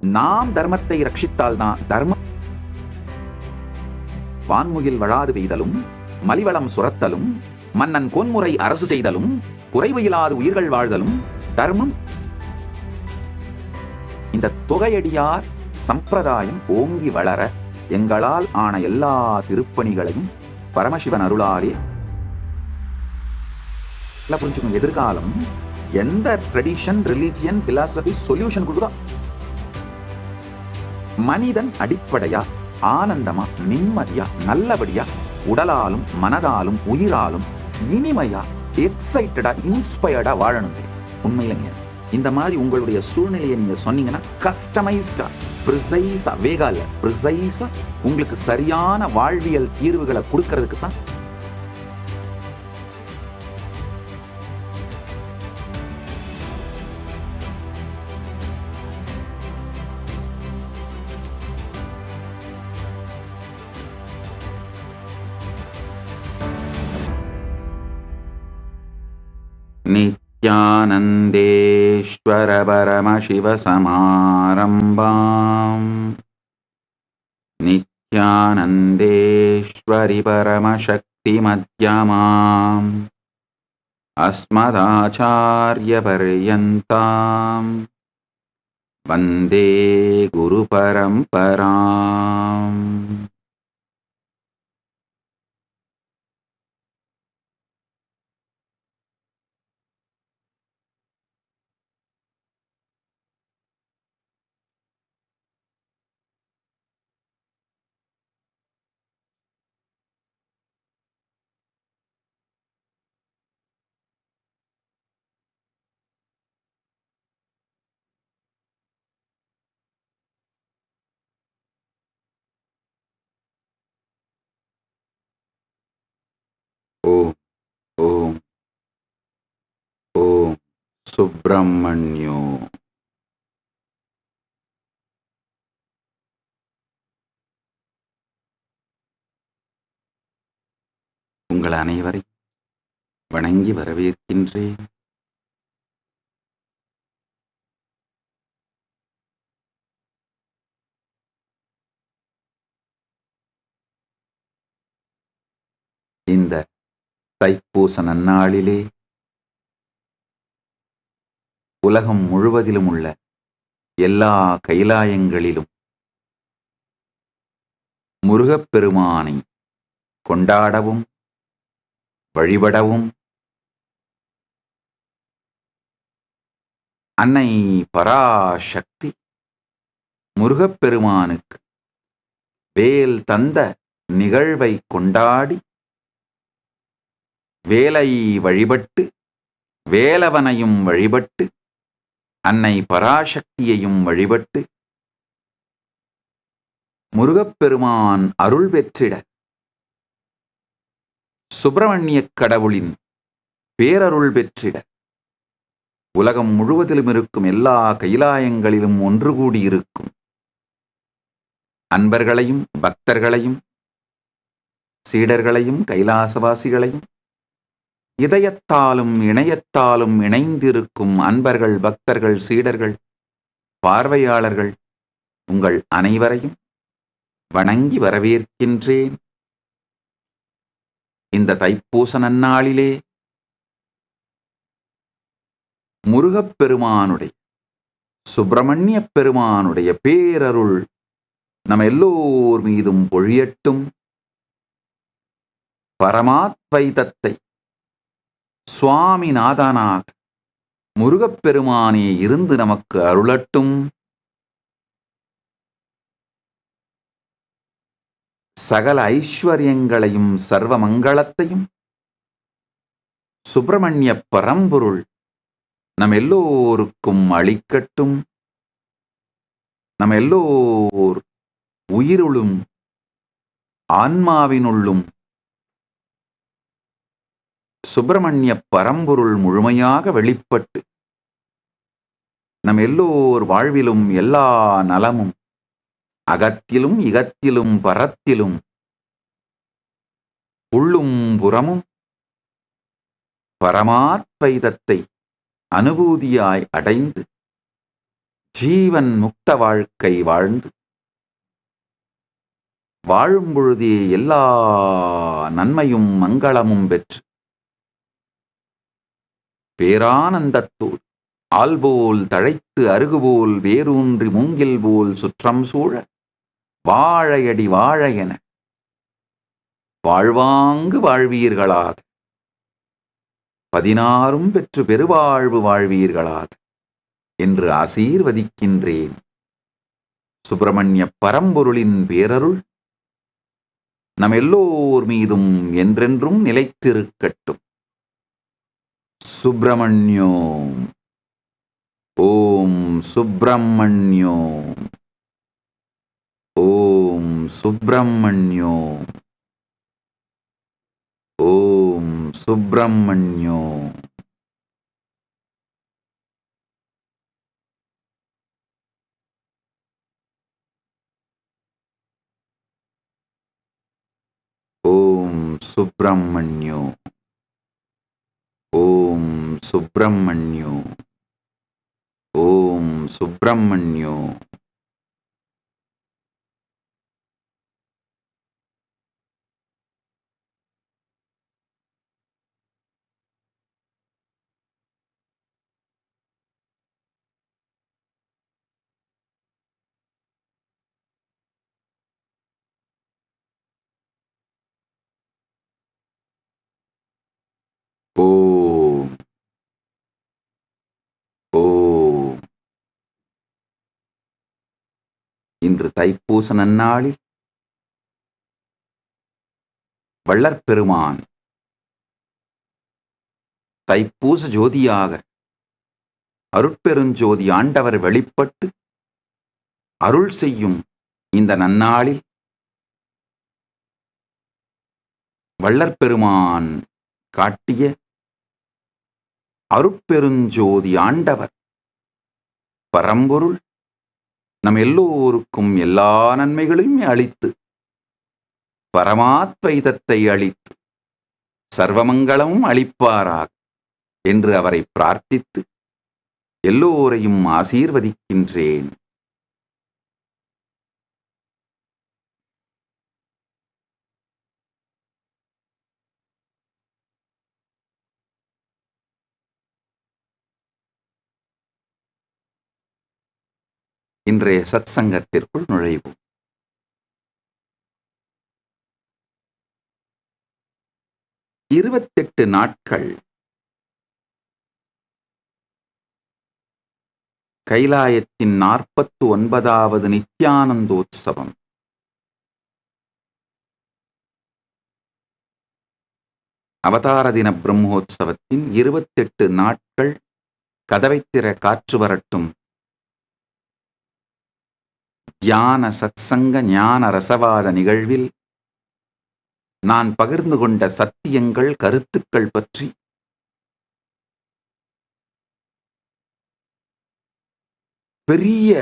நாம் தர்மத்தை ரட்சித்தால்தான் தர்மம் வான்முகில் வளாது பெய்தலும் மலிவளம் சுரத்தலும் மன்னன் கோன்முறை அரசு செய்தலும் குறைவு இல்லாது உயிர்கள் வாழ்தலும் தர்மம். இந்த தொகையடியார் சம்பிரதாயம் ஓங்கி வளர எங்களால் ஆன எல்லா திருப்பணிகளையும் பரமசிவன் அருளாலே புரிஞ்சுக்கணும். எதிர்காலம் எந்த ட்ரெடிஷன், ரிலிஜியன், பிலாசபி சொல்யூஷன் கொடுக்குதோ மனிதன் அடிப்படையா ஆனந்தமா நிம்மதியா நல்லபடியா உடலாலும் மனதாலும் உயிராலும் இனிமையா எக்ஸைட்டடா இன்ஸ்பயர்டா வாழணும். உண்மையிலங்க இந்த மாதிரி உங்களுடைய சூழ்நிலையை நீங்க சொன்னீங்கன்னா கஸ்டமைஸ்டா ப்ரிசைஸா வேகால ப்ரிசைஸா உங்களுக்கு சரியான வாழ்வியல் தீர்வுகளை கொடுக்கறதுக்கு தான் நித்யானந்தேஸ்வர பரமசிவ சமாரம்பாம் நித்யானந்தேஸ்வரி பரமசக்தி மத்யமாம் அஸ்மதாச்சார்ய பர்யந்தாம் வந்தே குரு பரம்பராம். ஓம் ஓம் ஓம் சுப்பிரமணியோ. உங்கள் அனைவரை வணங்கி வரவேற்கின்றேன். இந்த தைப்பூச நன்னாளிலே உலகம் முழுவதிலும் உள்ள எல்லா கைலாயங்களிலும் முருகப்பெருமானை கொண்டாடவும் வழிபடவும் அன்னை பராசக்தி முருகப்பெருமானுக்கு வேல் தந்த நிகழ்வை கொண்டாடி வேலை வழிபட்டு வேலவனையும் வழிபட்டு அன்னை பராசக்தியையும் வழிபட்டு முருகப்பெருமான் அருள் பெற்றிட சுப்பிரமணிய கடவுளின் பேரருள் பெற்றிட உலகம் முழுவதிலும் இருக்கும் எல்லா கைலாயங்களிலும் ஒன்று கூடியிருக்கும் அன்பர்களையும் பக்தர்களையும் சீடர்களையும் கைலாசவாசிகளையும் இதயத்தாலும் இணையத்தாலும் இணைந்திருக்கும் அன்பர்கள், பக்தர்கள், சீடர்கள், பார்வையாளர்கள் உங்கள் அனைவரையும் வணங்கி வரவேற்கின்றேன். இந்த தைப்பூச நன்னாளிலே முருகப்பெருமானுடைய சுப்பிரமணிய பெருமானுடைய பேரருள் நம் எல்லோர் மீதும் பொழியட்டும். பரமாத்வைதத்தை சுவாமிநாதனாக முருகப்பெருமானே இருந்து நமக்கு அருளட்டும். சகல ஐஸ்வர்யங்களையும் சர்வ மங்களத்தையும் சுப்பிரமணிய பரம்பொருள் நம் எல்லோருக்கும் அளிக்கட்டும். நம் எல்லோர் உயிருளும் ஆன்மாவினுள்ளும் சுப்பிரமணிய பரம்பொருள் முழுமையாக வெளிப்பட்டு நம் எல்லோர் வாழ்விலும் எல்லா நலமும் அகத்திலும் இகத்திலும் பரத்திலும் உள்ளும் புறமும் பரமாத்வைதத்தை அனுபூதியாய் அடைந்து ஜீவன் முக்த வாழ்க்கை வாழ்ந்து வாழும் பொழுதே எல்லா நன்மையும் மங்களமும் பெற்று பேரானந்தத்தோடு ஆல்போல் தழைத்து அருகுபோல் வேரூன்றி மூங்கில் போல் சுற்றம் சூழ வாழையடி வாழ என வாழ்வாங்கு வாழ்வீர்களாக 16 பெற்று பெருவாழ்வு வாழ்வீர்களாக என்று ஆசீர்வதிக்கின்றேன். சுப்பிரமணிய பரம்பொருளின் பேரருள் நம் எல்லோர் மீதும் என்றென்றும் நிலைத்திருக்கட்டும். சுப்பிரமணியோம். ஓம் சுப்பிரமணியோம். ஓம் சுப்பிரமணியோம். ஓம் சுப்பிரமணியோம். ஓம் சுப்பிரமணியோ. ஓம் சுப்பிரமணியோ. ஓம் சுப்பிரமணியோ. ஓம். ஓம். இன்று தைப்பூச நன்னாளில் வள்ளற்பெருமான் தைப்பூச ஜோதியாக அருட்பெருஞ்சோதி ஆண்டவர் வெளிப்பட்டு அருள் செய்யும் இந்த நன்னாளில் வள்ளற்பெருமான் காட்டிய அருட்பெருஞ்சோதி ஆண்டவர் பரம்பொருள் நம் எல்லோருக்கும் எல்லா நன்மைகளையும் அளித்து பரமாத்வைதத்தை அளித்து சர்வமங்களமும் அளிப்பாராக என்று அவரை பிரார்த்தித்து எல்லோரையும் ஆசீர்வதிக்கின்றேன். இன்றைய சத்சங்கத்திற்குள் நுழைவோம். இருபத்தெட்டு நாட்கள் கைலாயத்தின் 49வது நித்யானந்தோத்சவம். அவதார தின பிரம்மோத்சவத்தின் 28 நாட்கள் கதவைத்திற காற்று வரட்டும் தியான சத்சங்க ஞான ரசவாத நிகழ்வில் நான் பகிர்ந்து கொண்ட சத்தியங்கள் கருத்துக்கள் பற்றி பெரிய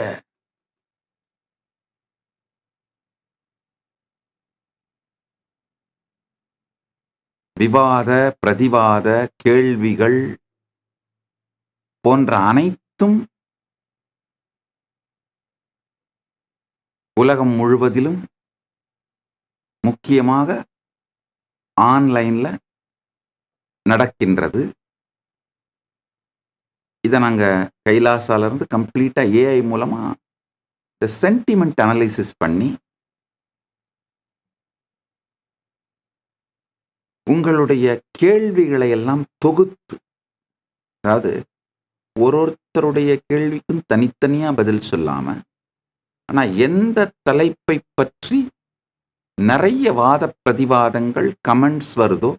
விவாத பிரதிவாத கேள்விகள் போன்ற அனைத்தும் உலகம் முழுவதிலும் முக்கியமாக ஆன்லைன்ல நடக்கின்றது. இதை நாங்கள் கைலாசால இருந்து கம்ப்ளீட்டா ஏஐ மூலமா இந்த சென்டிமெண்ட் அனலைசிஸ் பண்ணி உங்களுடைய கேள்விகளை எல்லாம் தொகுத்து, அதாவது ஒருத்தருடைய கேள்விக்கும் தனித்தனியா பதில் சொல்லாம, ஆனா எந்த தலைப்பை பற்றி நிறைய வாத பிரதிவாதங்கள் கமெண்ட்ஸ் வருதோ,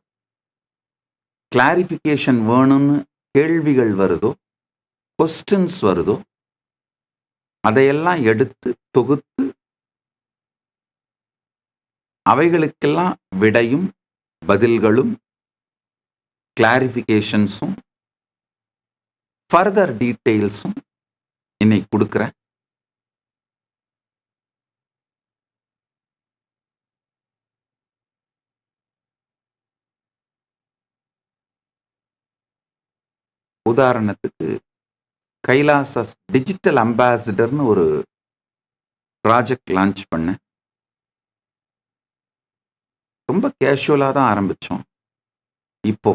கிளாரிஃபிகேஷன் வேணும்னு கேள்விகள் வருதோ, கொஸ்டின்ஸ் வருதோ, அதையெல்லாம் எடுத்து தொகுத்து அவைகளுக்கெல்லாம் விடையும் பதில்களும் கிளாரிஃபிகேஷன்ஸும் ஃபர்தர் டீட்டெயில்ஸும் இன்னைக்கு கொடுக்குறேன். உதாரணத்துக்கு கைலாசஸ் டிஜிட்டல் அம்பாசிடர்னு ஒரு ப்ராஜெக்ட் லான்ச் பண்ணேன். ரொம்ப கேஷுவலாக தான் ஆரம்பித்தோம். இப்போ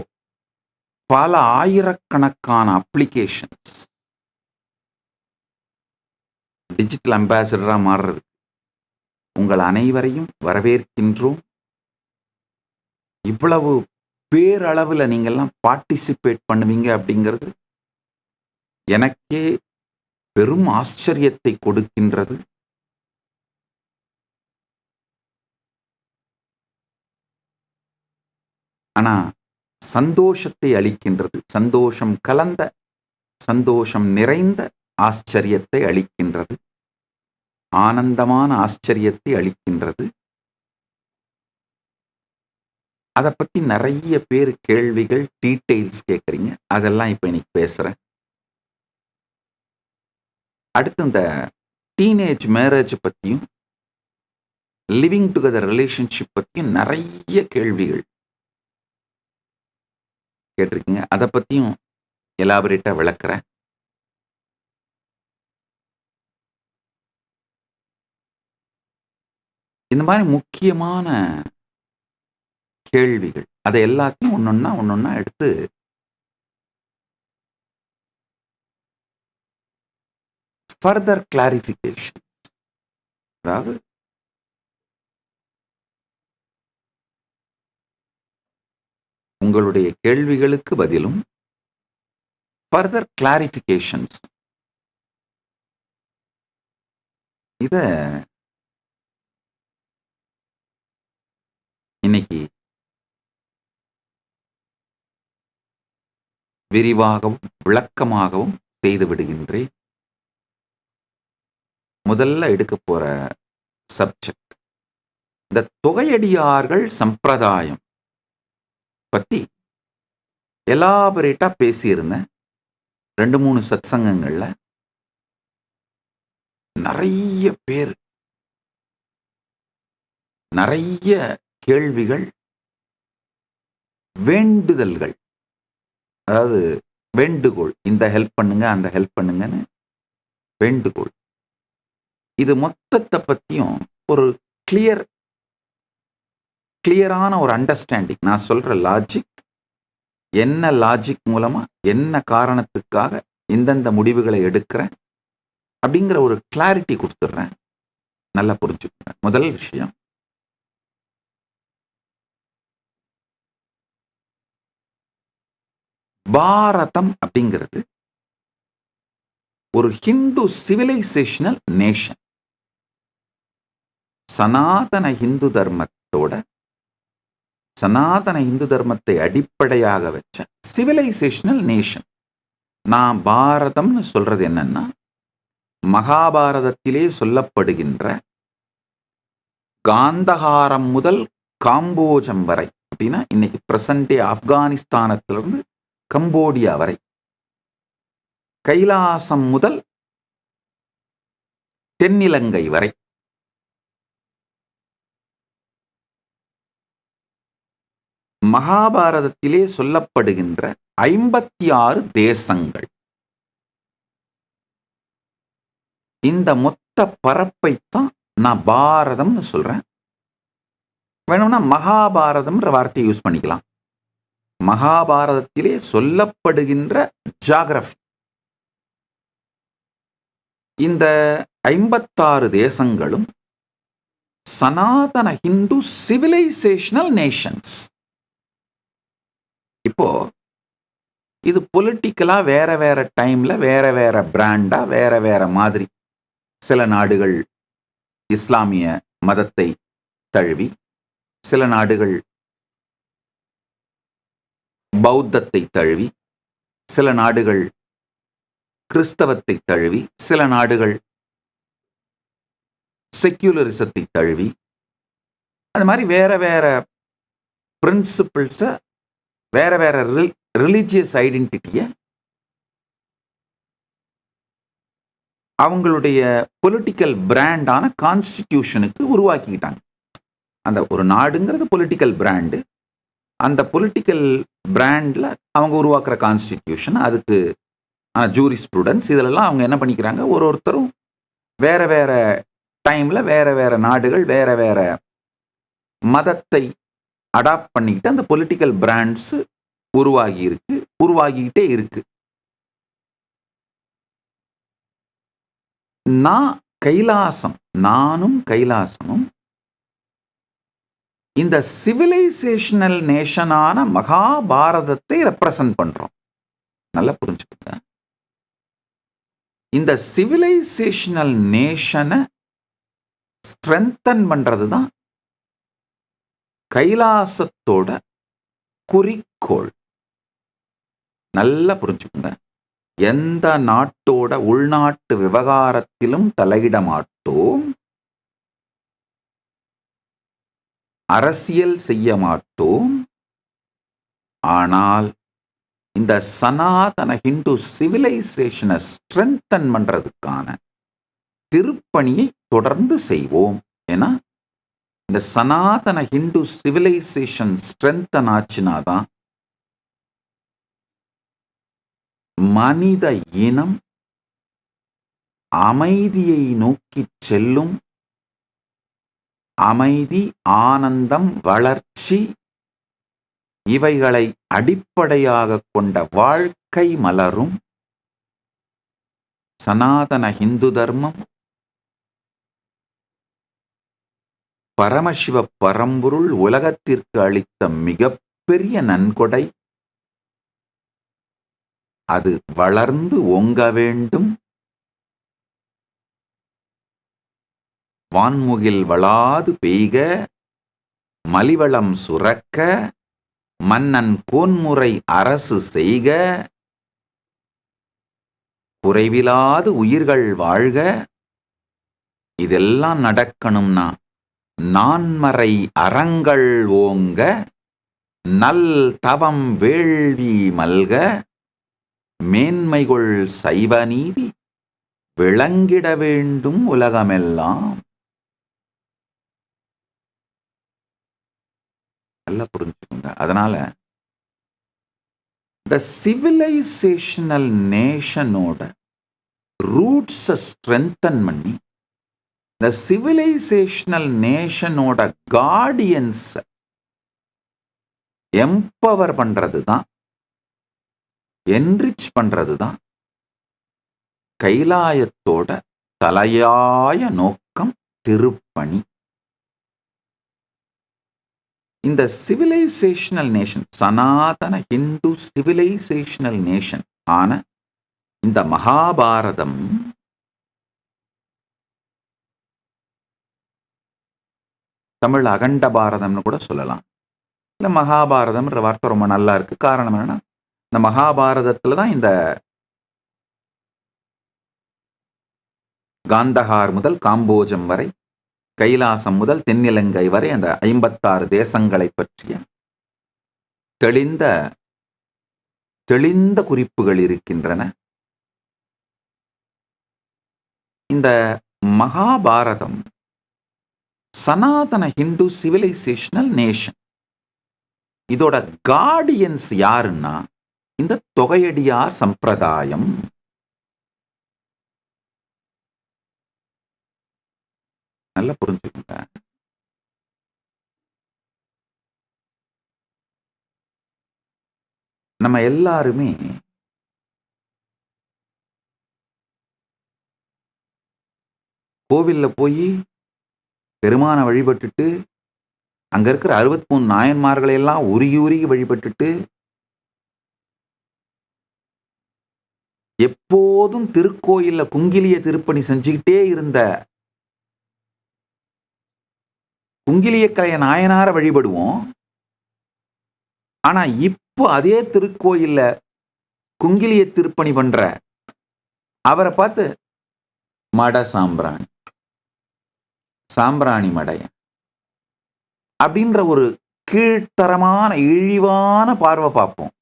பல ஆயிரக்கணக்கான அப்ளிகேஷன்ஸ் டிஜிட்டல் அம்பாசிடராக மாறுறது. உங்கள் அனைவரையும் வரவேற்கின்றோம். இவ்வளவு பேரளவில் நீங்கள்லாம் பார்ட்டிசிபேட் பண்ணுவீங்க அப்படிங்கிறது எனக்கே பெரும் ஆச்சரியத்தை கொடுக்கின்றது. ஆனா சந்தோஷத்தை அளிக்கின்றது. சந்தோஷம் கலந்த, சந்தோஷம் நிறைந்த ஆச்சரியத்தை அளிக்கின்றது. ஆனந்தமான ஆச்சரியத்தை அளிக்கின்றது. அதை பத்தி நிறைய பேர் கேள்விகள், டீட்டெயில்ஸ் கேட்குறீங்க. அதெல்லாம் இப்போ இன்னைக்கு பேசுறேன். அடுத்து இந்த டீனேஜ் மேரேஜ் பற்றியும் லிவிங் டுகெதர் ரிலேஷன்ஷிப் பற்றியும் நிறைய கேள்விகள் கேட்டிருக்கீங்க. அதை பற்றியும் எலாபரேட்டாக விளக்குறேன். இந்த மாதிரி முக்கியமான கேள்விகள் அதை எல்லாத்தையும் ஒன்னொன்னா எடுத்து ஃபர்தர் கிளாரிஃபிகேஷன், அதாவது உங்களுடைய கேள்விகளுக்கு பதிலும் ஃபர்தர் கிளாரிஃபிகேஷன்ஸ் இத இன்னைக்கு விரிவாகவும் விளக்கமாகவும் செய்து விடுகின்றேன். முதல்ல எடுக்க போற சப்ஜெக்ட் இந்த தொகையடியார்கள் சம்பிரதாயம் பத்தி எலாபரேட்டா பேசியிருந்தேன். 2-3 சத்சங்கங்கள்ல நிறைய பேர் நிறைய கேள்விகள், வேண்டுதல்கள், அதாவது வேண்டுகோள், இந்த ஹெல்ப் பண்ணுங்க அந்த ஹெல்ப் பண்ணுங்கன்னு வேண்டுகோள். இது மொத்தத்தை பத்தியும் ஒரு கிளியரான ஒரு அண்டர்ஸ்டாண்டிங், நான் சொல்ற லாஜிக் என்ன, லாஜிக் மூலமா என்ன காரணத்துக்காக இந்தந்த முடிவுகளை எடுக்கிறேன் அப்படிங்கிற ஒரு கிளாரிட்டி கொடுத்துட்றேன். நல்லா புரிஞ்சுக்கோங்க. முதல் விஷயம், பாரதம் அப்படிங்கிறது ஒரு ஹிந்து சிவிலைசேஷனல் நேஷன். சனாதன இந்து தர்மத்தோட, சனாதன இந்து தர்மத்தை அடிப்படையாக வச்ச சிவிலைசேஷனல் நேஷன். நான் பாரதம்னு சொல்றது என்னன்னா, மகாபாரதத்திலே சொல்லப்படுகின்ற காந்தகாரம் முதல் காம்போஜம் வரை, அப்படின்னா இன்னைக்கு பிரசன்டே ஆப்கானிஸ்தானத்திலிருந்து கம்போடியா வரை, கைலாசம் முதல் தென்னிலங்கை வரை, மகாபாரதத்திலே சொல்லப்படுகின்ற 56 தேசங்கள். இந்த மொத்த பரப்பைத்தான் நான் பாரதம்னு சொல்றேன். வேணும்னா மகாபாரதம்ன்ற வார்த்தையை யூஸ் பண்ணிக்கலாம். மகாபாரதத்திலே சொல்லப்படுகின்ற ஜியாகிரபி, இந்த 56 தேசங்களும் சனாதன ஹிந்து சிவிலைசேஷனல் நேஷன்ஸ். இப்போ இது பொலிட்டிக்கலா வேற வேற டைம்ல வேற வேற பிராண்டா வேற வேற மாதிரி, சில நாடுகள் இஸ்லாமிய மதத்தை தழுவி, சில நாடுகள் பௌத்தத்தை தழுவி, சில நாடுகள் கிறிஸ்தவத்தை தழுவி, சில நாடுகள் செக்யூலரிசத்தை தழுவி, அது மாதிரி வேற வேற பிரின்சிபிள்ஸ, வேற வேற ரிலிஜியஸ் ஐடென்டிட்டியை அவங்களுடைய பொலிட்டிக்கல் பிராண்டான கான்ஸ்டிடியூஷனுக்கு உருவாக்கிக்கிட்டாங்க. அந்த ஒரு நாடுங்கிறது பொலிட்டிக்கல் பிராண்டு, அந்த பொலிட்டிக்கல் பிராண்ட்ல அவங்க உருவாக்குற கான்ஸ்டிடியூஷன், அதுக்கு ஜூரி ஸ்டூடெண்ட்ஸ் இதிலெல்லாம் அவங்க என்ன பண்ணிக்கிறாங்க, ஒருத்தரும் வேற வேற டைம்ல வேற வேற நாடுகள், வேற வேற மதத்தை அடாப்ட் பண்ணிக்கிட்டு அந்த பொலிட்டிக்கல் பிராண்ட்ஸ் உருவாகிக்கிட்டே இருக்கு. நானும் கைலாசமும் இந்த சிவிலைசேஷனல் நேஷனான மகாபாரதத்தை ரெப்ரசன்ட் பண்றோம். நல்லா புரிஞ்சுக்கோங்க. இந்த சிவிலைசேஷனல் நேஷனை ஸ்ட்ரென்தன் பண்றது தான் கைலாசத்தோட குறிக்கோள். நல்லா புரிஞ்சுக்கோங்க. எந்த நாட்டோட உள்நாட்டு விவகாரத்திலும் தலையிட மாட்டோம், அரசியல் செய்ய மாட்டோம். ஆனால் இந்த சனாதன ஹிந்து சிவிலைசேஷனை ஸ்ட்ரென்தன் பண்றதுக்கான திருப்பணியை தொடர்ந்து செய்வோம். ஏன்னா இந்த சனாதன ஹிந்து சிவிலைசேஷன் ஸ்ட்ரென்தன் ஆச்சுனாதான் மனித இனம் அமைதியை நோக்கி செல்லும். அமைதி, ஆனந்தம், வளர்ச்சி இவைகளை அடிப்படையாக கொண்ட வாழ்க்கை மலரும். சனாதன ஹிந்து தர்மம் பரமசிவ பரம்பொருள் உலகத்திற்கு அளித்த மிகப்பெரிய நன்கொடை. அது வளர்ந்து ஓங்க வேண்டும். வான்முகில் வளாது பெய்க, மலிவளம் சுரக்க, மன்னன் கோன்முறை அரசு செய்க, குறைவிலாது உயிர்கள் வாழ்க. இதெல்லாம் நடக்கணும்னா நான்மறை அறங்கள் ஓங்க, நல் தவம் வேள்வி மல்க, மேன்மைகொள் சைவ நீதி விளங்கிட வேண்டும் உலகமெல்லாம். நல்லா புரிஞ்சுக்கோங்க. அதனால இந்த சிவிலைசேஷனல் நேஷனோட ரூட்ஸை ஸ்ட்ரென்தன் பண்ணி இந்த சிவிலைசேஷனல் நேஷனோட கார்டியன்ஸ் எம்பவர் பண்றது தான், என்ரிச் பண்றது தான் கைலாயத்தோட தலையாய நோக்கம், திருப்பணி. இந்த சிவிலைசேஷனல் நேஷன், சனாதன ஹிந்து சிவிலைசேஷனல் நேஷன் ஆன இந்த மகாபாரதம் தமிழ் அகண்ட பாரதம்னு கூட சொல்லலாம். இல்லை, மகாபாரதம்ன்ற வார்த்தை ரொம்ப நல்லா இருக்கு. காரணம் என்னன்னா, இந்த மகாபாரதத்துல தான் இந்த காந்தஹார் முதல் காம்போஜம் வரை, கைலாசம் முதல் தென்னிலங்கை வரை அந்த 56 தேசங்களை பற்றிய தெளிந்த குறிப்புகள் இருக்கின்றன. இந்த மகாபாரதம் சனாதன ஹிந்து சிவிலைசேஷனல் நேஷன், இதோட கார்டியன்ஸ் யாருன்னா இந்த தொகையடியார் சம்பிரதாயம். நல்லா புரிஞ்சுக்கோங்க. நம்ம எல்லாருமே கோவில்ல போய் பெருமானை வழிபட்டுட்டு, அங்க இருக்கிற 63 நாயன்மார்களை எல்லாம் உருகி உருகி வழிபட்டுட்டு, எப்போதும் திருக்கோயில்ல குங்கிலிய திருப்பணி செஞ்சுக்கிட்டே இருந்த குங்கிலியக்கலைய நாயனார வழிபடுவோம். ஆனா இப்போ அதே திருக்கோயில்ல குங்கிலிய திருப்பணி பண்ற அவரை பார்த்து மட சாம்பிராணி மடைய அப்படின்ற ஒரு கீழ்த்தரமான இழிவான பார்வை பார்ப்போம்.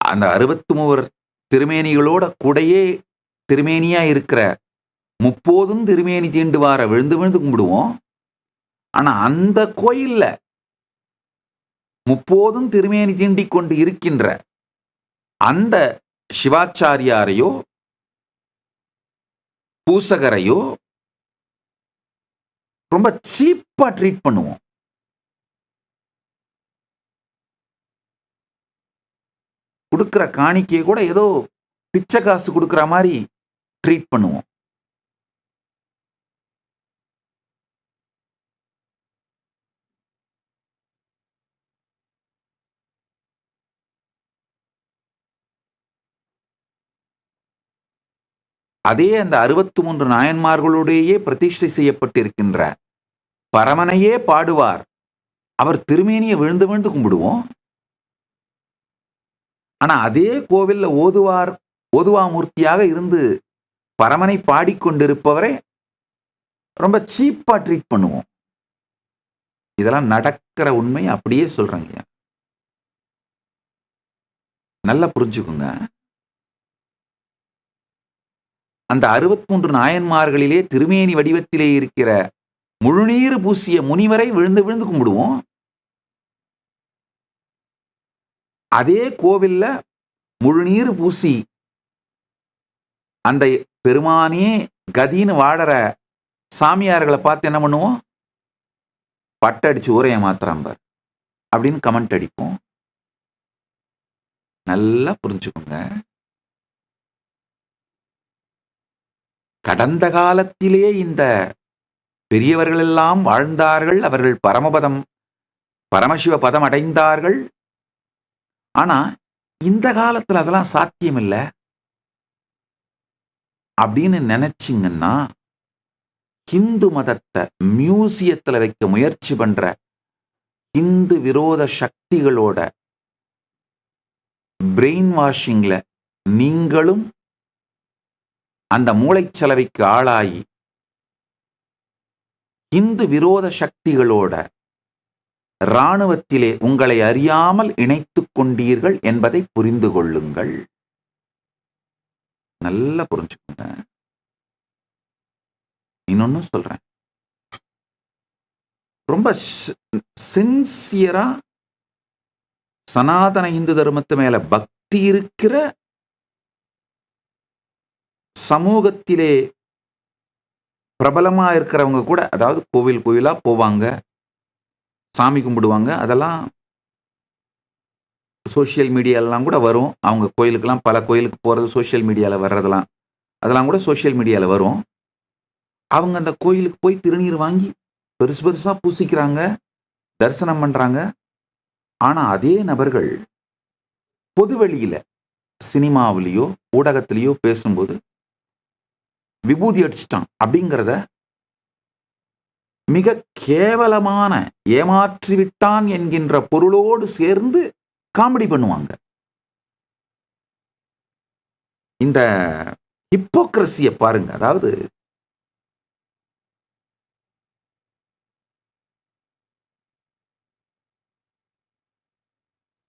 அந்த 63 மூவர் திருமேனிகளோட கூடையே திருமேனியா இருக்கிற முப்போதும் திருமேனி தீண்டுவார விழுந்து விழுந்து கும்பிடுவோம். ஆனா அந்த கோயில்ல முப்போதும் திருமேனி தீண்டிக் கொண்டு இருக்கின்ற அந்த சிவாச்சாரியாரையோ பூசகரையோ ரொம்ப சீப்பா ட்ரீட் பண்ணுவோம். கொடுக்கிற காணிக்கையை கூட ஏதோ பிச்சை காசு கொடுக்கிற மாதிரி ட்ரீட் பண்ணுவோம். அதே அந்த 63 நாயன்மார்களுடையே பிரதிஷ்டை செய்யப்பட்டிருக்கின்ற பரமனையே பாடுவார். அவர் திருமேனியை விழுந்து விழுந்து கும்பிடுவோம். ஆனா அதே கோவில்ல ஓதுவாமூர்த்தியாக இருந்து பரமனை பாடிக்கொண்டிருப்பவரை ரொம்ப சீப்பா ட்ரீட் பண்ணுவோம். இதெல்லாம் நடக்கிற உண்மை, அப்படியே சொல்றேங்க. நல்லா புரிஞ்சுக்குங்க. அந்த 63 நாயன்மார்களிலே திருமேனி வடிவத்திலே இருக்கிற முழுநீர் பூசிய முனிவரை விழுந்து விழுந்து கும்பிடுவோம். அதே கோவில்ல முழுநீர் பூசி அந்த பெருமானே கதின்னு வாழற சாமியார்களை பார்த்து என்ன பண்ணுவோம்? பட்டடிச்சு ஊரைய மாத்திராம்பார் அப்படின்னு கமெண்ட் அடிப்போம். நல்லா புரிஞ்சுக்கோங்க. கடந்த காலத்திலே இந்த பெரியவர்கள் எல்லாம் வாழ்ந்தார்கள். அவர்கள் பரமசிவ பதம் அடைந்தார்கள். ஆனா இந்த காலத்துல அதெல்லாம் சாத்தியம் இல்லை அப்படின்னு நினைச்சிங்கன்னா, ஹிந்து மதத்தை மியூசியத்துல வைக்க முயற்சி பண்ற இந்து விரோத சக்திகளோட பிரெயின் வாஷிங்ல நீங்களும் அந்த மூளைச்சலவைக்கு ஆளாகி இந்து விரோத சக்திகளோட இராணுவத்திலே உங்களை அறியாமல் இணைத்துக் கொண்டீர்கள் என்பதை புரிந்து கொள்ளுங்கள். நல்லா புரிஞ்சுக்கோங்க. இன்னொன்னு சொல்றேன், ரொம்ப சின்சியரா சனாதன இந்து தர்மத்து மேல பக்தி இருக்கிற சமூகத்திலே பிரபலமா இருக்கிறவங்க கூட, அதாவது கோவிலா போவாங்க, சாமி கும்பிடுவாங்க, அதெல்லாம் சோசியல் மீடியாலாம் கூட வரும். அவங்க கோயிலுக்கெல்லாம், பல கோயிலுக்கு போறது சோசியல் மீடியால வர்றதெல்லாம், அதெல்லாம் கூட சோசியல் மீடியால வரும். அவங்க அந்த கோயிலுக்கு போய் திருநீர் வாங்கி பெருசு பெருசா பூசிக்கிறாங்க, தரிசனம் பண்றாங்க. ஆனா அதே நபர்கள் பொதுவெளியில சினிமாவிலேயோ ஊடகத்திலேயோ பேசும்போது விபூதி அடிச்சிட்டான் அப்படிங்கிறத மிக கேவலமான ஏமாற்றிவிட்டான் என்கின்ற பொருளோடு சேர்ந்து காமெடி பண்ணுவாங்க. இந்த ஹிப்போக்ரசியை பாருங்க. அதாவது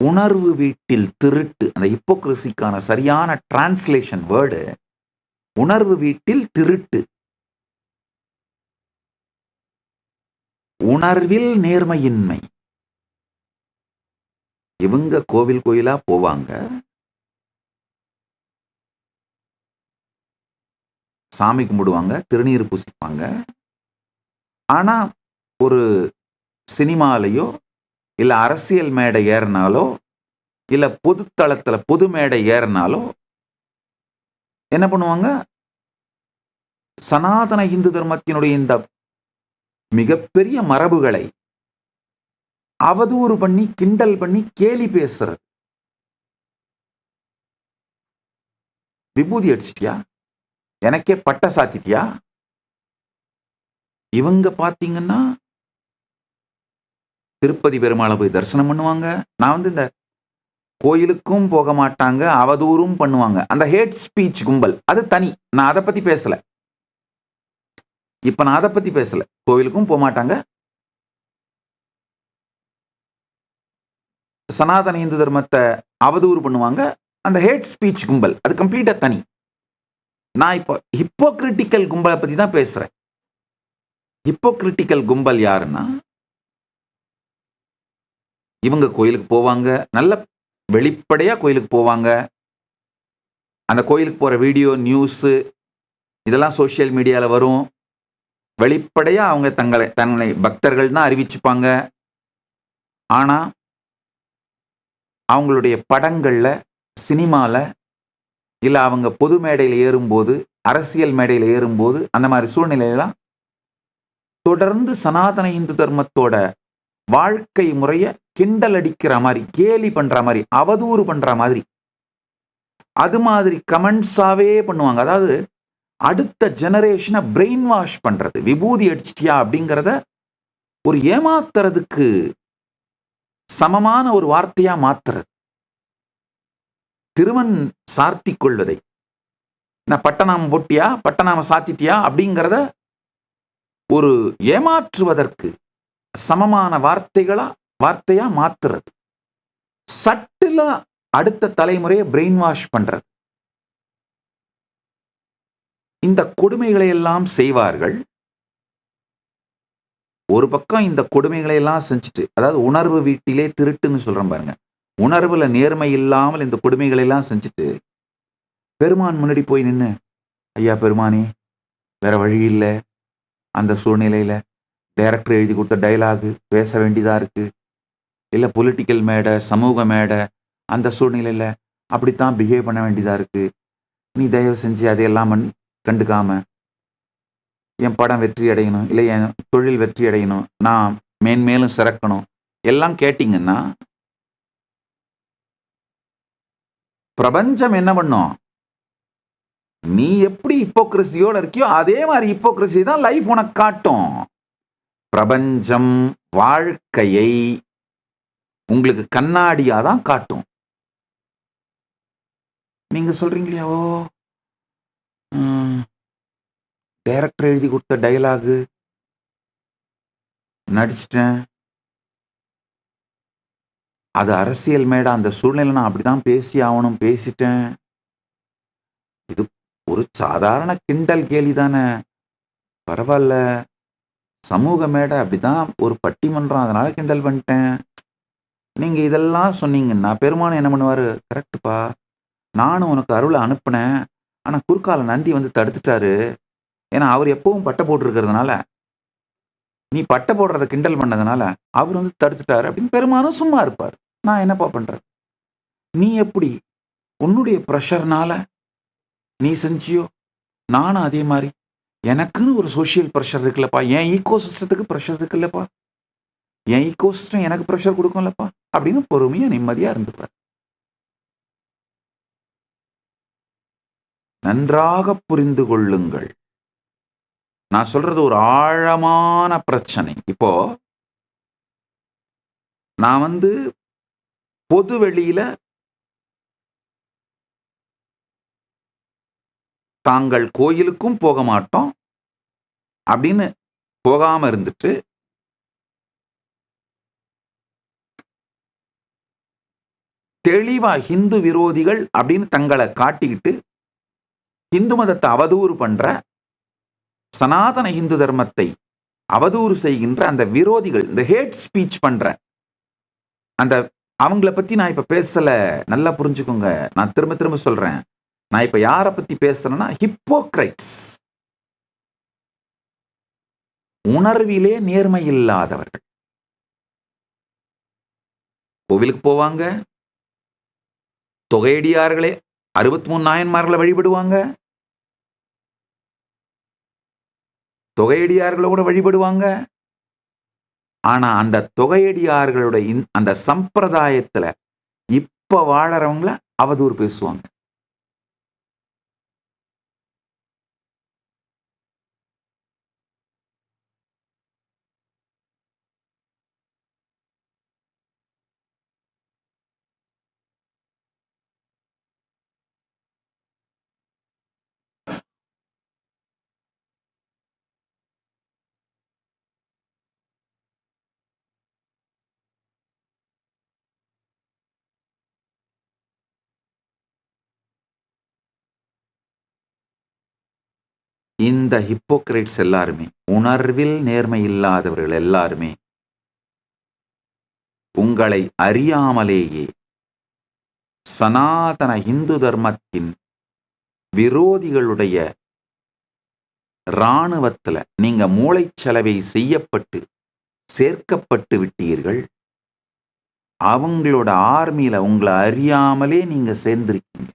உணர்வு வீட்டில் திருட்டு, அந்த ஹிப்போக்ரசிக்கான சரியான டிரான்ஸ்லேஷன் வேர்டு உணர்வு வீட்டில் திருட்டு. உணர்வில் நேர்மையின்மை. இவங்க கோவிலா போவாங்க, சாமி கும்பிடுவாங்க, திருநீர் பூசிப்பாங்க. ஆனா ஒரு சினிமாலையோ இல்ல அரசியல் மேடை ஏறினாலோ இல்ல பொதுத்தளத்துல பொது மேடை ஏறினாலோ என்ன பண்ணுவாங்க? சனாதன இந்து தர்மத்தினுடைய இந்த மிகப்பெரிய மரபுகளை அவதூறு பண்ணி, கிண்டல் பண்ணி, கேலி பேசுறது. விபூதி அடிச்சிட்டியா, எனக்கே பட்ட சாத்திட்டியா. இவங்க பாத்தீங்கன்னா திருப்பதி பெருமாளை போய் தரிசனம் பண்ணுவாங்க. நான் இந்த கோயிலுக்கும் போக மாட்டாங்க, அவதூறும் பண்ணுவாங்க. அந்த ஹேட் ஸ்பீச் கும்பல் அது தனி, நான் அதை பத்தி பேசல. இப்ப நான் அதை பத்தி பேசல. கோவிலுக்கும் போக மாட்டாங்க, சனாதன இந்து தர்மத்தை அவதூறு பண்ணுவாங்க, அந்த ஹேட் ஸ்பீச் கும்பல் அது கம்ப்ளீட்டா தனி. நான் இப்போ ஹிப்போகிரிட்டிக்கல் கும்பலை பத்தி தான் பேசுறேன். ஹிப்போகிரிட்டிக்கல் கும்பல் யாருன்னா, இவங்க கோயிலுக்கு போவாங்க, நல்ல வெளிப்படையா கோயிலுக்கு போவாங்க. அந்த கோயிலுக்கு போற வீடியோ, நியூஸ் இதெல்லாம் சோசியல் மீடியால வரும். வெளிப்படையா அவங்க தங்களை பக்தர்கள் தான் அறிவிச்சுப்பாங்க. ஆனா, அவங்களுடைய படங்கள்ல, சினிமால, இல்ல அவங்க பொது மேடையில ஏறும்போது, அரசியல் மேடையில ஏறும்போது, அந்த மாரி சூழ்நிலையெல்லாம் தொடர்ந்து சனாதன இந்து தர்மத்தோட வாழ்க்கை முறைய கிண்டல் அடிக்கிற மாரி, கேலி பண்ற மாரி, அவதூறு பண்ற மாதிரி, அது மாதிரி கமெண்ட்ஸாவே பண்ணுவாங்க. அதாவது அடுத்த ஜெனரேஷனை பிரெயின் வாஷ் பண்றது. விபூதி அடிச்சிட்டியா அப்படிங்கிறத ஒரு ஏமாத்துறதுக்கு சமமான ஒரு வார்த்தையா மாத்துறது. திருமண் சார்த்திக் கொள்வதை, நான் பட்டநாமம் போட்டியா, பட்டநாமம் சாத்திட்டியா அப்படிங்கிறத ஒரு ஏமாற்றுவதற்கு சமமான வார்த்தையா மாத்துறது. சட்டிலா அடுத்த தலைமுறையை பிரெயின் வாஷ் பண்றது. இந்த கொடுமைகளை எல்லாம் செய்வார்கள். ஒரு பக்கம் இந்த கொடுமைகளை எல்லாம் செஞ்சுட்டு, அதாவது உணர்வு வீட்டிலே திருட்டுன்னு சொல்றேன் பாருங்க. உணர்வுல நேர்மை இல்லாமல் இந்த கொடுமைகளை எல்லாம் செஞ்சுட்டு, பெருமான் முன்னாடி போய் நின்னு, ஐயா பெருமானே, வேற வழி இல்ல. அந்த சூழ்நிலையில டைரக்டர் எழுதி கொடுத்த டயலாக் பேச வேண்டியதா இருக்கு. இல்ல பொலிட்டிக்கல் மேடை, சமூக மேடை, அந்த சூழ்நிலையில அப்படித்தான் பிஹேவ் பண்ண வேண்டியதா இருக்கு. நீ தயவு செஞ்சு அதையெல்லாம் கண்டுக்காம என் படம் வெற்றி அடையணும், இல்லை என் தொழில் வெற்றி அடையணும், நான் மேன்மேலும் சிறக்கணும் எல்லாம் கேட்டீங்கன்னா, பிரபஞ்சம் என்ன பண்ணும்? நீ எப்படி ஹிப்போக்ரஸியோட இருக்கியோ அதே மாதிரி ஹிப்போக்ரஸி தான் லைஃப் உனக்கு காட்டும். பிரபஞ்சம் வாழ்க்கையை உங்களுக்கு கண்ணாடியா தான் காட்டும். நீங்க சொல்றீங்களா, ஓ டைரக்டர் எழுதி கொடுத்த டயலாக் நடிச்சிட்டேன், அது அரசியல் மேடை, அந்த சூழ்நிலை நான் அப்படிதான் பேசி ஆகணும், பேசிட்டேன். இது ஒரு சாதாரண கிண்டல் கேலி தானே, பரவாயில்ல, சமூக மேடை அப்படிதான், ஒரு பட்டிமன்றம், அதனால கிண்டல் பண்ணிட்டேன். நீங்க இதெல்லாம் சொன்னீங்கன்னா பெருமானும் என்ன பண்ணுவாரு? கரெக்டுப்பா, நானும் உனக்கு அருளை அனுப்புனேன், ஆனா குறுக்கால நந்தி வந்து தடுத்துட்டாரு. ஏன்னா அவர் எப்பவும் பட்டை போட்டிருக்கிறதுனால, நீ பட்டை போடுறத கிண்டல் பண்ணதுனால அவர் வந்து தடுத்துட்டாரு அப்படின்னு பெருமானும் சும்மா இருப்பார். நான் என்னப்பா பண்றது? நீ எப்படி உன்னுடைய ப்ரெஷர்னால நீ செஞ்சியோ, நானும் அதே மாதிரி எனக்குன்னு ஒரு சோசியல் ப்ரெஷர் இருக்குல்லப்பா, என் ஈகோ சிஸ்டத்துக்கு ப்ரெஷர் இருக்குல்லப்பா, என் ஈகோ சிஸ்டம் எனக்கு ப்ரெஷர் கொடுக்கும்லப்பா அப்படின்னு பொறுமையா நிம்மதியா இருந்துப்பார். நன்றாக புரிந்து கொள்ளுங்கள். நான் சொல்றது ஒரு ஆழமான பிரச்சனை. இப்போ நான் வந்து பொது வெளியில தாங்கள் கோயிலுக்கும் போக மாட்டோம் அப்படின்னு போகாம இருந்துட்டு, தெளிவா ஹிந்து விரோதிகள் அப்படின்னு தங்களை காட்டிக்கிட்டு இந்து மதத்தை அவதூறு பண்ற, சனாதன இந்து தர்மத்தை அவதூறு செய்கின்ற அந்த விரோதிகள், இந்த ஹேட் ஸ்பீச் பண்ற அந்த அவங்கள பத்தி நான் இப்ப பேசல. நல்லா புரிஞ்சுக்கோங்க. நான் திரும்ப திரும்ப சொல்றேன். நான் இப்ப யாரை பத்தி பேசுறேன்னா, ஹிப்போக்ரைட்ஸ், உணர்விலே நேர்மை இல்லாதவர்கள். கோவிலுக்கு போவாங்க, தொகையடியார்களே 63 நாயன்மார்களை வழிபடுவாங்க, தொகையடியார்களை கூட வழிபடுவாங்க. ஆனா அந்த தொகையடியார்களோட அந்த சம்பிரதாயத்துல இப்ப வாழறவங்கள அவதூறு பேசுவாங்க. இந்த ஹிப்போக்ரேட்ஸ் எல்லாருமே, உணர்வில் நேர்மை இல்லாதவர்கள் எல்லாருமே உங்களை அறியாமலேயே சனாதன இந்து தர்மத்தின் விரோதிகளுடைய இராணுவத்துல நீங்க மூளைச்சலவை செய்யப்பட்டு சேர்க்கப்பட்டு விட்டீர்கள். அவங்களோட ஆர்மியில உங்களை அறியாமலே நீங்க சேர்ந்திருக்கீங்க.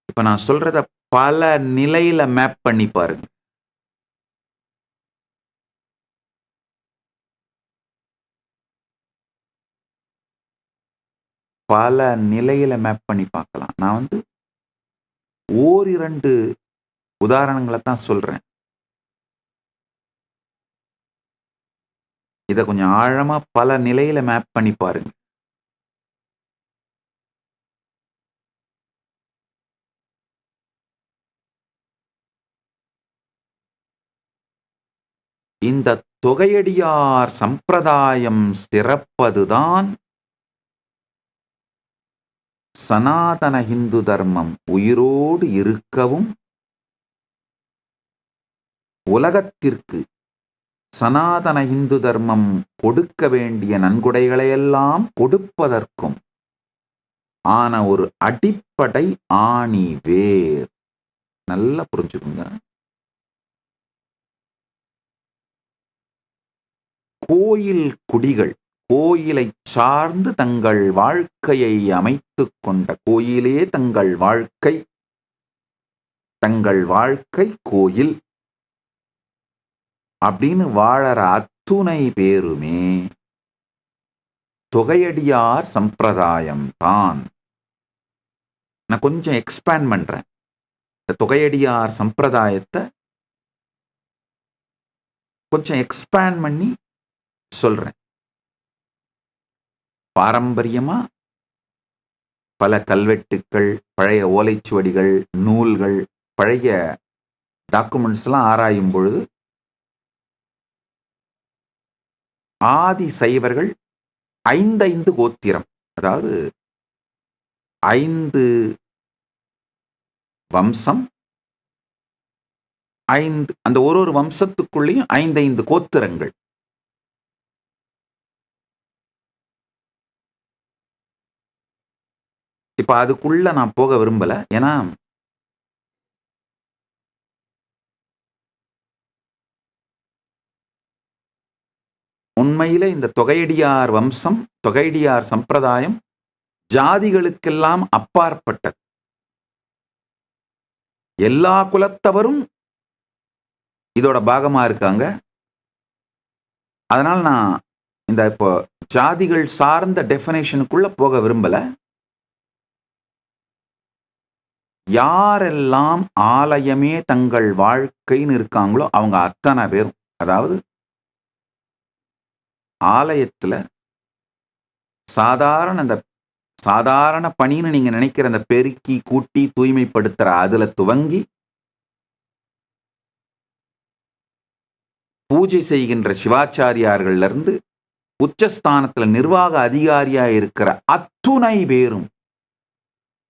இப்ப நான் சொல்றத பல நிலையில மேப் பண்ணி பாருங்க. பல நிலையில மேப் பண்ணி பார்க்கலாம். நான் ஓரிரண்டு உதாரணங்களை தான் சொல்றேன். இதை கொஞ்சம் ஆழமா பல நிலையில மேப் பண்ணி பாருங்க. இந்த தொகையடியார் சம்பிரதாயம் சிறப்பதுதான் சனாதன இந்து தர்மம் உயிரோடு இருக்கவும், உலகத்திற்கு சனாதன இந்து தர்மம் கொடுக்க வேண்டிய நன்கொடைகளையெல்லாம் கொடுப்பதற்கும் ஆன ஒரு அடிப்படை ஆணி வேர். நல்லா புரிஞ்சுக்குங்க. கோயில் குடிகள் கோயிலை சார்ந்து தங்கள் வாழ்க்கையை அமைத்துக் கொண்ட, கோயிலே தங்கள் வாழ்க்கை கோயில் அப்படின்னு வாழற அத்துணை பேருமே தொகையடியார் சம்பிரதாயம் தான். நான் கொஞ்சம் எக்ஸ்பேண்ட் பண்றேன். இந்த தொகையடியார் சம்பிரதாயத்தை கொஞ்சம் எக்ஸ்பேண்ட் பண்ணி சொல்றேன். பாரம்பரியமா பல கல்வெட்டுக்கள், பழைய ஓலைச்சுவடிகள், நூல்கள், பழைய டாக்குமெண்ட்ஸ் எல்லாம் ஆராயும் பொழுது ஆதி சைவர்கள் 5 கோத்திரம், அதாவது 5 வம்சம், 5 அந்த ஒரு வம்சத்துக்குள்ளேயும் 5 கோத்திரங்கள். இப்ப அதுக்குள்ள நான் போக விரும்பல. ஏன்னா உண்மையிலே இந்த தொகையடியார் வம்சம், தொகையடியார் சம்பிரதாயம் ஜாதிகளுக்கெல்லாம் அப்பாற்பட்டது. எல்லா குலத்தவரும் இதோட பாகமா இருக்காங்க. அதனால நான் இந்த இப்போ ஜாதிகள் சார்ந்த டெஃபினேஷனுக்குள்ள போக விரும்பல. யாரெல்லாம் ஆலயமே தங்கள் வாழ்க்கைன்னு இருக்காங்களோ அவங்க அத்தனை பேரும், அதாவது ஆலயத்துல சாதாரண பணின்னு நீங்க நினைக்கிற அந்த பெருக்கி கூட்டி தூய்மைப்படுத்துற அதுல துவங்கி பூஜை செய்கின்ற சிவாச்சாரியார்கள்ல இருந்து உச்சஸ்தானத்துல நிர்வாக அதிகாரியா இருக்கிற அத்துணை பேரும்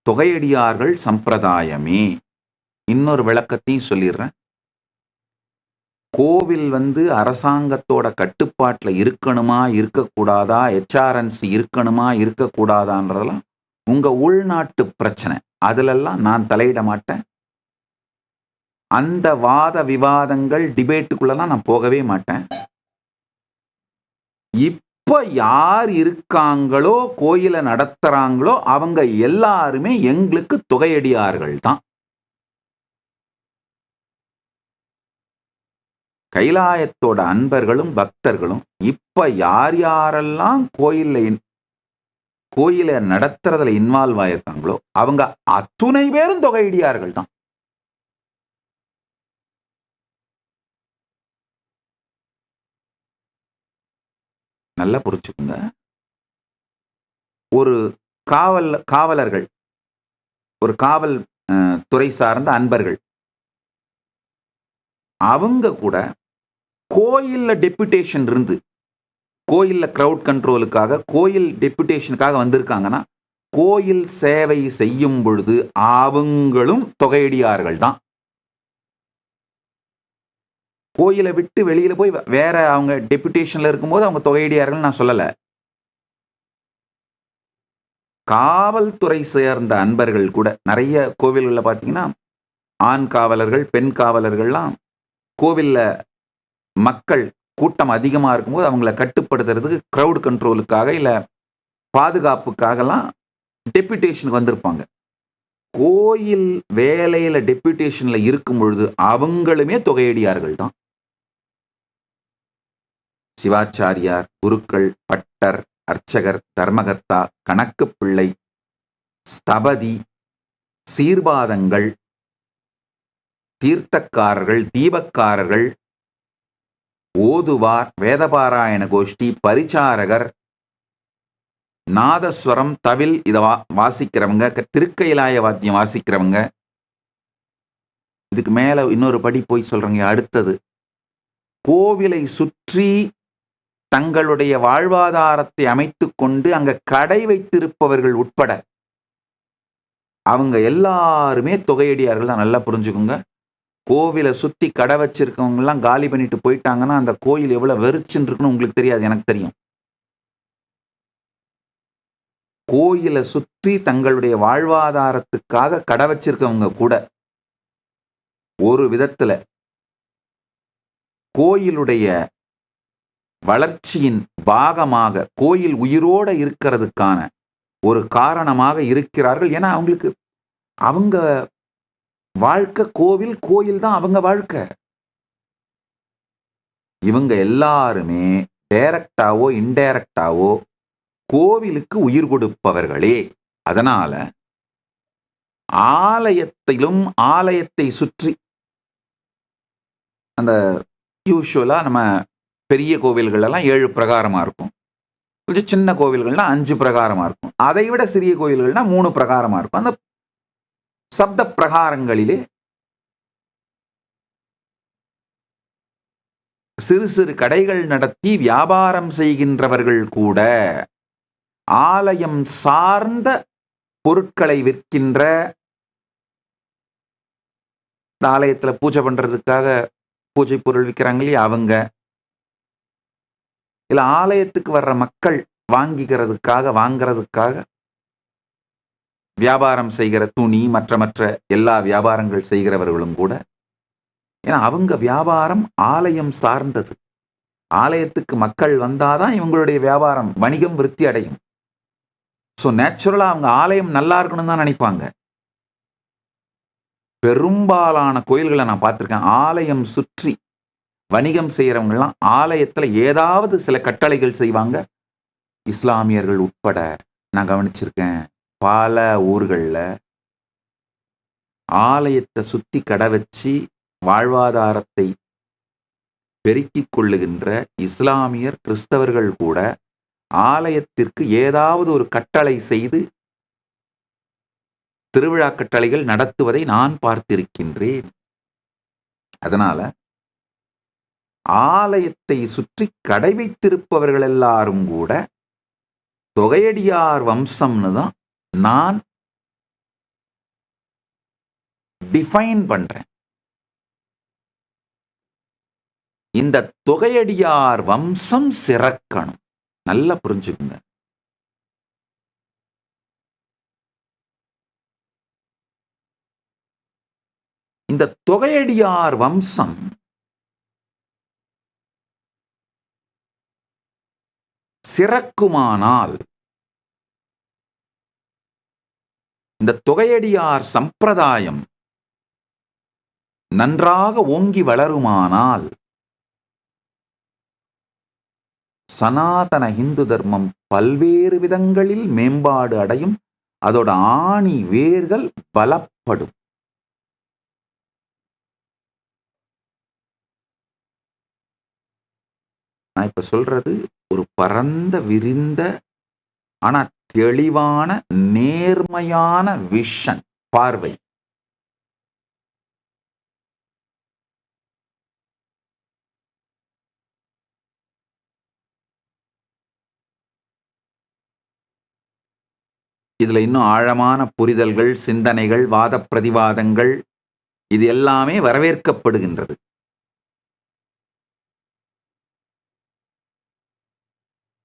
தொகையடியார்கள் சம்பிரதாயமே. இன்னொரு விளக்கத்தையும் சொல்லிடுறேன். கோவில் அரசாங்கத்தோட கட்டுப்பாட்டுல இருக்கணுமா இருக்கக்கூடாதா, HRNC இருக்கணுமா இருக்கக்கூடாதான்றதெல்லாம் உங்க உள்நாட்டு பிரச்சனை. அதுலெல்லாம் நான் தலையிட மாட்டேன். அந்த வாத விவாதங்கள் டிபேட்டுக்குள்ளலாம் நான் போகவே மாட்டேன். இப்ப யார் இருக்காங்களோ கோயிலை நடத்துறாங்களோ அவங்க எல்லாருமே எங்களுக்கு தொகையடியார்கள் தான். கைலாயத்தோட அன்பர்களும் பக்தர்களும் இப்ப யாரெல்லாம் கோயிலை நடத்துறதுல இன்வால்வ் ஆயிருக்காங்களோ அவங்க அத்துணை பேரும் தொகையடியார்கள் தான். நல்லா புரிச்சுக்குங்க. ஒரு காவலர்கள், ஒரு காவல் துறை சார்ந்த அன்பர்கள், அவங்க கூட கோயில்ல டெபுடேஷன் இருந்து, கோயில்ல கிரவுட் கண்ட்ரோலுக்காக, கோயில் டெபுடேஷனுக்காக வந்திருக்காங்கன்னா கோயில் சேவை செய்யும் பொழுது அவங்களும் தொகையடியார்கள் தான். கோயிலை விட்டு வெளியில போய் வேற அவங்க டெபுடேஷன்ல இருக்கும்போது அவங்க தொகையடியார்கள் நான் சொல்லல. காவல்துறை சேர்ந்த அன்பர்கள் கூட நிறைய கோவில்கள்ல பார்த்தீங்கன்னா, ஆண் காவலர்கள், பெண் காவலர்கள்லாம் கோவில்ல மக்கள் கூட்டம் அதிகமா இருக்கும்போது அவங்கள கட்டுப்படுத்துறதுக்கு கிரவுட் கண்ட்ரோலுக்காக இல்ல பாதுகாப்புக்காகலாம் டெபுடேஷனுக்கு வந்திருப்பாங்க. கோயில் வேலையில டெபுடேஷன்ல இருக்கும் பொழுது அவங்களுமே தொகையடியார்கள் தான். சிவாச்சாரியார், குருக்கள், பட்டர், அர்ச்சகர், தர்மகர்த்தா, கணக்கு பிள்ளை, ஸ்தபதி, சீர்பாதங்கள், தீர்த்தக்காரர்கள், தீபக்காரர்கள், ஓதுவார், வேதபாராயண கோஷ்டி, பரிச்சாரகர், நாதஸ்வரம், தவில் இதை வாசிக்கிறவங்க, திருக்கைலாய வாத்தியம் வாசிக்கிறவங்க. இதுக்கு மேல இன்னொரு படி போய் சொல்றேங்க. அடுத்தது கோவிலை சுற்றி தங்களுடைய வாழ்வாதாரத்தை அமைத்துக் கொண்டு அங்க கடை வைத்திருப்பவர்கள் உட்பட அவங்க எல்லாருமே தொகையடியார்கள் தான். நல்லா புரிஞ்சுக்கோங்க. கோவிலை சுத்தி கடை வச்சிருக்கவங்க எல்லாம் காலி பண்ணிட்டு போயிட்டாங்கன்னா அந்த கோயில் எவ்வளவு வெறிச்சுன்னு இருக்குன்னு உங்களுக்கு தெரியாது, எனக்கு தெரியும். கோயிலை சுற்றி தங்களுடைய வாழ்வாதாரத்துக்காக கடை வச்சிருக்கவங்க கூட ஒரு விதத்துல கோயிலுடைய வளர்ச்சியின் பாகமாக, கோயில் உயிரோட இருக்கிறதுக்கான ஒரு காரணமாக இருக்கிறார்கள். ஏன்னா அவங்களுக்கு அவங்க வாழ்க்கை கோவில், கோயில் தான் அவங்க வாழ்க்கை. இவங்க எல்லாருமே டைரக்டாவோ இன்டைரக்டாவோ கோவிலுக்கு உயிர் கொடுப்பவர்களே. அதனால ஆலயத்திலும் ஆலயத்தை சுற்றி அந்த யூசுவலா நம்ம பெரிய கோவில்கள் எல்லாம் 7 பிரகாரமா இருக்கும். கொஞ்சம் சின்ன கோவில்கள்னா 5 பிரகாரமா இருக்கும். அதை விட சிறிய கோவில்கள்னா 3 பிரகாரமா இருக்கும். அந்த சப்த பிரகாரங்களிலே சிறு சிறு கடைகள் நடத்தி வியாபாரம் செய்கின்றவர்கள் கூட ஆலயம் சார்ந்த பொருட்களை விற்கின்ற, ஆலயத்துல பூஜை பண்றதுக்காக பூஜை பொருள் விற்கிறாங்க இல்லையா அவங்க, இல்ல ஆலயத்துக்கு வர்ற மக்கள் வாங்குறதுக்காக வியாபாரம் செய்கிற துணி மற்ற எல்லா வியாபாரங்கள் செய்கிறவர்களும் கூட. ஏன்னா அவங்க வியாபாரம் ஆலயம் சார்ந்தது. ஆலயத்துக்கு மக்கள் வந்தாதான் இவங்களுடைய வியாபாரம் வணிகம் விருத்தி அடையும். ஸோ நேச்சுரலா அவங்க ஆலயம் நல்லா இருக்கணும்னு தான் நினைப்பாங்க. பெரும்பாலான கோயில்களை நான் பார்த்திருக்கேன். ஆலயம் சுற்றி வணிகம் செய்யறவங்கலாம் ஆலயத்துல ஏதாவது சில கட்டளைகள் செய்வாங்க. இஸ்லாமியர்கள் உட்பட நான் கவனிச்சிருக்கேன். பல ஊர்கள்ல ஆலயத்தை சுத்தி கடை வச்சு வாழ்வாதாரத்தை பெருக்கிக் கொள்ளுகின்ற இஸ்லாமியர், கிறிஸ்தவர்கள் கூட ஆலயத்திற்கு ஏதாவது ஒரு கட்டளை செய்து திருவிழா கட்டளைகள் நடத்துவதை நான் பார்த்திருக்கின்றேன். அதனால ஆலயத்தை சுற்றி கடை வைத்திருப்பவர்கள் எல்லாரும் கூட தொகையடியார் வம்சம்னு தான் நான் டிஃபைன் பண்றேன். இந்த தொகையடியார் வம்சம் சிறக்கணும். நல்லா புரிஞ்சுக்குங்க. இந்த தொகையடியார் வம்சம் சிறக்குமானால், இந்த தொகையடியார் சம்பிரதாயம் நன்றாக ஓங்கி வளருமானால், சனாதன இந்து தர்மம் பல்வேறு விதங்களில் மேம்பாடு அடையும். அதோட ஆணி வேர்கள் பலப்படும். நான் இப்ப சொல்றது ஒரு பரந்த விரிந்த ஆனா தெளிவான நேர்மையான விஷன், பார்வை. இதுல இன்னும் ஆழமான புரிதல்கள், சிந்தனைகள், வாத பிரதிவாதங்கள் இது எல்லாமே வரவேற்கப்படுகின்றது.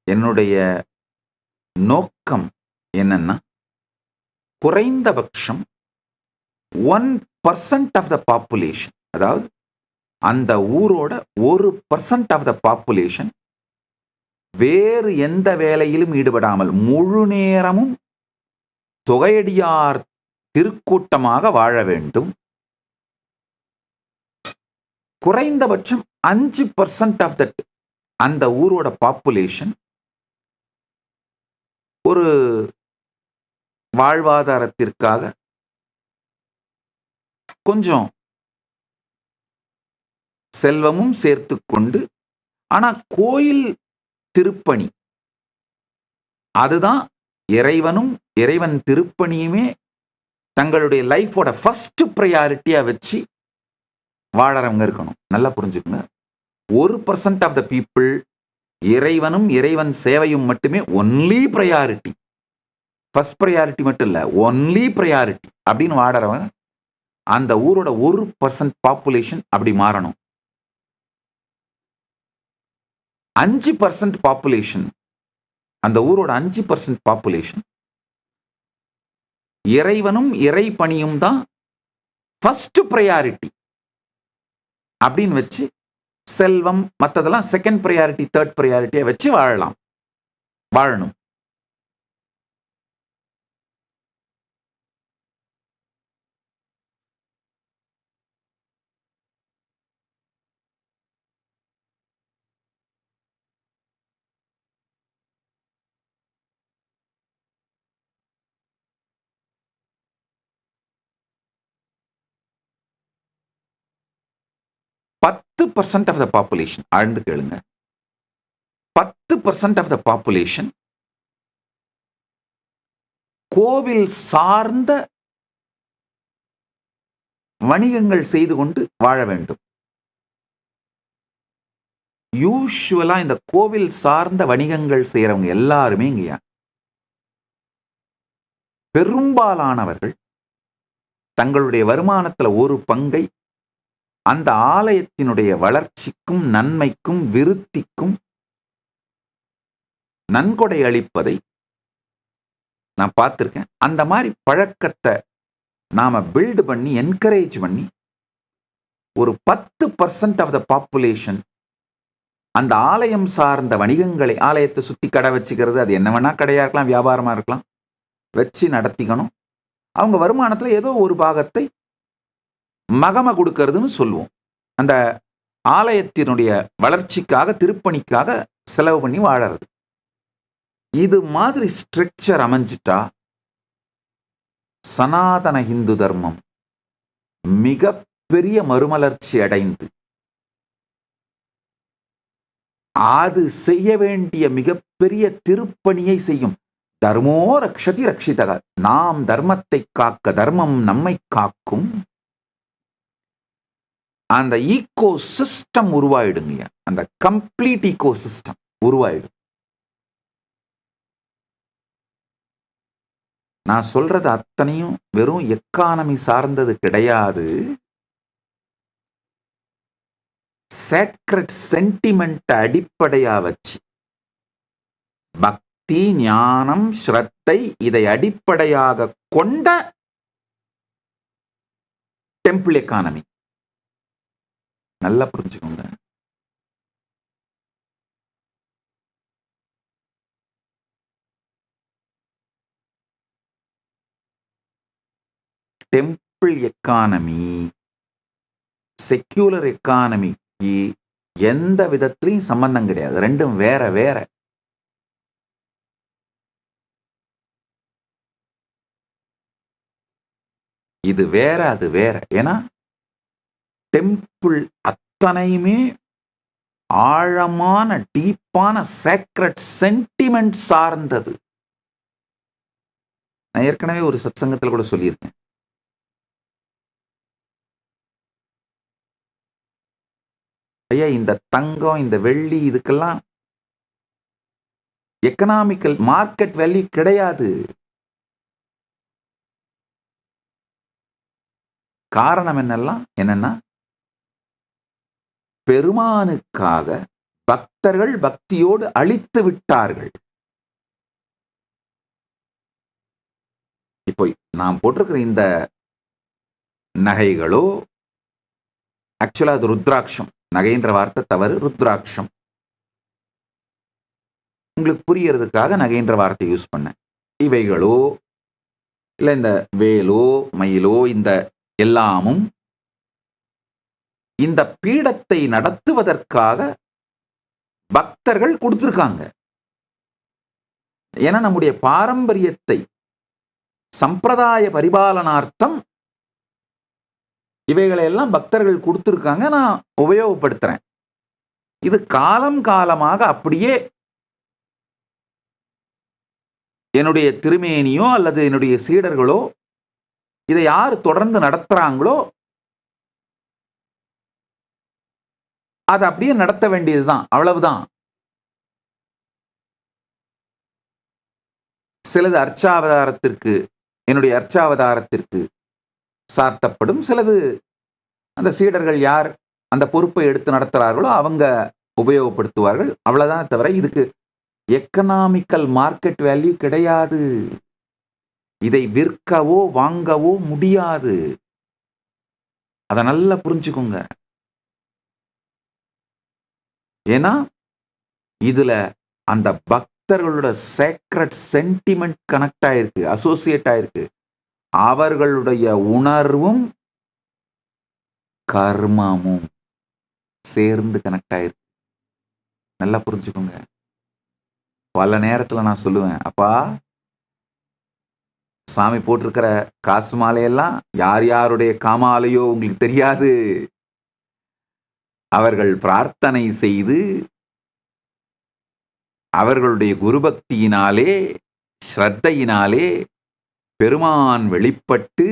என்னுடைய நோக்கம் என்னன்னா, குறைந்தபட்சம் 1% ஆஃப் த பாப்புலேஷன், அதாவது அந்த ஊரோட 1% ஆஃப் த பாப்புலேஷன் வேறு எந்த வேலையிலும் ஈடுபடாமல் முழு நேரமும் தொகையடியார் திருக்கூட்டமாக வாழ வேண்டும். குறைந்தபட்சம் 5% ஆஃப் தட் அந்த ஊரோட பாப்புலேஷன் ஒரு வாழ்வாதாரத்திற்காக கொஞ்சம் செல்வமும் சேர்த்து கொண்டு, ஆனா கோயில் திருப்பணி அதுதான் இறைவனும் இறைவன் திருப்பணியுமே தங்களுடைய லைஃபோட ஃபர்ஸ்ட் ப்ரையாரிட்டியா வச்சு வாழறவங்க இருக்கணும். நல்லா புரிஞ்சுக்கோங்க. 1% ஆஃப் த பீப்புள் இறைவனும் இறைவன் சேவையும் மட்டுமே ஒன்லி ப்ரையாரிட்டி, ஃபர்ஸ்ட் ப்ரையாரிட்டி மட்டும் இல்ல, ஒன்லி ப்ரையாரிட்டி அப்படின்னு வாழறவங்க அந்த ஊரோட 1% பாப்புலேஷன் அப்படி மாறணும். 5% பாப்புலேஷன், அந்த ஊரோட 5% பாப்புலேஷன் இறைவனும் இறை பணியும் தான் ஃபர்ஸ்ட் ப்ரையாரிட்டி அப்படின்னு வச்சு, செல்வம் மற்றதெல்லாம் செகண்ட் ப்ரையாரிட்டி தேர்ட் ப்ரையாரிட்டியை வச்சு வாழணும். பத்து பர்சன்ட் ஆஃப் த பாப்புலேஷன், ஆழ்ந்து கேளுங்க, 10% ஆஃப் த பாப்புலேஷன் கோவில் சார்ந்த வணிகங்கள் செய்து கொண்டு வாழ வேண்டும். யூசுவலா இந்த கோவில் சார்ந்த வணிகங்கள் செய்யறவங்க எல்லாருமே இங்கயா பெரும்பாலானவர்கள் தங்களுடைய வருமானத்துல ஒரு பங்கை அந்த ஆலயத்தினுடைய வளர்ச்சிக்கும் நன்மைக்கும் விருத்திக்கும் நன்கொடை அளிப்பதை நான் பார்த்திருக்கேன். அந்த மாதிரி பழக்கத்தை நாம பில்டு பண்ணி என்கரேஜ் பண்ணி ஒரு 10% ஆஃப் த பாப்புலேஷன் அந்த ஆலயம் சார்ந்த வணிகங்களை, ஆலயத்தை சுத்தி கடை வச்சுக்கிறது, அது என்ன வேணா கடையா இருக்கலாம், வியாபாரமா இருக்கலாம், வச்சு நடத்திக்கணும். அவங்க வருமானத்துல ஏதோ ஒரு பாகத்தை மகம கொடுக்கறதுன்னு சொல்லுவோம். அந்த ஆலயத்தினுடைய வளர்ச்சிக்காக, திருப்பணிக்காக செலவு பண்ணி வாழறது. இது மாதிரி ஸ்ட்ரக்சர் அமைஞ்சிட்டா சனாதன இந்து தர்மம் மிகப்பெரிய மறுமலர்ச்சி அடைந்து அது செய்ய வேண்டிய மிகப்பெரிய திருப்பணியை செய்யும். தர்மோ ரக்ஷதி ரக்ஷிதக, நாம் தர்மத்தை காக்க தர்மம் நம்மை காக்கும். அந்த ஈகோ சிஸ்டம் உருவாயிடுங்க. அந்த கம்ப்ளீட் ஈகோ சிஸ்டம் உருவாயிடும். நான் சொல்றது அத்தனையும் வெறும் எக்கானமி சார்ந்தது கிடையாது. சேக்ரெட் சென்டிமெண்ட் அடிப்படையா வச்சு, பக்தி, ஞானம், ஸ்ரத்தை இதை அடிப்படையாக கொண்ட டெம்பிள் எக்கானமி. நல்லா புரிஞ்சுக்கோங்க. டெம்பிள் எக்கானமி செக்யூலர் எக்கானமிக்கு எந்த விதத்திலையும் சம்பந்தம் கிடையாது. ரெண்டும் வேற வேற. இது வேற, அது வேற. ஏன்னா டெம்பிள் அத்தனையுமே ஆழமான டீப்பான சேக்ரெட் சென்டிமெண்ட் சார்ந்தது. நான் ஏற்கனவே ஒரு சத்சங்கத்தில் கூட சொல்லியிருக்கேன். ஐயா, இந்த தங்கம், இந்த வெள்ளி, இதுக்கெல்லாம் எக்கனாமிக்கல் மார்க்கெட் வேல்யூ கிடையாது. காரணம் என்னன்னா பெருமானுக்காக பக்தர்கள் பக்தியோடு அழித்து விட்டார்கள். இப்போ நான் போட்டிருக்கிற இந்த நகைகளோ, ஆக்சுவலா அது ருத்ராட்சம். நகைன்ற வார்த்தை தவறு, ருத்ராட்சம். உங்களுக்கு புரியறதுக்காக நகைன்ற வார்த்தை யூஸ் பண்ணேன். இவைகளோ இல்ல இந்த வேலோ மயிலோ இந்த எல்லாமும் இந்த பீடத்தை நடத்துவதற்காக பக்தர்கள் கொடுத்திருக்காங்க. ஏன்னா நம்முடைய பாரம்பரியத்தை சம்பிரதாய பரிபாலனார்த்தம் இவைகளை எல்லாம் பக்தர்கள் கொடுத்திருக்காங்க. நான் உபயோகப்படுத்துறேன். இது காலம் காலமாக அப்படியே என்னுடைய திருமேனியோ அல்லது என்னுடைய சீடர்களோ இதை யார் தொடர்ந்து நடத்துறாங்களோ அதை அப்படியே நடத்த வேண்டியதுதான், அவ்வளவுதான். சிலது அர்ச்சாவதாரத்திற்கு, என்னுடைய அர்ச்சாவதாரத்திற்கு சார்த்தப்படும், சிலது அந்த சீடர்கள் யார் அந்த பொறுப்பை எடுத்து நடத்துறார்களோ அவங்க உபயோகப்படுத்துவார்கள், அவ்வளவுதான். தவிர இதுக்கு எக்கனாமிக்கல் மார்க்கெட் வேல்யூ கிடையாது. இதை விற்கவோ வாங்கவோ முடியாது. அதை நல்லா புரிஞ்சுக்கோங்க. ஏன்னா இதுல அந்த பக்தர்களோட சேக்ரட் சென்டிமெண்ட் கனெக்ட் ஆயிருக்கு, அசோசியேட் ஆயிருக்கு. அவர்களுடைய உணர்வும் கர்மமும் சேர்ந்து கனெக்ட் ஆயிருக்கு. நல்லா புரிஞ்சுக்கோங்க. பல நேரத்துல நான் சொல்லுவேன், அப்பா சாமி போட்டிருக்கிற காசு மாலையெல்லாம் யார் யாருடைய காமாலையோ உங்களுக்கு தெரியாது. அவர்கள் பிரார்த்தனை செய்து அவர்களுடைய குருபக்தியினாலே ஸ்ரத்தையினாலே பெருமான் வெளிப்பட்டு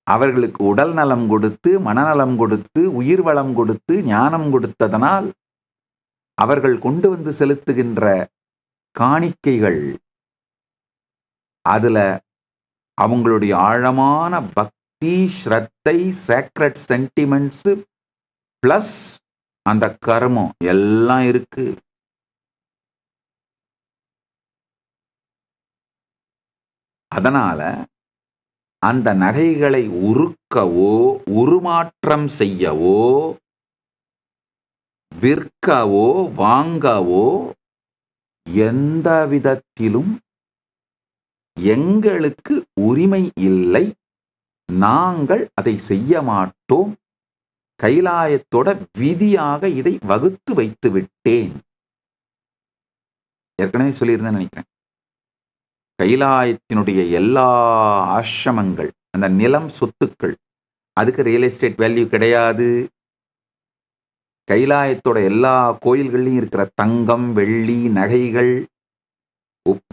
அவர்களுக்கு உடல் நலம் கொடுத்து மனநலம் கொடுத்து உயிர் வளம் கொடுத்து ஞானம் கொடுத்ததனால் அவர்கள் கொண்டு வந்து செலுத்துகின்ற காணிக்கைகள், அதுல அவங்களுடைய ஆழமான பக்தி ஸ்ரத்தை சேக்ரட் சென்டிமெண்ட்ஸ் பிளஸ் அந்த கர்மம் எல்லாம் இருக்கு. அதனால அந்த நகைகளை உருக்கவோ உருமாற்றம் செய்யவோ விற்கவோ வாங்கவோ எந்த விதத்திலும் எங்களுக்கு உரிமை இல்லை. நாங்கள் அதை செய்ய மாட்டோம். கைலாயத்தோட விதியாக இதை வகுத்து வைத்து விட்டேன். ஏற்கனவே சொல்லியிருந்தேன் நினைக்கிறேன். கைலாயத்தினுடைய எல்லா ஆசிரமங்கள், அந்த நிலம் சொத்துக்கள், அதுக்கு ரியல் எஸ்டேட் வேல்யூ கிடையாது. கைலாயத்தோட எல்லா கோயில்கள்லையும் இருக்கிற தங்கம் வெள்ளி நகைகள்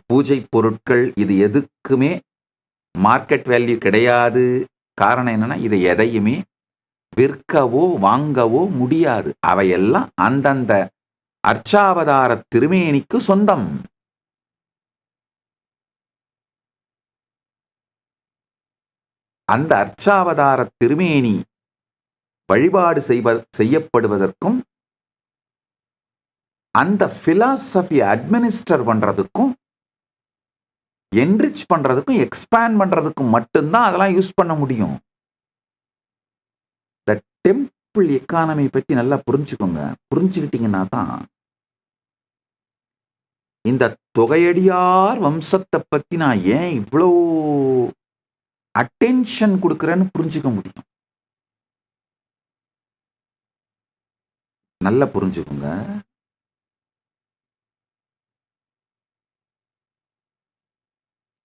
பூஜை பொருட்கள் இது எதுக்குமே மார்க்கெட் வேல்யூ கிடையாது. காரணம் என்னன்னா இதை எதையுமே விற்கவோ வாங்கவோ முடியாது. அவையெல்லாம் அந்தந்த அர்ச்சாவதார திருமேனிக்கு சொந்தம். அந்த அர்ச்சாவதார திருமேனி வழிபாடு செய்யப்படுவதற்கும் அந்த பிலாசபி அட்மினிஸ்டர் பண்றதுக்கும் என்ரிச் பண்றதுக்கும் எக்ஸ்பேண்ட் பண்றதுக்கும் மட்டும்தான் அதெல்லாம் யூஸ் பண்ண முடியும். இந்த டெம்பிள் எக்கானமி பத்தி நல்லா புரிஞ்சுக்கோங்க. புரிஞ்சுக்கிட்டீங்கன்னா தான் இந்த தொகையடியார் வம்சத்தை பத்தி நான் ஏன் இவ்வளோ அட்டென்ஷன் கொடுக்குறேன்னு புரிஞ்சுக்க முடியும். நல்லா புரிஞ்சுக்கோங்க.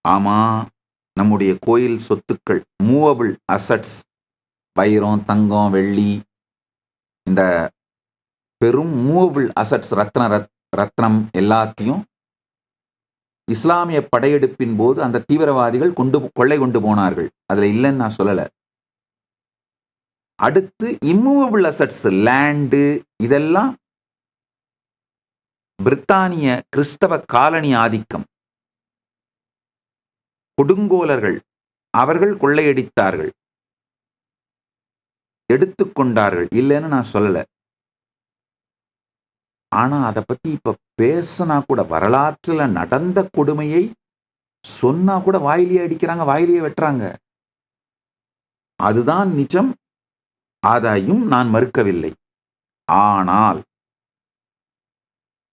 ஆமா, நம்முடைய கோயில் சொத்துக்கள் மூவபிள் அசட்ஸ், வைரம் தங்கம் வெள்ளி, இந்த பெரும் மூவபிள் அசட்ஸ் ரத்னம் எல்லாத்தையும் இஸ்லாமிய படையெடுப்பின் போது அந்த தீவிரவாதிகள் கொள்ளை கொண்டு போனார்கள். அதுல இல்லைன்னு நான் சொல்லல. அடுத்து இம்மூவபிள் அசட்ஸ் லேண்டு இதெல்லாம் பிரித்தானிய கிறிஸ்தவ காலனி ஆதிக்கம், கொடுங்கோலர்கள் அவர்கள் கொள்ளையடித்தார்கள். எடுத்துக்கொண்டார்கள், இல்லைன்னு நான் சொல்லல. ஆனா அதை பத்தி இப்ப பேசினா கூட, வரலாற்றுல நடந்த கொடுமையை சொன்னா கூட வாயிலேயே அடிக்கிறாங்க, வாயிலேயே வெட்டுறாங்க. அதுதான் நிஜம், அதையும் நான் மறுக்கவில்லை. ஆனால்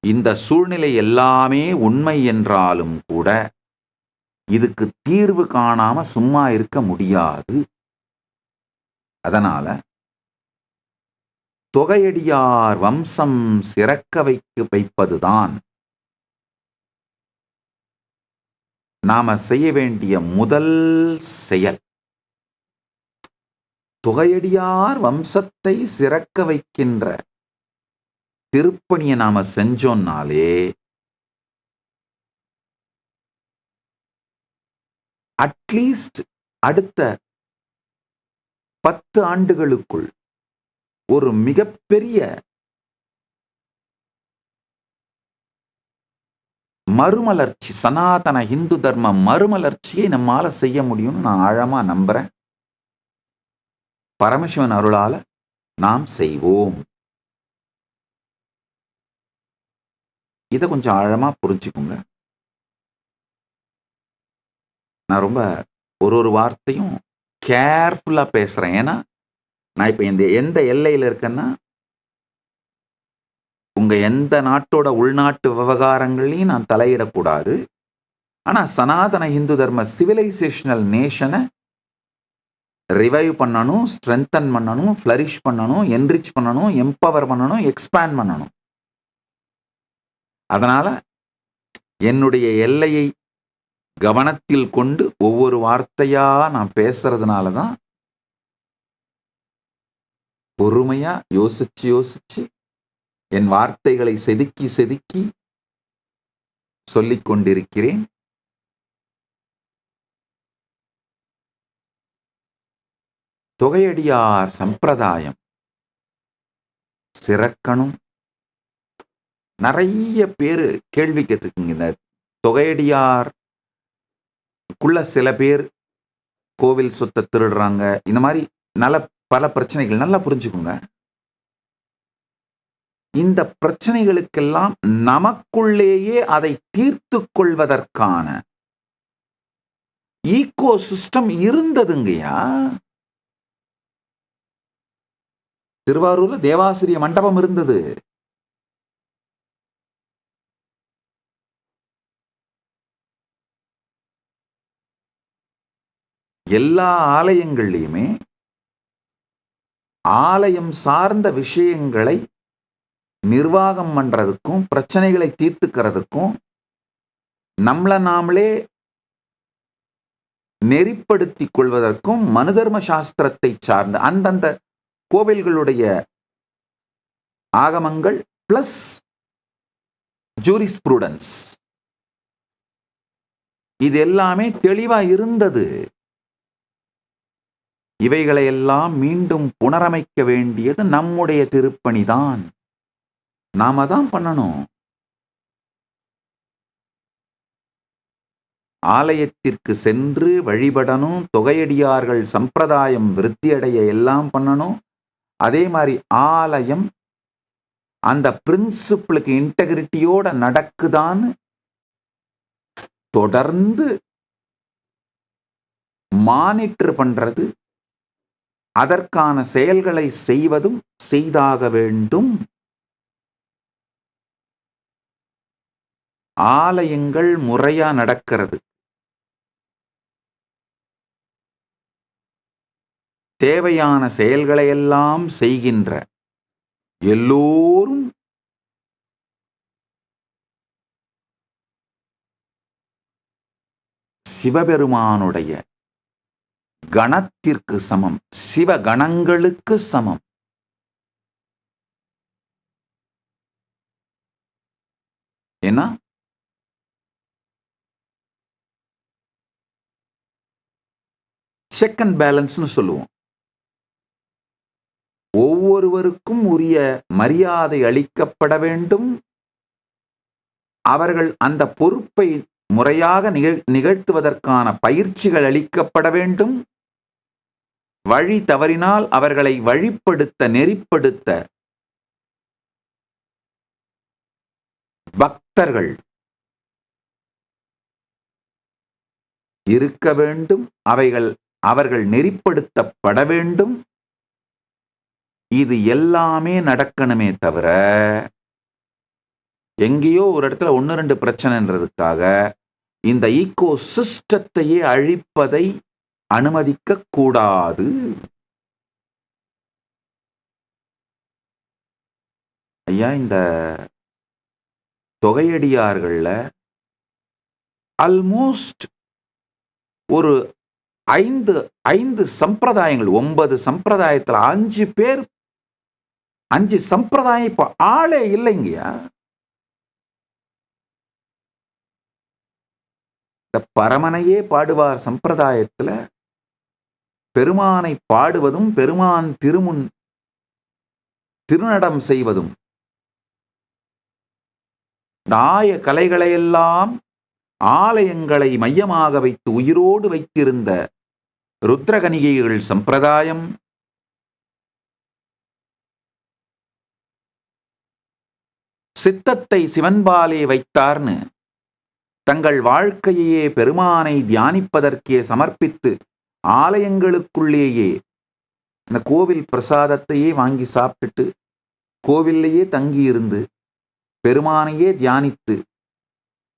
இந்த சூழ்நிலை எல்லாமே உண்மை என்றாலும் கூட இதுக்கு தீர்வு காணாம சும்மா இருக்க முடியாது. அதனால தொகையடியார் வம்சம் சிறக்க வைப்பதுதான் நாம செய்ய வேண்டிய முதல் செயல். தொகையடியார் வம்சத்தை சிறக்க வைக்கின்ற திருப்பணியை நாம செஞ்சோம்னாலே அட்லீஸ்ட் அடுத்த 10 ஆண்டுகளுக்குள் ஒரு மிகப்பெரிய மறுமலர்ச்சி, சனாதன இந்து தர்ம மறுமலர்ச்சியை நம்மால செய்ய முடியும்னு நான் ஆழமா நம்புறேன். பரமசிவன் அருளால நாம் செய்வோம். இதை கொஞ்சம் ஆழமா புரிஞ்சுக்குங்க. நான் ரொம்ப ஒரு வார்த்தையும் கேர்ஃபுல்லா பேசுறேன். ஏன்னா நான் இப்ப எந்த எல்லையில இருக்கேன்னா, உங்க எந்த நாட்டோட உள்நாட்டு விவகாரங்களையும் நான் தலையிடக்கூடாது. ஆனா சனாதன இந்து தர்ம சிவிலைசேஷனல் நேஷனை ரிவைவ் பண்ணணும், ஸ்ட்ரென்தன் பண்ணணும், ஃபிளரிஷ் பண்ணணும், என்ரிச் பண்ணணும், எம்பவர் பண்ணணும், எக்ஸ்பேண்ட் பண்ணணும். அதனால என்னுடைய எல்லையை கவனத்தில் கொண்டு ஒவ்வொரு வார்த்தையா நான் பேசுறதுனால தான் பொறுமையா யோசிச்சு என் வார்த்தைகளை செதுக்கி சொல்லிக் கொண்டிருக்கிறேன். தொகையடியார் சம்பிரதாயம் சிறக்கணும். நிறைய பேரு கேள்வி கேட்டிருக்கீங்க. இந்த தொகையடியார் சில பேர் கோவில் சொத்தை திருடுறாங்க, இந்த மாதிரி பல பிரச்சனைகள். நல்லா புரிஞ்சுக்கோங்க, இந்த பிரச்சனைகளுக்கெல்லாம் நமக்குள்ளேயே அதை தீர்த்து கொள்வதற்கான ஈகோ சிஸ்டம் இருந்ததுங்கய்யா. திருவாரூர்ல தேவாசிரிய மண்டபம் இருந்தது. எல்லா ஆலயங்கள்லையுமே ஆலயம் சார்ந்த விஷயங்களை நிர்வாகம் பண்றதுக்கும் பிரச்சனைகளை தீர்த்துக்கிறதுக்கும் நம்மளை நாமளே நெறிப்படுத்திக் கொள்வதற்கும் மனு தர்ம சாஸ்திரத்தை சார்ந்த அந்தந்த கோவில்களுடைய ஆகமங்கள் பிளஸ் ஜூரிஸ்ப்ரூடன்ஸ் இது எல்லாமே தெளிவா இருந்தது. இவைகளையெல்லாம் மீண்டும் புனரமைக்க வேண்டியது நம்முடைய திருப்பணிதான். நாம தான் பண்ணணும். ஆலயத்திற்கு சென்று வழிபடணும், தொகையடியார்கள் சம்பிரதாயம் விருத்தியடைய எல்லாம் பண்ணணும். அதே மாதிரி ஆலயம் அந்த பிரின்சிபிளுக்கு இன்டெகிரிட்டியோட நடக்குதான்னு தொடர்ந்து மானிட்டர் பண்றது, அதற்கான செயல்களை செய்வதும் செய்தாக வேண்டும். ஆலயங்கள் முறையா நடக்கிறது, தேவையான செயல்களை எல்லாம் செய்கின்ற எல்லோரும் சிவபெருமானுடைய கணத்திற்கு சமம், சிவகணங்களுக்கு சமம். ஏன்னா செக் அண்ட் பேலன்ஸ்னு சொல்லுவோம். ஒவ்வொருவருக்கும் உரிய மரியாதை அளிக்கப்பட வேண்டும். அவர்கள் அந்த பொறுப்பை முறையாக நிகழ்த்துவதற்கான பயிற்சிகள் அளிக்கப்பட வேண்டும். வழி தவறினால் அவர்களை வழிப்படுத்த நெறிப்படுத்த பக்தர்கள் இருக்க வேண்டும். அவர்கள் நெறிப்படுத்தப்பட வேண்டும். இது எல்லாமே நடக்கணுமே தவிர எங்கேயோ ஒரு இடத்துல 1-2 பிரச்சனைன்றதுக்காக இந்த ஈகோ சிஸ்டத்தையே அழிப்பதை அனுமதிக்க கூடாது. ஐயா, இந்த தொகையடியார்கள்ல ஆல்மோஸ்ட் ஒரு 5 சம்பிரதாயங்கள், 9 சம்பிரதாயத்துல 5 பேர், 5 சம்பிரதாயம் இப்ப ஆளே இல்லைங்கய்யா. இந்த பரமனையே பாடுவார் சம்பிரதாயத்துல பெருமானை பாடுவதும் பெருமான் திருமுன் திருநடம் செய்வதும் இந்த ஆய கலைகளையெல்லாம் ஆலயங்களை மையமாக வைத்து உயிரோடு வைத்திருந்த ருத்ரகணிகைகள் சம்பிரதாயம், சித்தத்தை சிவன்பாலே வைத்தார்னு தங்கள் வாழ்க்கையே பெருமானை தியானிப்பதற்கே சமர்ப்பித்து ஆலயங்களுக்குள்ளேயே இந்த கோவில் பிரசாதத்தையே வாங்கி சாப்பிட்டுட்டு கோவிலேயே தங்கியிருந்து பெருமானையே தியானித்து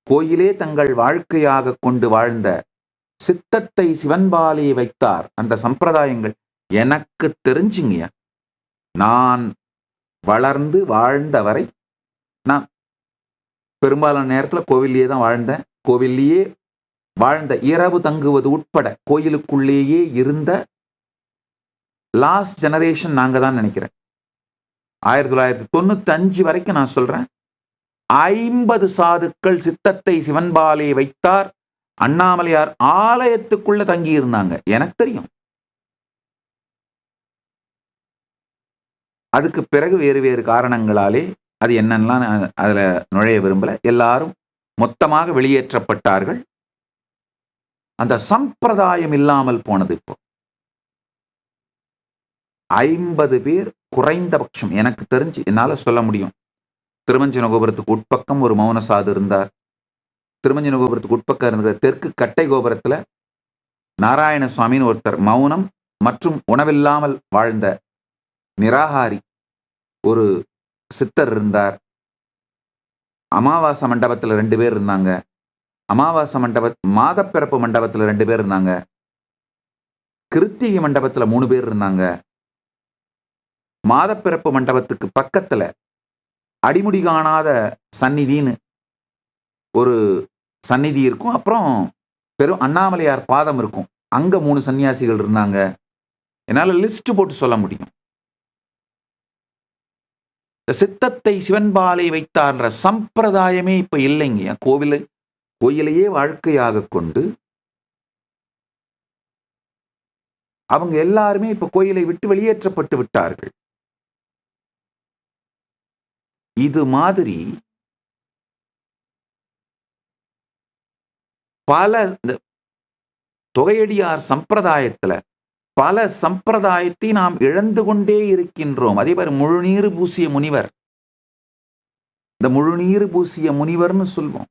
கோயிலே தங்கள் வாழ்க்கையாக கொண்டு வாழ்ந்த சித்தத்தை சிவன்பாலே வைத்தார் அந்த சம்பிரதாயங்கள் எனக்கு தெரிஞ்சுங்க. நான் வளர்ந்து வாழ்ந்தவரை நான் பெரும்பாலான நேரத்தில் கோவிலேயே தான் வாழ்ந்தேன். கோவிலேயே வாழ்ந்த, இரவு தங்குவது உட்பட கோயிலுக்குள்ளேயே இருந்த லாஸ்ட் ஜெனரேஷன் நாங்க தான் நினைக்கிறேன். 1995 வரைக்கும் நான் சொல்றேன், 50 சாதுக்கள் சித்தத்தை சிவன்பாலே வைத்தார் அண்ணாமலையார் ஆலயத்துக்குள்ள தங்கி இருந்தாங்க. எனக்கு தெரியும். அதுக்கு பிறகு வேறு வேறு காரணங்களாலே அது என்னெல்லாம் அதுல நுழைய விரும்பல, எல்லாரும் மொத்தமாக வெளியேற்றப்பட்டார்கள். அந்த சம்பிரதாயம் இல்லாமல் போனது. இப்போ 50 பேர் குறைந்தபட்சம் எனக்கு தெரிஞ்சு என்னால சொல்ல முடியும். திருமஞ்சன கோபுரத்துக்கு உட்பக்கம் ஒரு மௌன சாது இருந்தார். திருமஞ்சன கோபுரத்துக்கு உட்பக்கம் இருந்த தெற்கு கட்டை கோபுரத்துல நாராயண சுவாமின்னு ஒருத்தர் மௌனம் மற்றும் உணவில்லாமல் வாழ்ந்த நிராகாரி ஒரு சித்தர் இருந்தார். அமாவாசை மண்டபத்துல 2 பேர் இருந்தாங்க. அமாவாசை மாதப்பிறப்பு மண்டபத்துல 2 பேர் இருந்தாங்க. கிருத்திகை மண்டபத்துல 3 பேர் இருந்தாங்க. மாதப்பிறப்பு மண்டபத்துக்கு பக்கத்துல அடிமுடி காணாத சந்நிதின்னு ஒரு சந்நிதி இருக்கும். அப்புறம் பெரும் அண்ணாமலையார் பாதம் இருக்கும். அங்க 3 சன்னியாசிகள் இருந்தாங்க. என்னால லிஸ்ட் போட்டு சொல்ல முடியும். சித்தத்தை சிவன்பாலை வைத்தார்ன்ற சம்பிரதாயமே இப்ப இல்லைங்க. கோயிலையே வாழ்க்கையாக கொண்டு அவங்க எல்லாருமே இப்ப கோயிலை விட்டு வெளியேற்றப்பட்டு விட்டார்கள். இது மாதிரி பல தொகையடியார் சம்பிரதாயத்துல பல சம்பிரதாயத்தை நாம் இழந்து கொண்டே இருக்கின்றோம். அதே மாதிரி முழுநீர் பூசிய முனிவர், இந்த முழுநீர் பூசிய முனிவர்னு சொல்வோம்.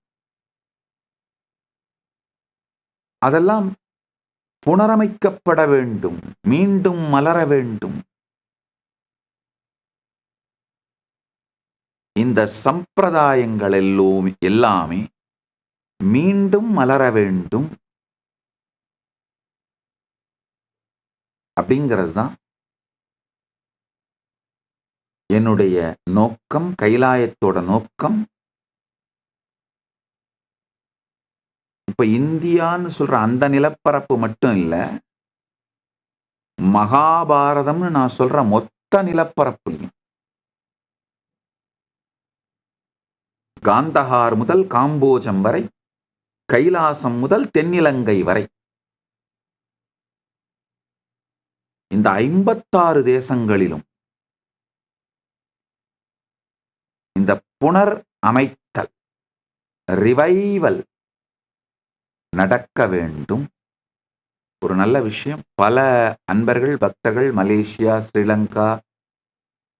அதெல்லாம் புனரமைக்கப்பட வேண்டும், மீண்டும் மலர வேண்டும். இந்த சம்பிரதாயங்கள் எல்லாமே மீண்டும் மலர வேண்டும் அப்படிங்கிறது தான் என்னுடைய நோக்கம், கைலாயத்தோட நோக்கம். இப்ப இந்தியான்னு சொல்ற அந்த நிலப்பரப்பு மட்டும் இல்ல, மகாபாரதம்னு நான் சொல்ற மொத்த நிலப்பரப்புலையும் காந்தஹார் முதல் காம்போஜம் வரை, கைலாசம் முதல் தென்னிலங்கை வரை, இந்த 56 தேசங்களிலும் இந்த புனர் அமைத்தல், ரிவைவல் நடக்க வேண்டும். ஒரு நல்ல விஷயம். பல அன்பர்கள், பக்தர்கள் மலேசியா, ஸ்ரீலங்கா,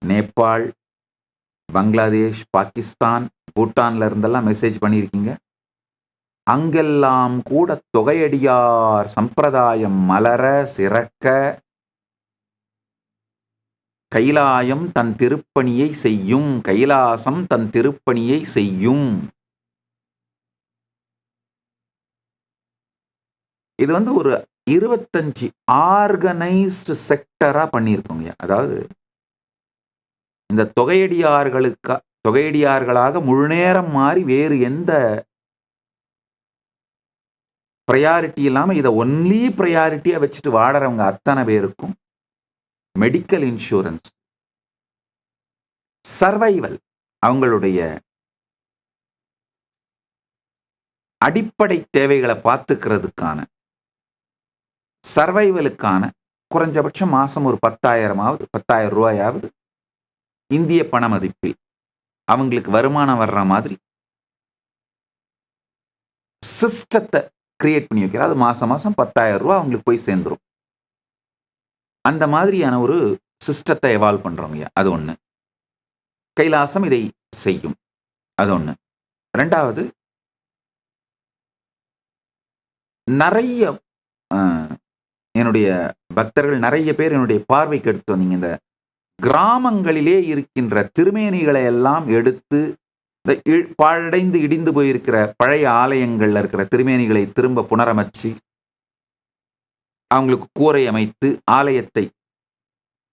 நேபாள், பங்களாதேஷ், பாகிஸ்தான், பூட்டான்ல இருந்தெல்லாம் மெசேஜ் பண்ணியிருக்கீங்க. அங்கெல்லாம் கூட தொகையடியார் சம்பிரதாயம் மலர சிறக்க கைலாயம் தன் திருப்பணியை செய்யும். கைலாசம் தன் திருப்பணியை செய்யும். இது ஒரு 25 ஆர்கனைஸ்டு செக்டரா பண்ணியிருக்கோங்க. அதாவது இந்த தொகையடியார்களாக முழுநேரம் மாறி வேறு எந்த ப்ரையாரிட்டி இல்லாம இதை ஒன்லி ப்ரையாரிட்டியா வச்சுட்டு வாழறவங்க அத்தனை பேருக்கும் மெடிக்கல் இன்சூரன்ஸ், சர்வைவல், அவங்களுடைய அடிப்படை தேவைகளை பார்த்துக்கிறதுக்கான சர்வைவலுக்கான குறைஞ்சபட்சம் மாசம் ஒரு 10,000 ரூபாயாவது இந்திய பண மதிப்பில் அவங்களுக்கு வருமானம் வர்ற மாதிரி சிஸ்டத்தை கிரியேட் பண்ணி வைக்கிற. அது மாசம் 10,000 ரூபாய் அவங்களுக்கு போய் சேர்ந்துரும். அந்த மாதிரியான ஒரு சிஸ்டத்தை எவால்வ் பண்றோங்க. அது ஒண்ணு. கைலாசம் இதை செய்யும். அது ஒண்ணு. ரெண்டாவது, நிறைய என்னுடைய பக்தர்கள் நிறைய பேர் என்னுடைய பார்வைக்கு எடுத்து வந்தீங்க. இந்த கிராமங்களிலே இருக்கின்ற திருமேனிகளை எல்லாம் எடுத்து இந்த பாழடைந்து இடிந்து போயிருக்கிற பழைய ஆலயங்கள்ல இருக்கிற திருமேனிகளை திரும்ப புனரமைச்சு அவங்களுக்கு கூரை அமைத்து ஆலயத்தை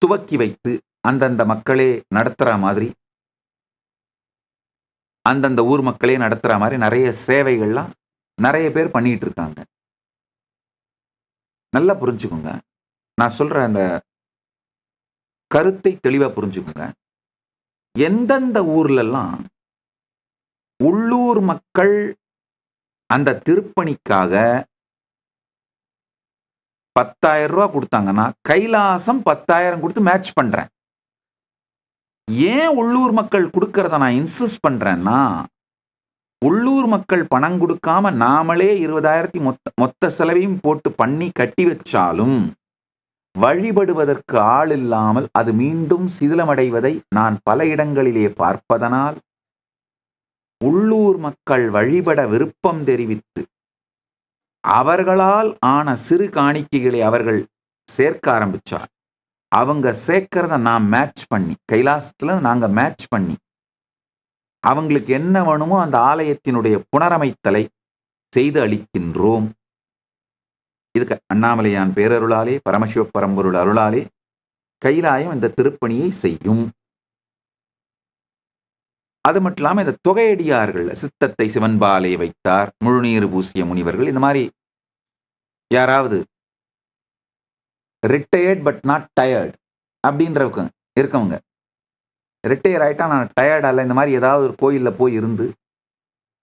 துவக்கி வைத்து அந்தந்த மக்களே நடத்துற மாதிரி, அந்தந்த ஊர் மக்களே நடத்துற மாதிரி நிறைய சேவைகள்லாம் நிறைய பேர் பண்ணிட்டு இருக்காங்க. நல்லா புரிஞ்சுக்கோங்க. நான் சொல்ற அந்த கருத்தை தெளிவா புரிஞ்சுக்கோங்க. எந்தெந்த ஊர்லெல்லாம் உள்ளூர் மக்கள் அந்த திருப்பணிக்காக 10,000 ரூபாய் கொடுத்தாங்கன்னா கைலாசம் 10,000 கொடுத்து மேட்ச் பண்றேன். ஏன் உள்ளூர் மக்கள் கொடுக்கறத நான் இன்சிஸ்ட் பண்றேன்னா, உள்ளூர் மக்கள் பணம் கொடுக்காம நாமளே 20,000 மொத்த செலவையும் போட்டு பண்ணி கட்டி வச்சாலும் வழிபடுவதற்கு ஆள் இல்லாமல் அது மீண்டும் சிதிலமடைவதை நான் பல இடங்களிலே பார்ப்பதனால் உள்ளூர் மக்கள் வழிபட விருப்பம் தெரிவித்து அவர்களால் ஆன சிறு காணிக்கைகளை அவர்கள் சேர்க்க ஆரம்பிச்சார். அவங்க சேர்க்கிறத நான் மேட்ச் பண்ணி, கைலாசத்துல நாங்க மேட்ச் பண்ணி அவங்களுக்கு என்ன வேணுமோ அந்த ஆலயத்தினுடைய புனரமைத்தலை செய்து அளிக்கின்றோம். இதுக்கு அண்ணாமலையான் பேரருளாலே, பரமசிவ பரம்பொருள் அருளாலே கைலாயம் இந்த திருப்பணியை செய்யும். அது மட்டும் இல்லாம இந்த தொகையடியார்கள், சித்தத்தை சிவன்பாலே வைத்தார், முழுநீர் பூசிய முனிவர்கள், இந்த மாதிரி யாராவது ரிட்டையர்ட் பட் நாட் டயர்ட் அப்படின்றவங்க இருக்கவங்க, ரிட்டையர் ஆயிட்டா நான் டயர்ட் அல்ல, இந்த மாதிரி ஏதாவது ஒரு கோயில்ல போய் இருந்து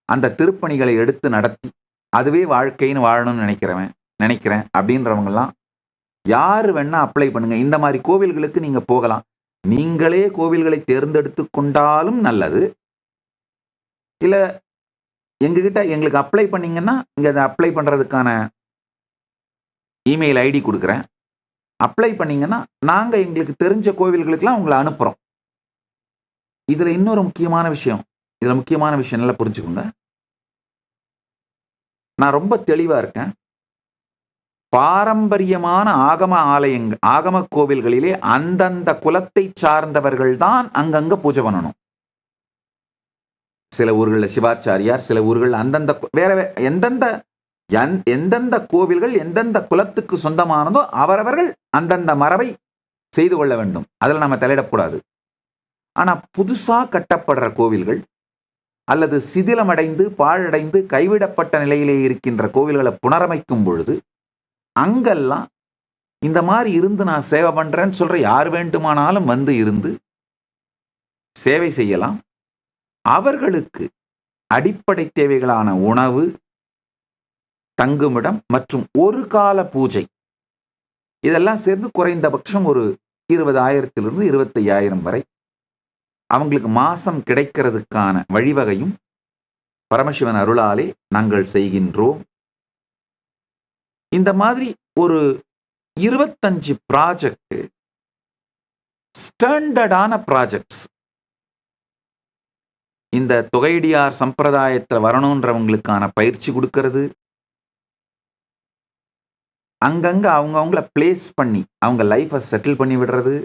அந்த திருப்பணிகளை எடுத்து நடத்தி அதுவே வாழ்க்கைன்னு வாழணும்னு நினைக்கிறேன் அப்படின்றவங்கலாம் யாரு வேணா அப்ளை பண்ணுங்க. இந்த மாதிரி கோவில்களுக்கு நீங்க போகலாம். நீங்களே கோவில்களை தேர்ந்தெடுத்து கொண்டாலும் நல்லது. இல்ல எங்ககிட்ட எங்களுக்கு அப்ளை பண்ணீங்கன்னா இங்க அதை அப்ளை பண்றதுக்கான இமெயில் ஐடி கொடுக்குறேன். அப்ளை பண்ணீங்கன்னா நாங்க எங்களுக்கு தெரிஞ்ச கோவில்களுக்கெல்லாம் உங்களை அனுப்புறோம். இதுல இன்னொரு முக்கியமான விஷயம் நல்லா புரிஞ்சுக்கோங்க. நான் ரொம்ப தெளிவா இருக்கேன். பாரம்பரியமான ஆகம கோவில்களிலே அந்தந்த குலத்தை சார்ந்தவர்கள் தான் அங்கங்க பூஜை பண்ணணும். சில ஊர்களில் சிவாச்சாரியார், சில ஊர்கள் அந்தந்த எந்தெந்த கோவில்கள் எந்தெந்த குலத்துக்கு சொந்தமானதோ அவரவர்கள் அந்தந்த மரபை செய்து கொள்ள வேண்டும். அதில் நம்ம தலையிடக்கூடாது. ஆனா புதுசா கட்டப்படுற கோவில்கள் அல்லது சிதிலமடைந்து பாழடைந்து கைவிடப்பட்ட நிலையிலே இருக்கின்ற கோவில்களை புனரமைக்கும் பொழுது அங்கெல்லாம் இந்த மாதிரி இருந்து நான் சேவை பண்றேன்னு சொல்ற யார் வேண்டுமானாலும் வந்து இருந்து சேவை செய்யலாம். அவர்களுக்கு அடிப்படை தேவைகளான உணவு, தங்குமிடம் மற்றும் ஒரு கால பூஜை இதெல்லாம் சேர்ந்து குறைந்தபட்சம் ஒரு 20,000 25,000 வரை அவங்களுக்கு மாசம் கிடைக்கிறதுக்கான வழிவகையும் பரமசிவன் அருளாலே நாங்கள் செய்கின்றோம். இந்த மாதிரி ஒரு 25 ப்ராஜெக்ட், ஸ்டாண்டர்டான ப்ராஜெக்ட்ஸ். இந்த தொகையடியார் சம்பிரதாயத்துல வரணுன்றவங்களுக்கான பயிற்சி கொடுக்கறது, அங்கங்க அவங்கவங்கள பிளேஸ் பண்ணி அவங்க லைஃபை செட்டில் பண்ணி விடுறது,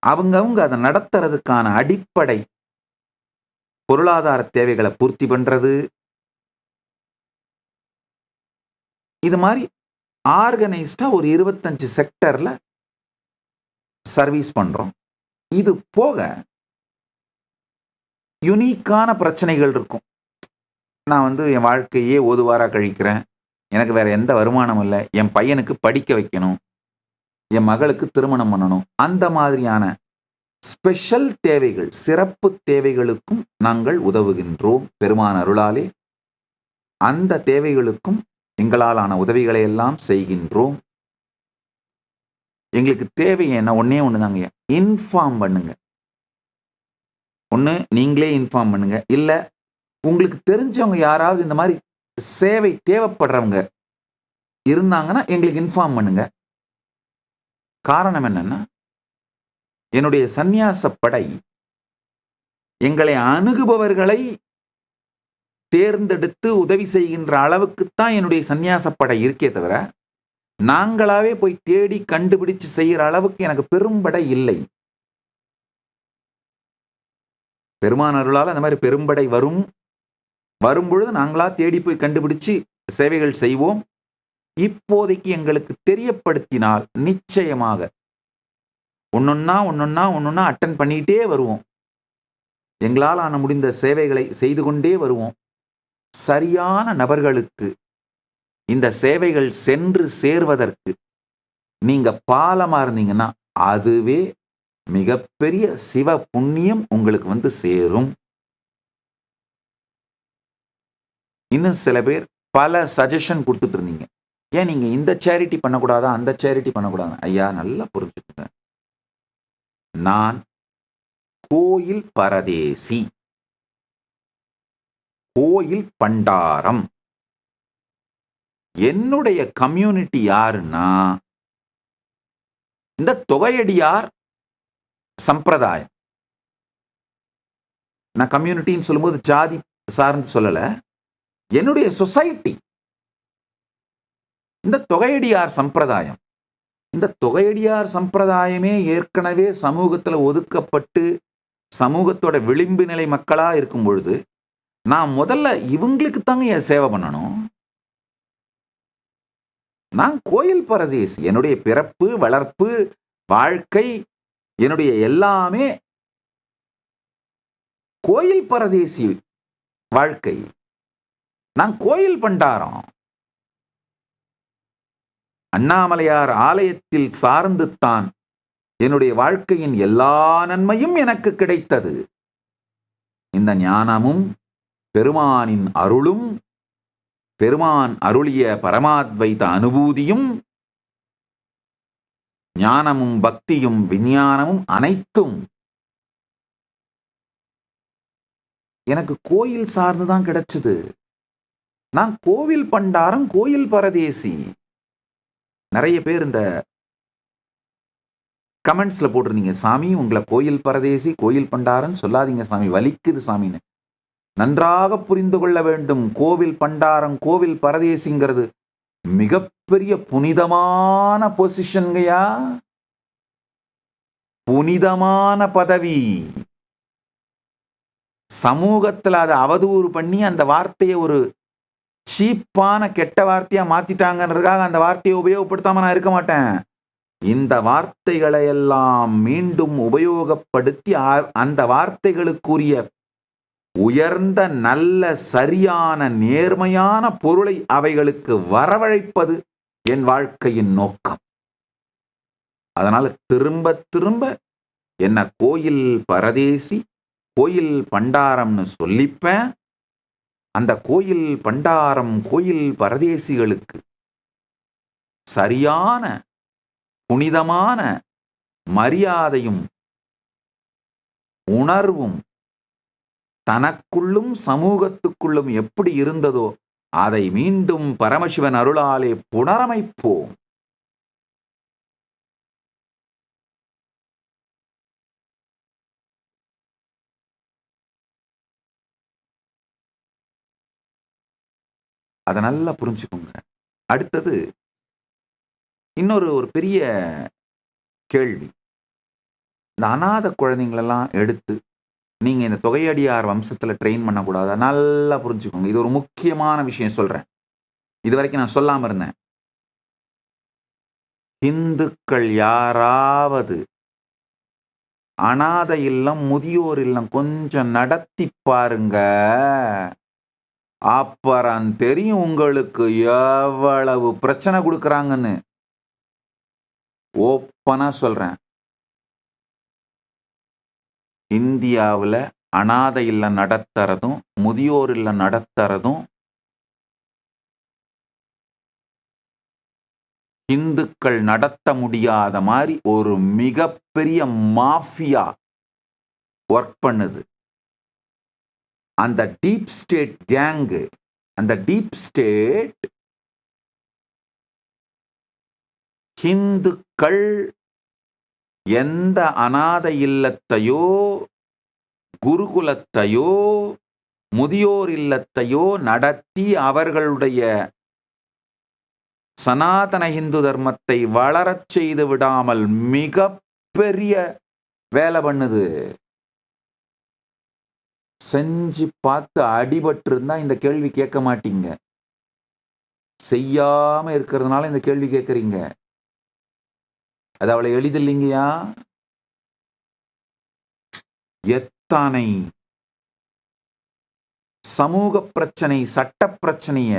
அவங்கவங்க அதை நடத்துறதுக்கான அடிப்படை பொருளாதார தேவைகளை பூர்த்தி பண்றது, இது மாதிரி ஆர்கனைஸ்டா ஒரு 25 செக்டர்ல சர்வீஸ் பண்றோம். இது போக யுனிக்கான பிரச்சனைகள் இருக்கும். நான் என் வாழ்க்கையே ஓதுவாரா கழிக்கிறேன், எனக்கு வேற எந்த வருமானம் இல்லை, என் பையனுக்கு படிக்க வைக்கணும், என் மகளுக்கு திருமணம் பண்ணணும், அந்த மாதிரியான ஸ்பெஷல் தேவைகள், சிறப்பு தேவைகளுக்கும் நாங்கள் உதவுகின்றோம். பெருமான் அருளாலே அந்த தேவைகளுக்கும் எங்களாலான உதவிகளை எல்லாம் செய்கின்றோம். எங்களுக்கு தேவை என்ன? ஒன்னே ஒண்ணுதாங்க, இன்ஃபார்ம் பண்ணுங்க. ஒண்ணு நீங்களே இன்ஃபார்ம் பண்ணுங்க, இல்ல உங்களுக்கு தெரிஞ்சவங்க யாராவது இந்த மாதிரி சேவை தேவைப்படுறவங்க இருந்தாங்கன்னா எங்களுக்கு இன்ஃபார்ம் பண்ணுங்க. காரணம் என்னன்னா, என்னுடைய சந்நியாச படை எங்களை அணுகுபவர்களை தேர்ந்தெடுத்து உதவி செய்கின்ற அளவுக்குத்தான் என்னுடைய சந்நியாச படை இருக்கே தவிர, நாங்களாவே போய் தேடி கண்டுபிடிச்சு செய்யற அளவுக்கு எனக்கு பெரும்படை இல்லை. பெருமான் அருளால் அந்த மாதிரி பெரும்படை வரும்பொழுது நாங்களா தேடி போய் கண்டுபிடிச்சு சேவைகள் செய்வோம். இப்போதைக்கு எங்களுக்கு தெரியப்படுத்தினால் நிச்சயமாக ஒன்னொன்னா அட்டன் பண்ணிட்டே வருவோம். எங்களால் ஆன முடிந்த சேவைகளை செய்து கொண்டே வருவோம். சரியான நபர்களுக்கு இந்த சேவைகள் சென்று சேர்வதற்கு நீங்க பாலமா இருந்தீங்கன்னா அதுவே மிகப்பெரிய சிவ புண்ணியம் உங்களுக்கு சேரும். இன்னும் சில பேர் பல சஜஷன் கொடுத்துட்டு இருந்தீங்க, ஏன் நீங்க இந்த சேரிட்டி பண்ணக்கூடாதா, அந்த சேரிட்டி பண்ணக்கூடாதா? ஐயா, நல்லா புரிஞ்சுக்கங்க, நான் கோயில் பரதேசி, கோயில் பண்டாரம். என்னுடைய கம்யூனிட்டி யாருன்னா இந்த தொகையடியார் சம்பிரதாயம். நான் கம்யூனிட்டின்னு சொல்லும்போது ஜாதி சார்ந்து சொல்லல, என்னுடைய சொசைட்டி இந்த தொகையடியார் சம்பிரதாயம். இந்த தொகையடியார் சம்பிரதாயமே ஏற்கனவே சமூகத்துல ஒதுக்கப்பட்டு சமூகத்தோட விளிம்பு நிலை மக்களா இருக்கும் பொழுது நான் முதல்ல இவங்களுக்கு தாங்க என் சேவை பண்ணணும். நான் கோயில் பரதேசி. என்னுடைய பிறப்பு, வளர்ப்பு, வாழ்க்கை, என்னுடைய எல்லாமே கோயில் பரதேசி வாழ்க்கை. நான் கோயில் பண்டாரம். அண்ணாமலையார் ஆலயத்தில் சார்ந்துத்தான் என்னுடைய வாழ்க்கையின் எல்லா நன்மையும் எனக்கு கிடைத்தது. இந்த ஞானமும் பெருமானின் அருளும், பெருமான் அருளிய பரமாத்வைத அனுபூதியும், ஞானமும் பக்தியும் விஞ்ஞானமும் அனைத்தும் எனக்கு கோயில் சார்ந்துதான் கிடைச்சது. நான் கோவில் பண்டாரம், கோயில் பரதேசி. நிறைய பேர் இந்த கமெண்ட்ஸ்ல போட்டிருந்தீங்க, சாமி உங்களை கோயில் பரதேசி கோயில் பண்டாரம் சொல்லாதீங்க சாமி, வலிக்குது சாமின்னு. நன்றாக புரிந்து கொள்ள வேண்டும், கோவில் பண்டாரம் கோவில் பரதேசிங்கிறது மிகப்பெரிய புனிதமான பொசிஷன்கையா, புனிதமான பதவி. சமூகத்துல அதை அவதூறு பண்ணி அந்த வார்த்தையை ஒரு சீப்பான கெட்ட வார்த்தையா மாத்திட்டாங்கன்றதுக்காக அந்த வார்த்தையை உபயோகப்படுத்தாம நான் இருக்க மாட்டேன். இந்த வார்த்தைகளை எல்லாம் மீண்டும் உபயோகப்படுத்தி அந்த வார்த்தைகளுக்குரிய உயர்ந்த நல்ல சரியான நேர்மையான பொருளை அவைகளுக்கு வரவழைப்பது என் வாழ்க்கையின் நோக்கம். அதனால திரும்ப திரும்ப என்ன கோயில் பரதேசி கோயில் பண்டாரம்னு சொல்லிப்பேன். அந்த கோயில் பண்டாரம் கோயில் பரதேசிகளுக்கு சரியான புனிதமான மரியாதையும் உணர்வும் தனக்குள்ளும் சமூகத்துக்குள்ளும் எப்படி இருந்ததோ அதை மீண்டும் பரமசிவன் அருளாலே புனரமைப்போம். அதை நல்லா புரிஞ்சுக்கோங்க. அடுத்தது இன்னொரு ஒரு பெரிய கேள்வி. இந்த அநாத குழந்தைங்களெல்லாம் எடுத்து நீங்க இந்த தொகையடியார் வம்சத்துல ட்ரெயின் பண்ணக்கூடாதா? நல்லா புரிஞ்சுக்கோங்க. இது ஒரு முக்கியமான விஷயம் சொல்றேன். இதுவரைக்கும் நான் சொல்லாம இருந்தேன். இந்துக்கள் யாராவது அநாத இல்லம், முதியோர் இல்லம் கொஞ்சம் நடத்தி பாருங்க. அப்புறம் தெரியும் உங்களுக்கு எவ்வளவு பிரச்சனை கொடுக்கறாங்கன்னு. ஓப்பனா சொல்றேன். இந்தியாவுல அநாத இல்லம் நடத்துறதும், முதியோர் இல்லம் நடத்துறதும் இந்துக்கள் நடத்த முடியாத மாதிரி ஒரு மிகப்பெரிய மாஃபியா ஒர்க் பண்ணுது. அந்த டீப் ஸ்டேட் கேங்கு, அந்த டீப் ஸ்டேட் இந்துக்கள் எந்த அநாத இல்லத்தையோ, குருகுலத்தையோ, முதியோர் இல்லத்தையோ நடத்தி அவர்களுடைய சனாதன இந்து தர்மத்தை வளரச் செய்து விடாமல் மிகப்பெரிய வேலை பண்ணுது. செஞ்சு பார்த்து அடிபட்டு இருந்தா இந்த கேள்வி கேட்க மாட்டீங்க. செய்யாம இருக்கிறதுனால இந்த கேள்வி கேட்கறீங்க. அது அவளை எளிதில்லைங்கயா. எத்தனை சமூக பிரச்சனை, சட்ட பிரச்சனைய,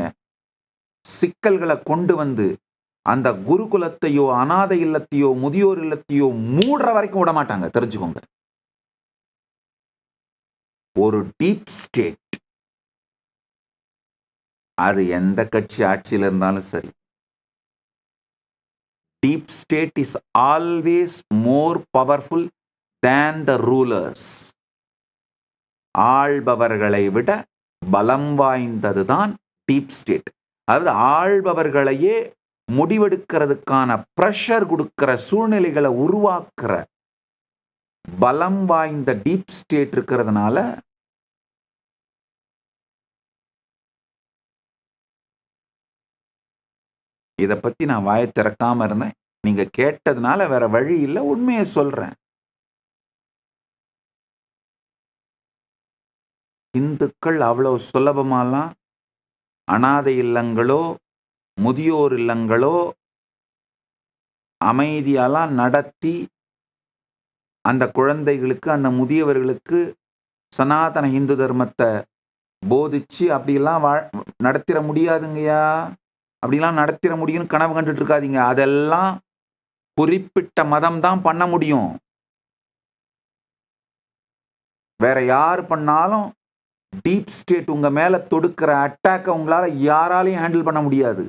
சிக்கல்களை கொண்டு வந்து அந்த குருகுலத்தையோ, அநாத இல்லத்தையோ, முதியோர் இல்லத்தையோ மூடுற வரைக்கும் விட மாட்டாங்க. தெரிஞ்சுக்கோங்க. ஒரு டீப் ஸ்டேட், அது எந்த கட்சி ஆட்சியில் இருந்தாலும் சரி, deep state is always more powerful than the rulers. ஆள்பவர்களை விட பலம் வாய்ந்ததுதான் டீப் ஸ்டேட். அதாவது ஆள்பவர்களையே முடிவெடுக்கிறதுக்கான பிரஷர் கொடுக்கிற சூழ்நிலைகளை உருவாக்குற பலம் வாய்ந்த டீப் ஸ்டேட் இருக்கிறதுனால இதை பத்தி நான் வாயை திறக்காம இருந்தேன். நீங்க கேட்டதுனால வேற வழி இல்லை, உண்மையை சொல்றேன். இந்துக்கள் அவ்வளவு சுலபமாலாம் அநாதை இல்லங்களோ, முதியோர் இல்லங்களோ அமைதியாலாம் நடத்தி அந்த குழந்தைகளுக்கு, அந்த முதியவர்களுக்கு சனாதன இந்து தர்மத்தை போதிச்சு அப்படியெல்லாம் நடத்திட முடியாதுங்கய்யா. அப்படிலாம் நடத்திட முடியும்னு கனவு கண்டுட்டு இருக்காதீங்க. அதெல்லாம் குறிப்பிட்ட மதம் தான் பண்ண முடியும். வேற யார் பண்ணாலும் டீப் ஸ்டேட் உங்க மேல தொடுக்கிற அட்டாக்கை உங்களால யாராலையும் ஹேண்டில் பண்ண முடியாது.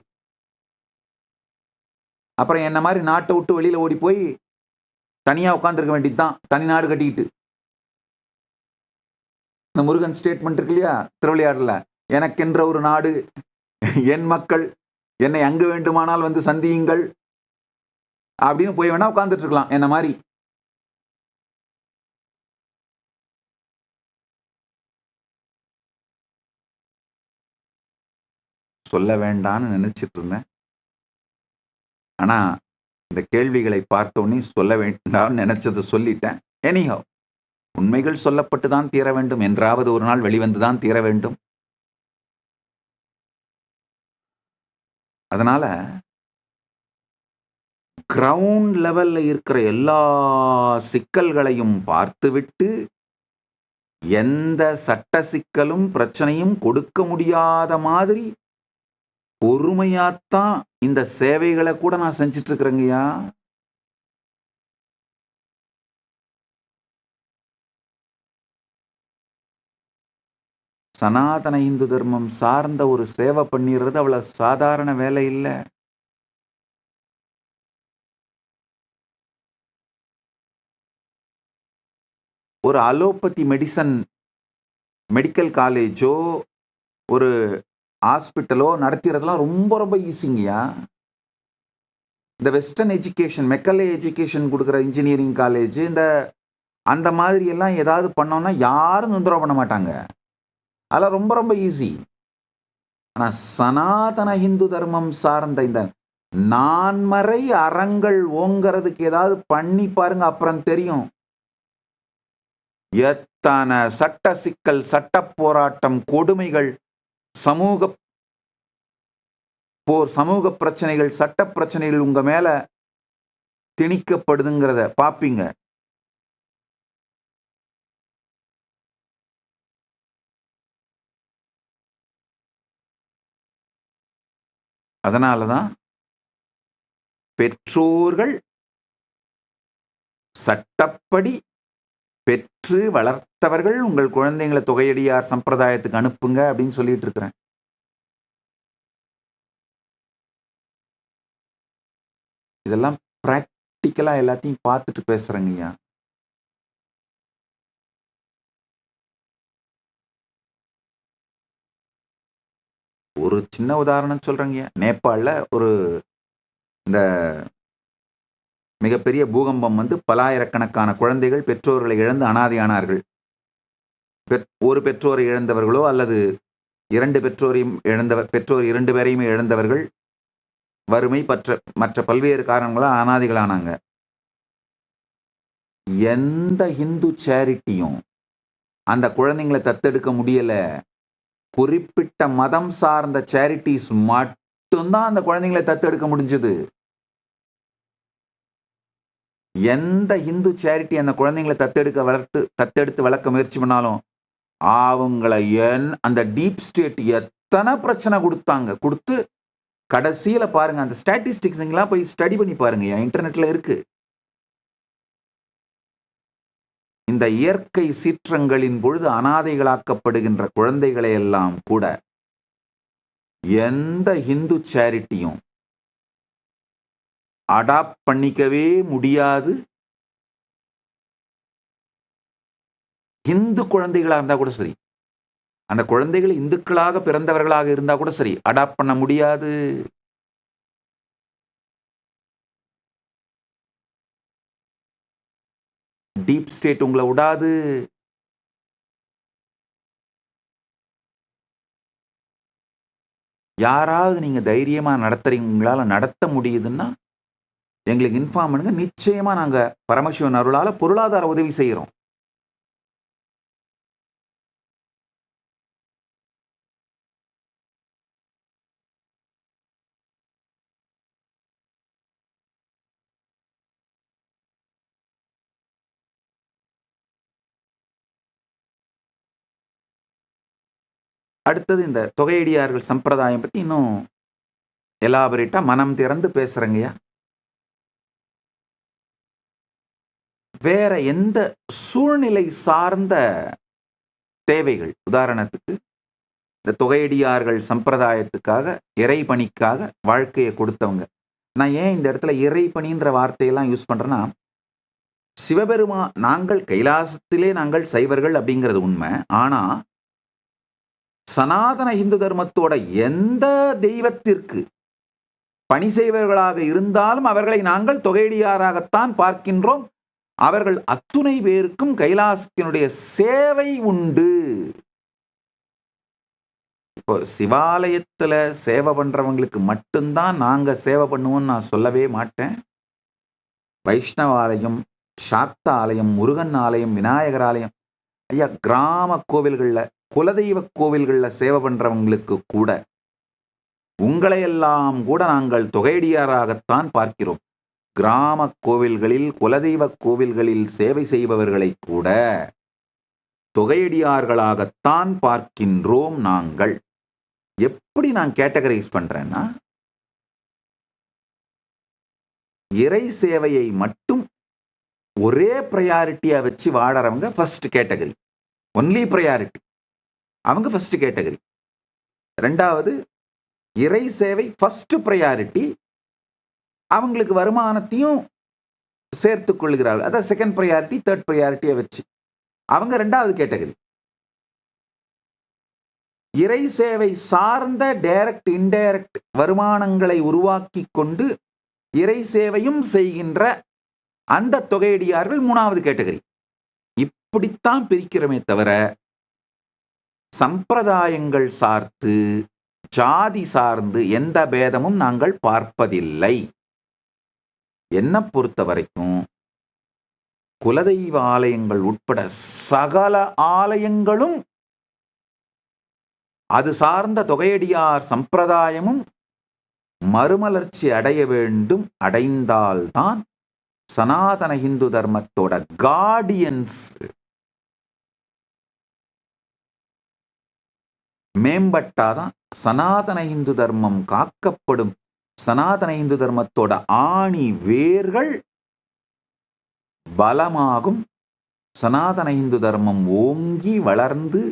அப்புறம் என்ன மாதிரி நாட்டை விட்டு வெளியில ஓடி போய் தனியா உட்காந்துருக்க வேண்டியதுதான், தனி நாடு கட்டிக்கிட்டு. இந்த முருகன் ஸ்டேட்மெண்ட் இருக்கு இல்லையா திருவிளையாடல, எனக்கென்ற ஒரு நாடு, என் மக்கள், என்னை அங்கு வேண்டுமானால் வந்து சந்தியுங்கள் அப்படின்னு போய் வேணா உட்கார்ந்துட்டு இருக்கலாம் என்ன மாதிரி. சொல்ல வேண்டாம்னு நினைச்சிட்டு இருந்தேன். ஆனா இந்த கேள்விகளை பார்த்தோன்னே சொல்ல வேண்டாம்னு நினைச்சதை சொல்லிட்டேன். எனிஹவ், உண்மைகள் சொல்லப்பட்டு தான் தீர வேண்டும். என்றாவது ஒரு நாள் வெளிவந்து தான் தீர வேண்டும். அதனால கிரவுண்ட் லெவல்ல இருக்கிற எல்லா சிக்கல்களையும் பார்த்துவிட்டு எந்த சட்ட சிக்கலும் பிரச்சனையும் கொடுக்க முடியாத மாதிரி பொறுமையாத்தான் இந்த சேவைகளை கூட நான் செஞ்சிட்டு இருக்கிறேங்கய்யா. சனாதன இந்து தர்மம் சார்ந்த ஒரு சேவை பண்ணிடுறது அவ்வளவு சாதாரண வேலை இல்லை. ஒரு அலோபதி மெடிக்கல் காலேஜோ, ஒரு ஹாஸ்பிட்டலோ நடத்துறதெல்லாம் ரொம்ப ரொம்ப ஈஸிங்கய்யா. இந்த வெஸ்டர்ன் எஜுகேஷன், மெக்கலே எஜுகேஷன் குடுக்குற இன்ஜினியரிங் காலேஜ், அந்த மாதிரி எல்லாம் ஏதாவது பண்ணோம்னா யாரும் தொந்தரவு பண்ண மாட்டாங்க. அதெல்லாம் ரொம்ப ரொம்ப ஈஸி. ஆனா சனாதன இந்து தர்மம் சார்ந்த இந்த நான்மறை அறங்கள் ஓங்கறதுக்கு ஏதாவது பண்ணி பாருங்க, அப்புறம் தெரியும். எத்தனை சட்ட சிக்கல், சட்ட போராட்டம், கொடுமைகள், சமூக போர், சமூக பிரச்சனைகள், சட்ட பிரச்சனைகள் உங்க மேல திணிக்கப்படுதுங்கிறத பாப்பீங்க. அதனாலதான் பெற்றோர்கள் சட்டப்படி பெற்று வளர்த்தவர்கள் உங்கள் குழந்தைங்களை தொகையடியார் சம்பிரதாயத்துக்கு அனுப்புங்க அப்படின்னு சொல்லிட்டு இருக்கிறேன். இதெல்லாம் பிராக்டிக்கலா எல்லாத்தையும் பார்த்துட்டு பேசுறேங்கய்யா. ஒரு சின்ன உதாரணம் சொல்றேங்கய்யா. நேபாளில் இந்த மிகப்பெரிய பூகம்பம் வந்து பலாயிரக்கணக்கான குழந்தைகள் பெற்றோர்களை இழந்து அனாதையானார்கள். ஒரு பெற்றோரை இழந்தவர்களோ அல்லது பெற்றோர் 2 பேரையுமே இழந்தவர்கள் வறுமை மற்ற பல்வேறு காரணங்களால் அனாதைகளானாங்க. எந்த இந்து சேரிட்டியும் அந்த குழந்தைங்களை தத்தெடுக்க முடியல. குறிப்பிட்ட மதம் சார்ந்த சேரிட்டிஸ் மட்டும்தான் அந்த குழந்தைங்களை தத்தெடுக்க முடிஞ்சது. எந்த இந்து சேரிட்டி அந்த குழந்தைங்களை தத்தெடுத்து வளர்க்க முயற்சி பண்ணாலும் அவங்கள அந்த டீப் ஸ்டேட் எத்தனை பிரச்சனை கொடுத்து கடைசியில பாருங்க, அந்த ஸ்டாட்டிஸ்டிக்ஸ்லாம் போய் ஸ்டடி பண்ணி பாருங்க, இன்டர்நெட்ல இருக்கு. இந்த இயற்கை சீற்றங்களின் பொழுது அனாதைகளாக்கப்படுகின்ற குழந்தைகளை எல்லாம் கூட எந்த இந்து சேரிட்டியும் அடாப்ட் பண்ணிக்கவே முடியாது. இந்து குழந்தைகளா இருந்தா கூட சரி, அந்த குழந்தைகள் இந்துக்களாக பிறந்தவர்களாக இருந்தா கூட சரி, அடாப்ட் பண்ண முடியாது. டீப் ஸ்டேட் உங்களை விடாது. யாராவது நீங்க தைரியமா நடத்துறீங்க, உங்களால நடத்த முடியுதுன்னா எங்களுக்கு இன்ஃபார்ம் பண்ணுங்க. நிச்சயமா நாங்க பரமசிவன் அருளால பொருளாதார உதவி செய்யறோம். அடுத்தது இந்த தொகையடியார்கள் சம்பிரதாயம் பத்தி இன்னும் எலாபரேட்டா மனம் திறந்து பேசுறேங்கய்யா. வேற எந்த சூழ்நிலை சார்ந்த தேவைகள், உதாரணத்துக்கு இந்த தொகையடியார்கள் சம்பிரதாயத்துக்காக இறைபணிக்காக வாழ்க்கையை கொடுத்தவங்க. நான் ஏன் இந்த இடத்துல இறைபணின்ற வார்த்தையெல்லாம் யூஸ் பண்றேன்னா, நாங்கள் கைலாசத்திலே நாங்கள் சைவர்கள் அப்படிங்கிறது உண்மை. ஆனா சனாதன இந்து தர்மத்தோட எந்த தெய்வத்திற்கு பணி செய்வர்களாக இருந்தாலும் அவர்களை நாங்கள் தொகையடியாராகத்தான் பார்க்கின்றோம். அவர்கள் அத்துணை பேருக்கும் கைலாசத்தினுடைய சேவை உண்டு. இப்போ சிவாலயத்துல சேவை பண்றவங்களுக்கு மட்டும்தான் நாங்க சேவை பண்ணுவோம்னு நான் சொல்லவே மாட்டேன். வைஷ்ணவ ஆலயம், சாக்த ஆலயம், முருகன் ஆலயம், விநாயகர் ஆலயம், ஐயா கிராம கோவில்கள்ல, குலதெய்வ கோவில்கள்ல சேவை பண்றவங்களுக்கு கூட உங்களையெல்லாம் கூட நாங்கள் தொகையடியாராகத்தான் பார்க்கிறோம். கிராம கோவில்களில், குலதெய்வ கோவில்களில் சேவை செய்பவர்களை கூட தொகையடியார்களாகத்தான் பார்க்கின்றோம் நாங்கள். எப்படி நான் கேட்டகரைஸ் பண்றேன்னா, இறை சேவையை மட்டும் ஒரே ப்ரையாரிட்டியா வச்சு வாழறவங்க ஃபர்ஸ்ட் கேட்டகரி, ஒன்லி ப்ரையாரிட்டி, அவங்க ஃபர்ஸ்ட் கேட்டகரி. ரெண்டாவது, இறை சேவை ஃபர்ஸ்ட் ப்ரையாரிட்டி, அவங்களுக்கு வருமானத்தையும் சேர்த்துக் கொள்கிறார்கள், அதான் செகண்ட் ப்ரையாரிட்டி, தேர்ட் ப்ரையாரிட்டியை வச்சு அவங்க ரெண்டாவது கேட்டகரி. இறை சேவை சார்ந்த டைரக்ட் இன்டைரக்ட் வருமானங்களை உருவாக்கி கொண்டு இறை சேவையும் செய்கின்ற அந்த தொகையடியார்கள் 3வது கேட்டகரி. இப்படித்தான் பிரிக்கிறோமே தவிர சம்பிரதாயங்கள் சார்ந்து ஜாதி சார்ந்து எந்த பேதமும் நாங்கள் பார்ப்பதில்லை. என்னை பொறுத்த வரைக்கும் குலதெய்வ ஆலயங்கள் உட்பட சகல ஆலயங்களும் அது சார்ந்த தொகையடியார் சம்பிரதாயமும் மறுமலர்ச்சி அடைய வேண்டும். அடைந்தால்தான் சனாதன இந்து தர்மத்தோட கார்டியன்ஸ் மேம்பட்டாதான் சனாதன இந்து தர்மம் காக்கப்படும். சனாதன இந்து தர்மத்தோட ஆணி வேர்கள் பலமாகும். சனாதன இந்து தர்மம் ஓங்கி வளர்ந்து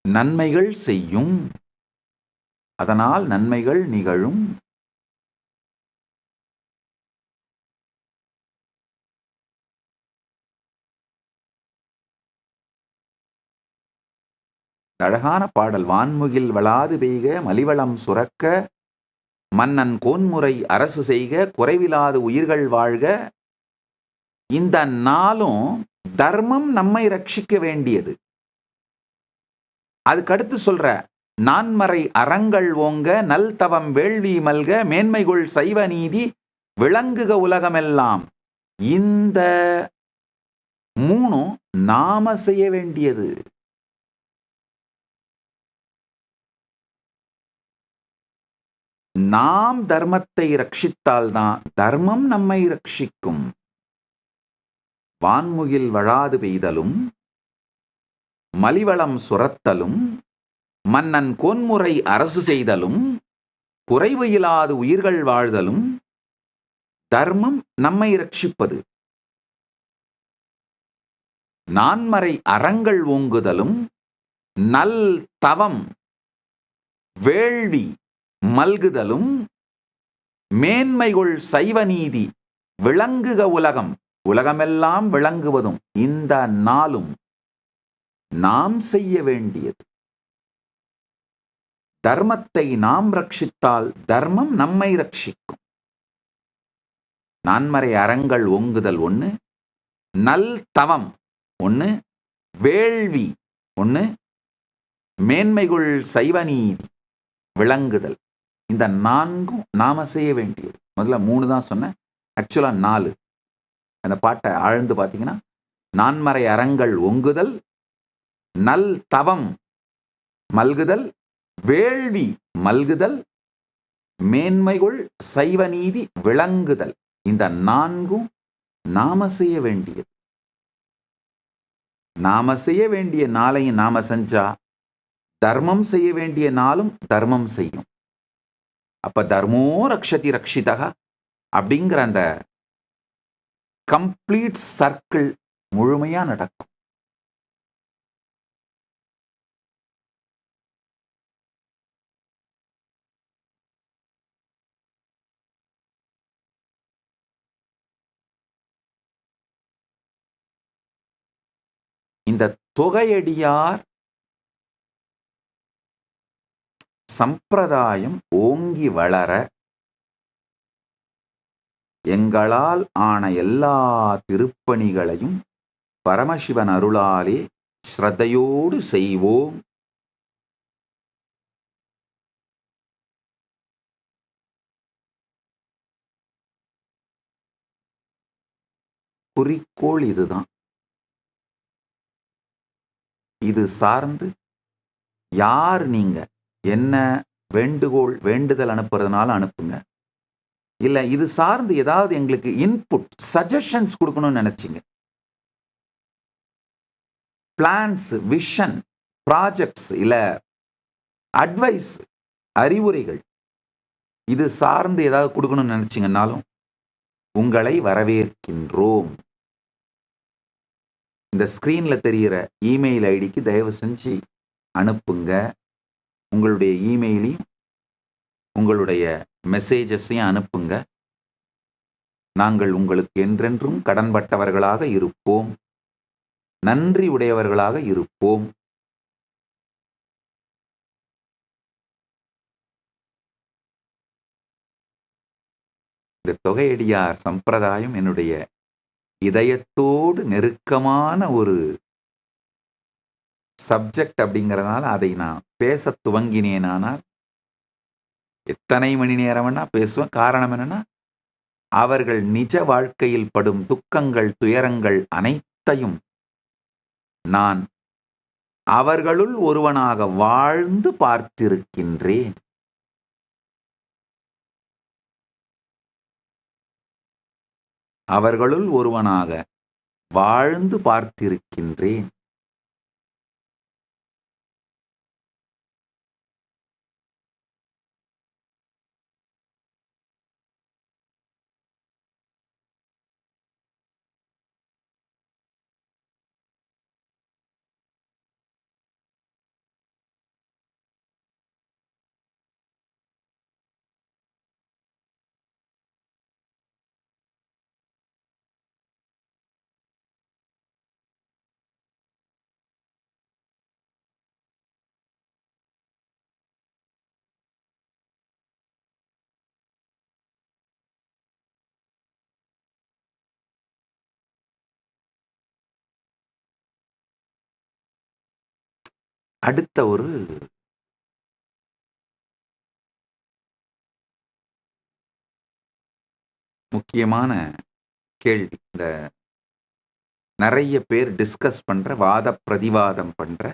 நன்மைகள் செய்யும். அதனால் நன்மைகள் நிகழும். அழகான பாடல். வான்முகில் வளாது பெய்க மலிவளம் சுரக்க மன்னன் கோன்முறை அரசு செய்க குறைவிலாது உயிர்கள் வாழ்க. இந்த நாளும் தர்மம் நம்மை ரட்சிக்க வேண்டியது. அதுக்கடுத்து சொல்ற நான்மறை அறங்கள் ஓங்க நல் தவம் வேள்வி மல்க மேன்மைகுள் சைவ நீதி விளங்குக உலகமெல்லாம். இந்த 3 நாம செய்ய வேண்டியது. நாம் தர்மத்தை ரட்சித்தால்தான் தர்மம் நம்மை ரட்சிக்கும். வான்முகில் வழாது பெய்தலும் மலிவளம் சுரத்தலும் மன்னன் கோன்முறை அரசு செய்தலும் குறைவு இல்லாது உயிர்கள் வாழ்தலும் தர்மம் நம்மை ரட்சிப்பது. நான்மறை அறங்கள் ஓங்குதலும் நல் தவம் வேள்வி மல்குதலும் மேன்மைகுள் சைவ நீதி விளங்குக உலகம். உலகமெல்லாம் விளங்குவதும் இந்த நாளும் நாம் செய்ய வேண்டியது. தர்மத்தை நாம் ரட்சித்தால் தர்மம் நம்மை ரட்சிக்கும். நான்மறை அறங்கள் ஓங்குதல் 1, நல் தவம் 1, வேள்வி 1, மேன்மைகுள் சைவ நீதி விளங்குதல். இந்த 4ம் நாம செய்ய வேண்டியது. முதல்ல 3 தான் சொன்னேன், ஆக்சுவலா 4. அந்த பாட்டை ஆழ்ந்து பார்த்தீங்கன்னா, நான்மறை அறங்கள் ஓங்குதல், நல் தவம் மல்குதல், வேள்வி மல்குதல், மேன்மைகுள் சைவ நீதி விளங்குதல். இந்த 4ம் நாம செய்ய வேண்டியது. நாம செய்ய வேண்டிய நாளையும் நாம செஞ்சா தர்மம் செய்ய வேண்டிய நாளும் தர்மம் செய்யும். அப்ப தர்மோ ரக்ஷதி ரக்ஷிதா அப்படிங்கிற அந்த கம்ப்ளீட் சர்க்கிள் முழுமையா நடக்கும். இந்த தொகையடியார் சம்பிரதாயம் ஓங்கி வளர எங்களால் ஆன எல்லா திருப்பணிகளையும் பரமசிவன் அருளாலே ஸ்ரத்தையோடு செய்வோம். குறிக்கோள் இதுதான். இது சார்ந்து யார் நீங்க என்ன வேண்டுகோள் வேண்டுதல் அனுப்புறதுனால அனுப்புங்க. இல்ல இது சார்ந்து ஏதாவது எங்களுக்கு இன்புட் சஜஷன்ஸ் கொடுக்கணும்னு நினைச்சீங்க, பிளான்ஸ், விஷன், ப்ராஜெக்ட்ஸ், இல்ல அட்வைஸ், அறிவுரைகள் இது சார்ந்து ஏதாவது கொடுக்கணும்னு நினைச்சீங்கன்னாலும் உங்களை வரவேற்கின்றோம். இந்த ஸ்கிரீன்ல தெரிகிற இமெயில் ஐடிக்கு தயவு செஞ்சு அனுப்புங்க. உங்களுடைய இமெயிலையும் உங்களுடைய மெசேஜஸையும் அனுப்புங்க. நாங்கள் உங்களுக்கு என்றென்றும் கடன்பட்டவர்களாக இருப்போம். நன்றி உடையவர்களாக இருப்போம். இந்த தொகையடியார் சம்பிரதாயம் என்னுடைய இதயத்தோடு நெருக்கமான ஒரு சப்ஜெக்ட் அப்படிங்கிறதுனால அதை நான் பேச துவங்கினேனானால் எத்தனை மணி நேரம் வேணா பேசுவேன். காரணம் என்னன்னா, அவர்கள் நிஜ வாழ்க்கையில் படும் துக்கங்கள், துயரங்கள் அனைத்தையும் நான் அவர்களுள் ஒருவனாக வாழ்ந்து பார்த்திருக்கின்றேன். அவர்களுள் ஒருவனாக வாழ்ந்து பார்த்திருக்கின்றேன். அடுத்த ஒரு முக்கியமான கேள்வி. இந்த நிறைய பேர் டிஸ்கஸ் பண்ற, வாத பிரதிவாதம் பண்ற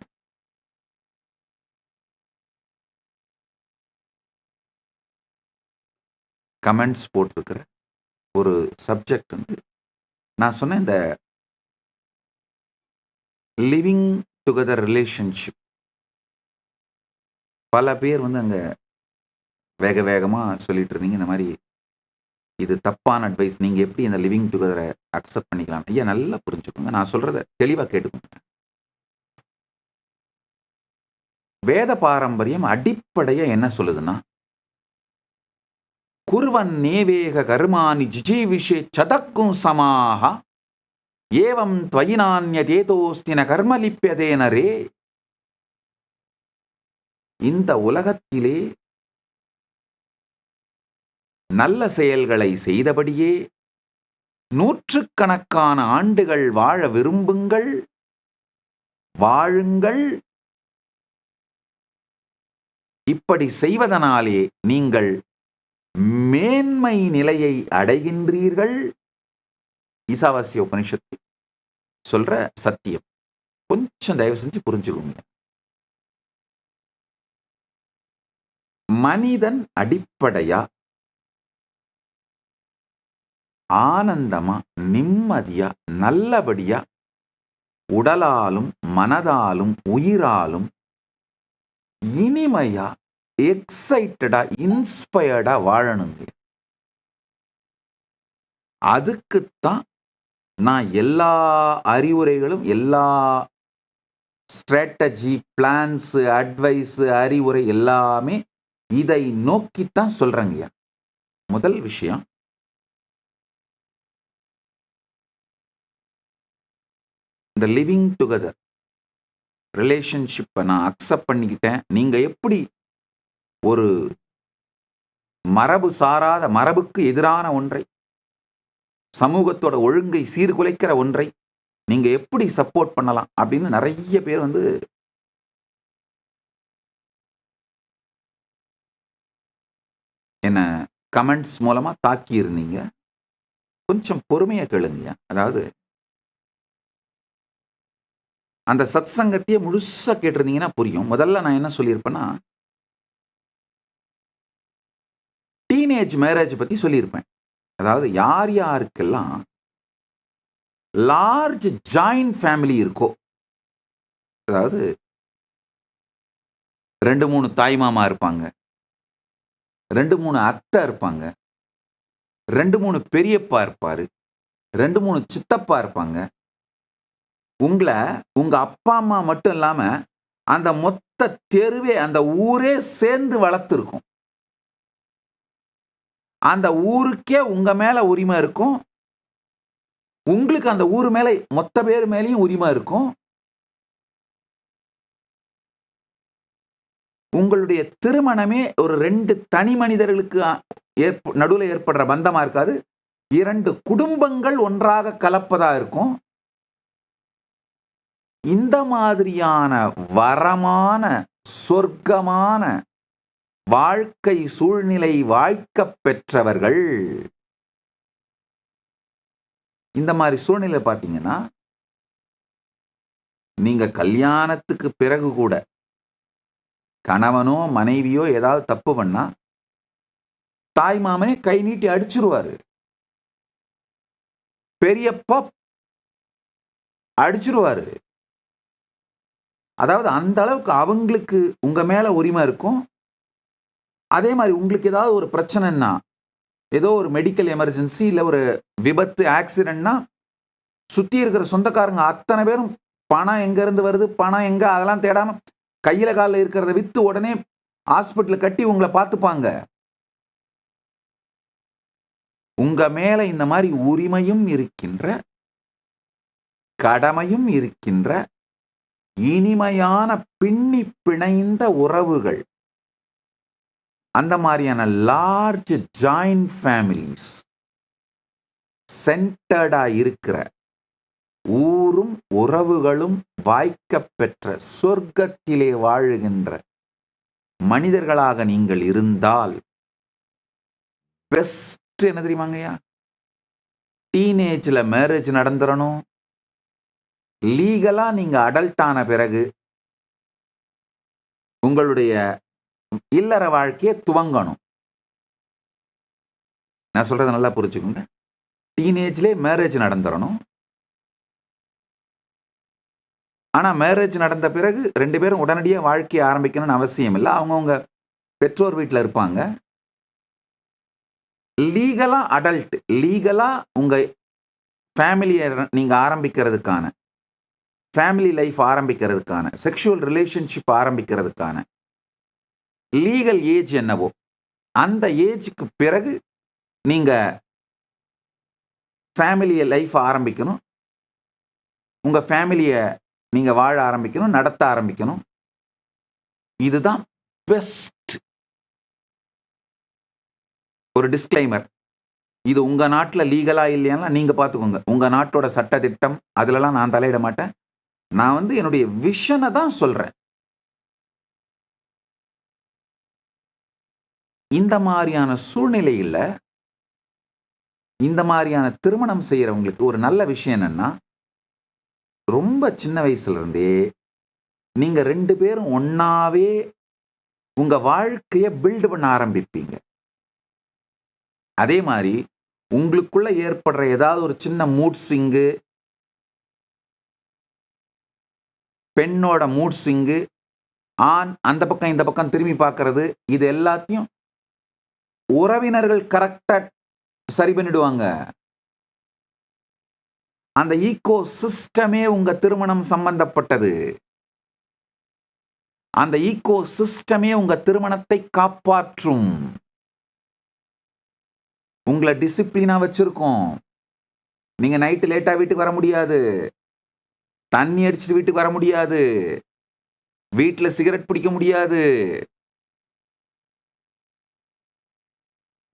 கமெண்ட்ஸ் போட்டிருக்கிற ஒரு சப்ஜெக்ட் வந்து நான் சொன்னேன், இந்த லிவிங் டுகெதர் ரிலேஷன்ஷிப். பல பேர் வந்து அங்கே வேக வேகமாக சொல்லிட்டு இருந்தீங்க, இந்த மாதிரி இது தப்பான அட்வைஸ், நீங்கள் எப்படி இந்த லிவிங் டுகெதரை அக்செப்ட் பண்ணிக்கலாம். ஐயா நல்லா புரிஞ்சுக்கோங்க, நான் சொல்கிறத தெளிவாக கேட்டுக்கோங்க. வேத பாரம்பரியம் அடிப்படையாக என்ன சொல்லுதுன்னா, குர்வன் நேவேக கர்மானி ஜிஜீவிஷே சதக்கும் சமாக ஏவம் துவயினான்யதேதோஸ்தின கர்மலிப்பியதேனரே. இந்த உலகத்திலே நல்ல செயல்களை செய்தபடியே நூற்றுக்கணக்கான ஆண்டுகள் வாழ விரும்புங்கள், வாழுங்கள். இப்படி செய்வதனாலே நீங்கள் மேன்மை நிலையை அடைகின்றீர்கள். ஈசாவாசிய உபனிஷத்து சொல்ற சத்தியம். கொஞ்சம் தயவு செஞ்சு புரிஞ்சுக்கோங்க. மனிதன் அடிப்படையா ஆனந்தமா, நிம்மதியா, நல்லபடியா உடலாலும் மனதாலும் உயிராலும் இனிமையா, எக்ஸைட்டடா, இன்ஸ்பயர்டா வாழணுங்க. அதுக்குத்தான் நான் எல்லா அறிவுரைகளும், எல்லா ஸ்ட்ராட்டஜி, பிளான்ஸ், அட்வைஸ், அறிவுரை எல்லாமே இதை நோக்கித்தான் சொல்றேங்கய்யா. முதல் விஷயம், இந்த லிவிங் டுகெதர் ரிலேஷன்ஷிப்பை நான் அக்செப்ட் பண்ணிக்கிட்டேன். நீங்க எப்படி ஒரு மரபு சாராத, மரபுக்கு எதிரான ஒன்றை, சமூகத்தோட ஒழுங்கை சீர்குலைக்கிற ஒன்றை நீங்க எப்படி சப்போர்ட் பண்ணலாம் அப்படின்னு நிறைய பேர் வந்து என்ன கமெண்ட்ஸ் மூலமா தாக்கி இருந்தீங்க. கொஞ்சம் பொறுமையா கேளுங்க. அதாவது அந்த சத் சங்கத்தையே முழுசா கேட்டிருந்தீங்கன்னா புரியும். முதல்ல நான் என்ன சொல்லியிருப்பேன்னா, டீனேஜ் மேரேஜ் பத்தி சொல்லியிருப்பேன். அதாவது யார் யாருக்கெல்லாம் லார்ஜ் ஜாயிண்ட் ஃபேமிலி இருக்கோ, அதாவது 2-3 தாய் மாமா இருப்பாங்க, 2-3 அத்தை இருப்பாங்க, 2-3 பெரியப்பா இருப்பாரு, 2-3 சித்தப்பா இருப்பாங்க. உங்களை உங்க அப்பா அம்மா மட்டும் இல்லாம அந்த மொத்த தெருவே, அந்த ஊரே சேர்ந்து வளர்த்துருக்கும். அந்த ஊருக்கே உங்க மேல உரிமை இருக்கும். உங்களுக்கு அந்த ஊர் மேல மொத்த பேர் மேலேயும் உரிமை இருக்கும். உங்களுடைய திருமணமே ஒரு 2 தனி மனிதர்களுக்கு நடுவுல ஏற்படுற பந்தமா இருக்காது. 2 குடும்பங்கள் ஒன்றாக கலப்பதா இருக்கும். இந்த மாதிரியான வரமான, சொர்க்கமான வாழ்க்கை சூழ்நிலை வாய்க்கப் பெற்றவர்கள். இந்த மாரி சூழ்நிலை பார்த்தீங்கன்னா, நீங்க கல்யாணத்துக்கு பிறகு கூட கணவனோ, மனைவியோ ஏதாவது தப்பு பண்ணா, தாய் மாமனே கை நீட்டி அடிச்சுருவாரு. பெரியப்பா அடிச்சுருவாரு. அதாவது அந்த அளவுக்கு அவங்களுக்கு உங்க மேல உரிமை இருக்கும். அதே மாரி உங்களுக்கு ஏதாவது ஒரு பிரச்சனைன்னா, ஏதோ ஒரு மெடிக்கல் எமர்ஜென்சி, இல்ல ஒரு விபத்து, ஆக்சிடென்ட்னா, சுத்தி இருக்கிற சொந்தக்காரங்க அத்தனை பேரும் பணம் எங்க இருந்து வருது, பணம் எங்க அதெல்லாம் தேடாம கையில கால்ல இருக்கிறத வித்து உடனே ஹாஸ்பிட்டல்ல கட்டி உங்கள பார்த்துப்பாங்க. உங்க மேல இந்த மாரி உரிமையும் இருக்கின்ற, கடமையும் இருக்கின்ற, இனிமையான பின்னி பிணைந்த உறவுகள். அந்த மாரியான லார்ஜ் ஜாயிண்ட் ஃபேமிலிஸ் சென்டர்டா இருக்கிற ஊரும் உறவுகளும் வாய்க்கப் பெற்ற சொர்க்கத்திலே வாழுகின்ற மனிதர்களாக நீங்கள் இருந்தால், பெஸ்ட் என்ன தெரியுமாங்கய்யா? டீனேஜ்ல மேரேஜ் நடந்துறணும். லீகலா நீங்க அடல்ட் ஆன பிறகு உங்களுடைய இல்லற வாழ்க்கையை துவங்கணும். நான் சொல்றத நல்லா புரிஞ்சுக்கோங்க. டீனேஜ்லயே மேரேஜ் நடந்துறணும். ஆனா மேரேஜ் நடந்த பிறகு 2 பேரும் உடனடியா வாழ்க்கையை ஆரம்பிக்கணும்னு அவசியம் இல்ல. அவங்கவங்க பெற்றோர் வீட்ல இருப்பாங்க. லீகலா அடல்ட், லீகலா உங்க ஃபேமிலிய நீங்க ஆரம்பிக்கிறதுக்கான, ஃபேமிலி லைஃப் ஆரம்பிக்கிறதுக்கான, செக்சுவல் ரிலேஷன்ஷிப் ஆரம்பிக்கிறதுக்கான லீகல் ஏஜ் என்னவோ, அந்த ஏஜ்க்கு பிறகு நீங்க ஃபேமிலி லைஃப் ஆரம்பிக்கணும். உங்க ஃபேமிலிய நீங்க வாழ ஆரம்பிக்கணும், நடத்த ஆரம்பிக்கணும். இதுதான் பெஸ்ட். ஒரு டிஸ்க்ளைமர். இது உங்க நாட்டுல லீகலா இல்லையானா நீங்க பார்த்துக்கோங்க. உங்க நாட்டோட சட்ட திட்டம் அதுலலாம் நான் தலையிட மாட்டேன். நான் வந்து என்னுடைய விஷனை தான் சொல்றேன். இந்த மாரியான சூழ்நிலையில, இந்த மாரியான திருமணம் செய்யறவங்களுக்கு ஒரு நல்ல விஷயம் என்னன்னா, ரொம்ப சின்ன வயசுல இருந்தே நீங்க 2 பேரும் ஒண்ணாவே உங்க வாழ்க்கைய பில்ட் பண்ண ஆரம்பிப்பீங்க. அதே மாரி உங்களுக்குள்ள ஏற்படுற ஏதாவது ஒரு சின்ன மூட் ஸ்விங்கு, பெண்ணோட மூட் ஸ்விங்கு, ஆண் அந்த பக்கம் இந்த பக்கம் திரும்பி பார்க்கிறது, இது எல்லாத்தையும் உறவினர்கள் கரெக்ட்டா சரி பண்ணிடுவாங்க. அந்த ஈகோ சிஸ்டமே உங்க திருமணம் சம்பந்தப்பட்டது. அந்த ஈகோ சிஸ்டமே உங்க திருமணத்தை காப்பாற்றும். உங்கள டிசிப்ளினா வச்சிருக்கும். நீங்க நைட் லேட்டா வீட்டுக்கு வர முடியாது. தண்ணி அடிச்சுட்டு வீட்டுக்கு வர முடியாது. வீட்ல சிகரெட் பிடிக்க முடியாது.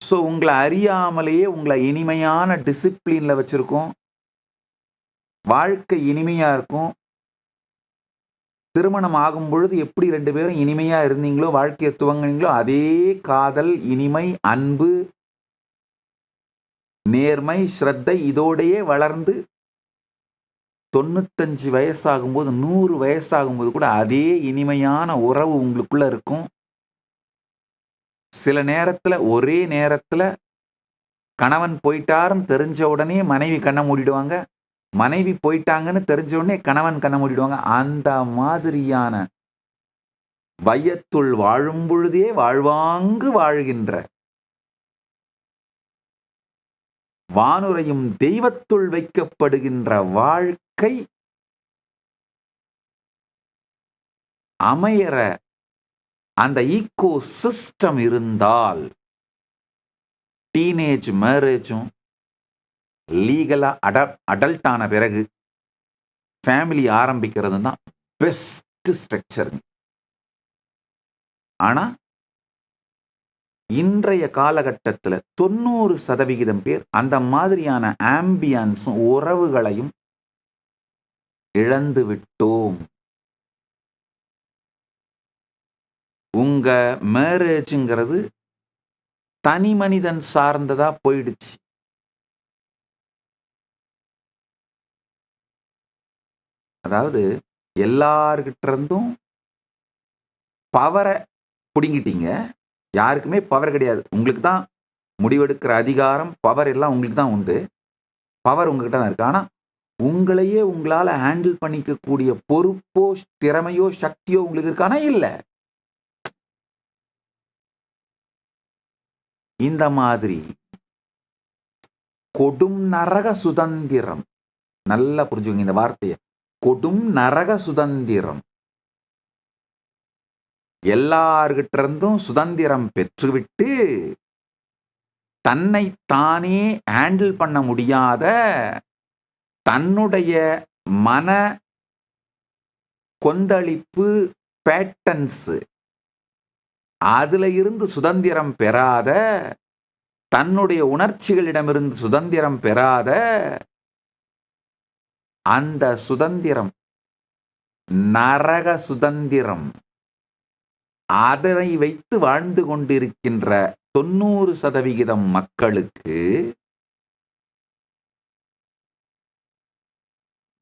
சோ உங்கள அறியாமலேயே உங்கள இனிமையான டிசிப்ளின்ல வச்சிருக்கும். வாழ்க்கை இனிமையா இருக்கும். திருமணம் ஆகும் பொழுது எப்படி 2 பேரும் இனிமையா இருந்தீங்களோ, வாழ்க்கைய துவங்குனீங்களோ, அதே காதல், இனிமை, அன்பு, நேர்மை, ஸ்ரத்தை இதோடையே வளர்ந்து 95 வயசாகும்போது, 100 வயசாகும்போது கூட அதே இனிமையான உறவு உங்களுக்குள்ள இருக்கும். சில நேரத்துல, ஒரே நேரத்துல கணவன் போயிட்டாருன்னு தெரிஞ்ச உடனே மனைவி கண்ண மூடிடுவாங்க. மனைவி போயிட்டாங்கன்னு தெரிஞ்ச உடனே கணவன் கண்ண மூடிடுவாங்க. அந்த மாதிரியான வையத்துள் வாழும் பொழுதே வாழ்வாங்கு வாழ்கின்ற, வானுரையும் தெய்வத்துள் வைக்கப்படுகின்ற வாழ்க்கை அமையற அந்த ஈகோ சிஸ்டம் இருந்தால், டீனேஜ் மேரேஜும் லீகலா அடல்ட் ஆன பிறகு ஃபேமிலி ஆரம்பிக்கிறது தான் பெஸ்ட் ஸ்ட்ரக்சர். ஆனா இன்றைய காலகட்டத்தில் 90% பேர் அந்த மாதிரியான ஆம்பியன்ஸும் உறவுகளையும் இழந்து விட்டோம். உங்க மேரேஜுங்கிறது தனி மனிதன் சார்ந்ததா போயிடுச்சு. அதாவது எல்லார்கிட்ட இருந்தும் பவரை பிடுங்கிட்டீங்க. யாருக்குமே பவர் கிடையாது. உங்களுக்கு தான் முடிவெடுக்கிற அதிகாரம், பவர் எல்லாம் உங்களுக்கு தான் உண்டு. பவர் உங்ககிட்ட தான் இருக்கு. ஆனா உங்களையே உங்களால ஹேண்டில் பண்ணிக்கக்கூடிய பொறுப்போ, திறமையோ, சக்தியோ உங்களுக்கு இருக்கானா? இல்ல. இந்த மாதிரி கொடும் நரக சுதந்திரம், நல்லா புரிஞ்சுக்கங்க இந்த வார்த்தையை, கொடும் நரக சுதந்திரம். எல்லார்கிட்ட இருந்தும் சுதந்திரம் பெற்றுவிட்டு தன்னை தானே ஹேண்டில் பண்ண முடியாத தன்னுடைய மன கொந்தளிப்பு பேட்டன்ஸ், அதுல இருந்து சுதந்திரம் பெறாத, தன்னுடைய உணர்ச்சிகளிடமிருந்து சுதந்திரம் பெறாத அந்த சுதந்திரம் நரக சுதந்திரம். அதனை வைத்து வாழ்ந்து கொண்டிருக்கின்ற 90% மக்களுக்கு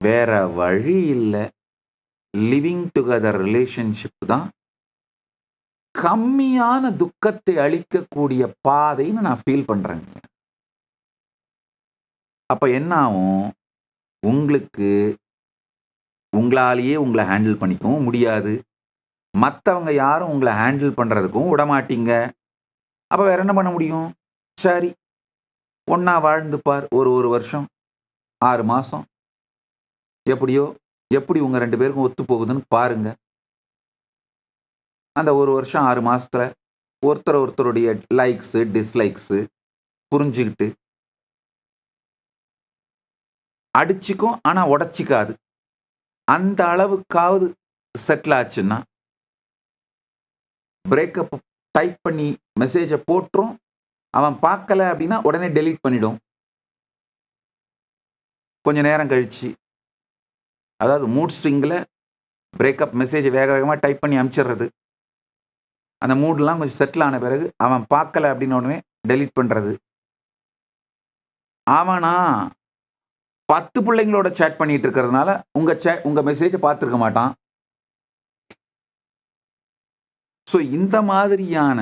வேற வழி இல்லை. லிவிங் டுகெதர் ரிலேஷன்ஷிப் தான் கம்மியான துக்கத்தை அளிக்கக்கூடிய பாதைன்னு நான் ஃபீல் பண்றேங்க. அப்ப என்ன ஆகும்? உங்களுக்கு உங்களாலேயே உங்களை ஹேண்டில் பண்ணிக்கவும் முடியாது. மற்றவங்க யாரும் உங்களை ஹேண்டில் பண்றதுக்கும் விடமாட்டீங்க. அப்ப வேற என்ன பண்ண முடியும்? சரி, ஒன்னா வாழ்ந்து பார். ஒரு வருஷம், 6 மாசம், எப்படியோ எப்படி உங்க 2 பேருக்கும் ஒத்து போகுதுன்னு பாருங்க. அந்த 1 வருஷம் 6 மாசத்துல ஒருத்தருடைய லைக்ஸ் டிஸ்லைக்ஸ் புரிஞ்சுக்கிட்டு அடிச்சுக்கும், ஆனா உடச்சிக்காது. அந்த அளவுக்காவது செட்டில் ஆச்சுன்னா பிரேக்கப் டைப் பண்ணி மெசேஜை போட்டுரும். அவன் பார்க்கல அப்படின்னா உடனே டெலீட் பண்ணிடும். கொஞ்ச நேரம் கழிச்சு, அதாவது மூட் ஸ்விங்கில் பிரேக்கப் மெசேஜ் வேக வேகமாக டைப் பண்ணி அனுப்பிச்சிடுறது. அந்த மூட்லாம் கொஞ்சம் செட்டில் ஆன பிறகு அவன் பார்க்கல அப்படின்னு உடனே டெலீட் பண்ணுறது. அவனா 10 பிள்ளைங்களோட சேட் பண்ணிட்டு இருக்கிறதுனால உங்க மெசேஜை பார்த்துருக்க மாட்டான். ஸோ இந்த மாதிரியான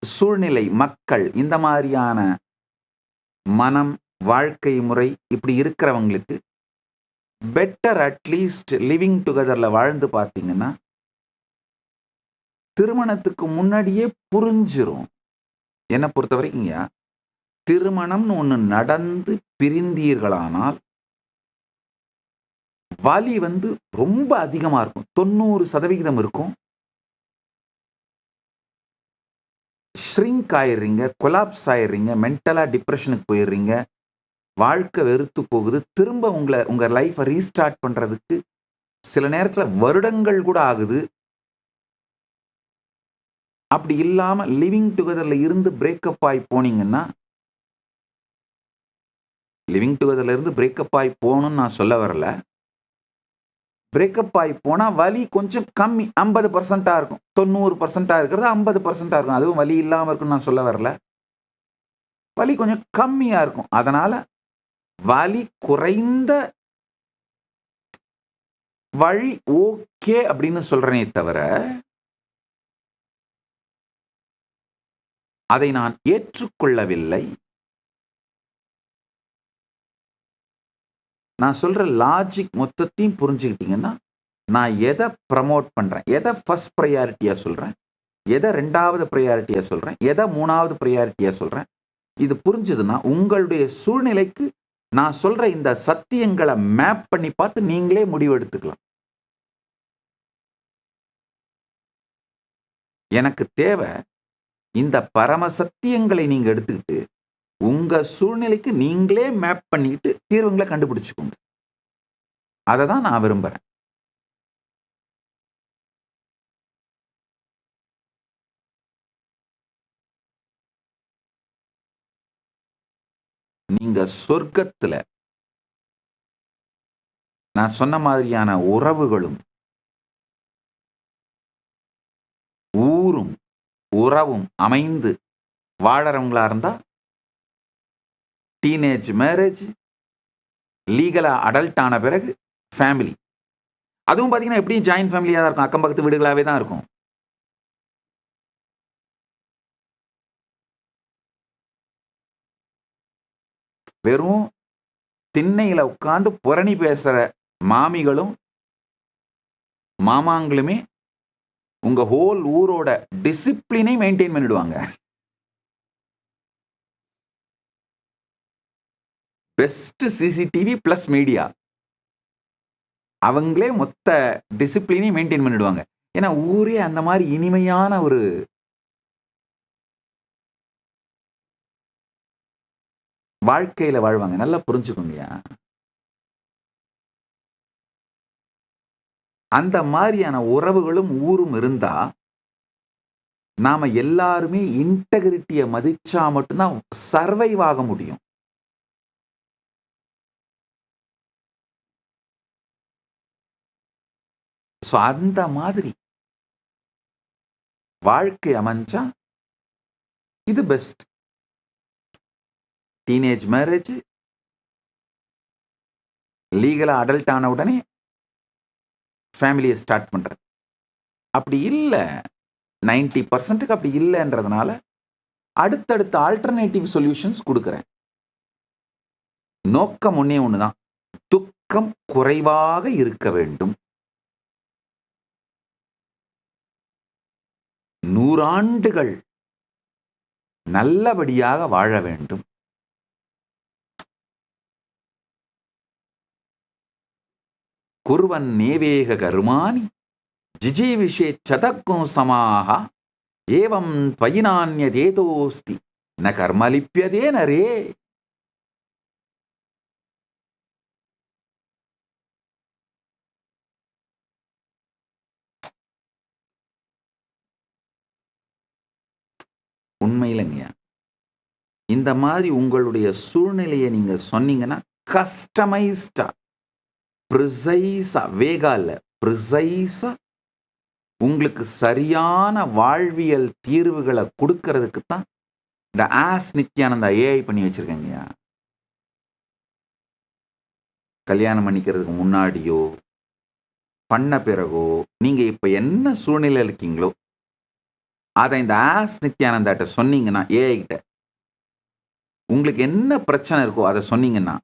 சூழ்நிலை, மக்கள் இந்த மாதிரியான மனம், வாழ்க்கை முறை இப்படி இருக்கிறவங்களுக்கு பெட்டர் அட்லீஸ்ட் லிவிங் டுகெதர்ல வாழ்ந்து பார்த்தீங்கன்னா திருமணத்துக்கு முன்னாடியே புரிஞ்சிரும். என்னை பொறுத்த வரைக்கும்யா, திருமணம்னு ஒன்று நடந்து பிரிந்தீர்களானால் வலி ரொம்ப அதிகமா இருக்கும். 90% இருக்கும். ஷ்ரிங்க் ஆயிடுறீங்க, கொலாப்ஸ் ஆயிடுறீங்க, மென்டலா டிப்ரெஷனுக்கு போயிடுறீங்க, வாழ்க்கை வெறுத்து போகுது. திரும்ப உங்க லைஃப்பை ரீஸ்டார்ட் பண்றதுக்கு சில நேரத்தில் வருடங்கள் கூட ஆகுது. அப்படி இல்லாம லிவிங் டுகெதர்ல இருந்து பிரேக்கப் ஆகி போனீங்கன்னா, லிவிங் டுகெதர்ல இருந்து பிரேக்கப் ஆகி போகணும்னு நான் சொல்ல வரல. பிரேக்கப் ஆகி போனா வலி கொஞ்சம் கம்மி, 50% இருக்கும். 90% இருக்கிறது 50% இருக்கும். அதுவும் வலி இல்லாம இருக்குன்னு நான் சொல்ல வரல. வலி கொஞ்சம் கம்மியா இருக்கும். அதனால வலி குறைந்த வழி ஓகே அப்படின்னு சொல்றேனே தவிர, அதை நான் ஏற்றுக்கொள்ளவில்லை. நான் சொல்ற லாஜிக் மொத்தத்தையும் புரிஞ்சுக்கிட்டீங்கன்னா, நான் எதை ப்ரமோட் பண்றேன், எதை ஃபர்ஸ்ட் ப்ரையாரிட்டியா சொல்றேன், எதை 2வது ப்ரையாரிட்டியா சொல்றேன், எதை 3வது ப்ரையாரிட்டியா சொல்றேன், இது புரிஞ்சதுன்னா உங்களுடைய சூழ்நிலைக்கு நான் சொல்ற இந்த சத்தியங்களை மேப் பண்ணி பார்த்து நீங்களே முடிவு எடுத்துக்கலாம். எனக்கு தேவை இந்த பரம சத்தியங்களை நீங்க எடுத்துக்கிட்டு உங்க சூழ்நிலைக்கு நீங்களே மேப் பண்ணிட்டு தீர்வுகளை கண்டுபிடிச்சுக்கோங்க. அதை தான் நான் விரும்புறேன். நீங்க சொர்க்கத்துல நான் சொன்ன மாதிரியான உறவுகளும் ஊரும் உறவும் அமைந்து வாழறவங்களா இருந்தா டீனேஜ் மேரேஜ், லீகலா அடல்ட் ஆன பிறகு ஃபேமிலி. அதுவும் பார்த்தீங்கன்னா எப்படியும் ஜாயின்ட் ஃபேமிலியா தான் இருக்கும். அக்கம் பக்கத்து வீடுகளாவே தான் இருக்கும். வெறும் திண்ணையில உட்கார்ந்து புரணி பேசுற மாமிகளும் மாமாங்களுமே உங்க ஹோல் ஊரோட டிசிப்ளினை மெயின்டைன் பண்ணிடுவாங்க. பெஸ்ட் சிசிடிவி பிளஸ் மீடியா, அவங்களே மொத்த டிசிப்ளினை மெயின்டைன் பண்ணிடுவாங்க. ஏன்னா ஊரே அந்த மாதிரி இனிமையான ஒரு வாழ்க்கையில வாழ்வாங்க. நல்லா புரிஞ்சுக்கோங்கயா. அந்த மாதிரியான உறவுகளும் ஊரும் இருந்தா நாம எல்லாருமே இன்டெகிரிட்டியை மதிச்சா மட்டும்தான் சர்வைவ் ஆக முடியும். அந்த மாதிரி வாழ்க்கை அமைஞ்சா இது பெஸ்ட். டீனேஜ் மேரேஜ், லீகலா அடல்ட் ஆன உடனே ஃபேமிலியை ஸ்டார்ட் பண்றது. அப்படி இல்லை, 90% அப்படி இல்லைன்றதுனால அடுத்தடுத்த ஆல்டர்னேட்டிவ் சொல்யூஷன்ஸ் கொடுக்குறேன். நோக்கம் ஒன்னே ஒண்ணுதான், துக்கம் குறைவாக இருக்க வேண்டும். 100 ஆண்டுகள் நல்லபடியாக வாழ வேண்டும். குர்வன் நேவேக கருமானி ஜிஜீவிஷே சதக்கும் சமாக ஏவம் பயினான்யதேதோஸ்தி ந கர்மலிப்யதே நரே. உண்மையிலங்கய்யா, இந்த மாதிரி உங்களுடைய சூழ்நிலையை நீங்க சொன்னீங்கன்னா கஸ்டமைஸ்டா, ப்ரிசைஸா, வேகா இல்ல, ப்ரிசைஸா உங்களுக்கு சரியான வாழ்வியல் தீர்வுகளை கொடுக்கறதுக்கு தான் இந்த ஆஸ் நித்யானந்தா ஏஐ பண்ணி வச்சிருக்கேங்கய்யா. கல்யாணம் பண்ணிக்கிறதுக்கு முன்னாடியோ பண்ண பிறகோ நீங்க இப்ப என்ன சூழ்நிலை இருக்கீங்களோ அதை இந்த ஆஸ் நித்யானந்தாட்ட சொன்னீங்கன்னா, ஏஐ கிட்ட உங்களுக்கு என்ன பிரச்சனை இருக்கோ அதை சொன்னீங்கன்னா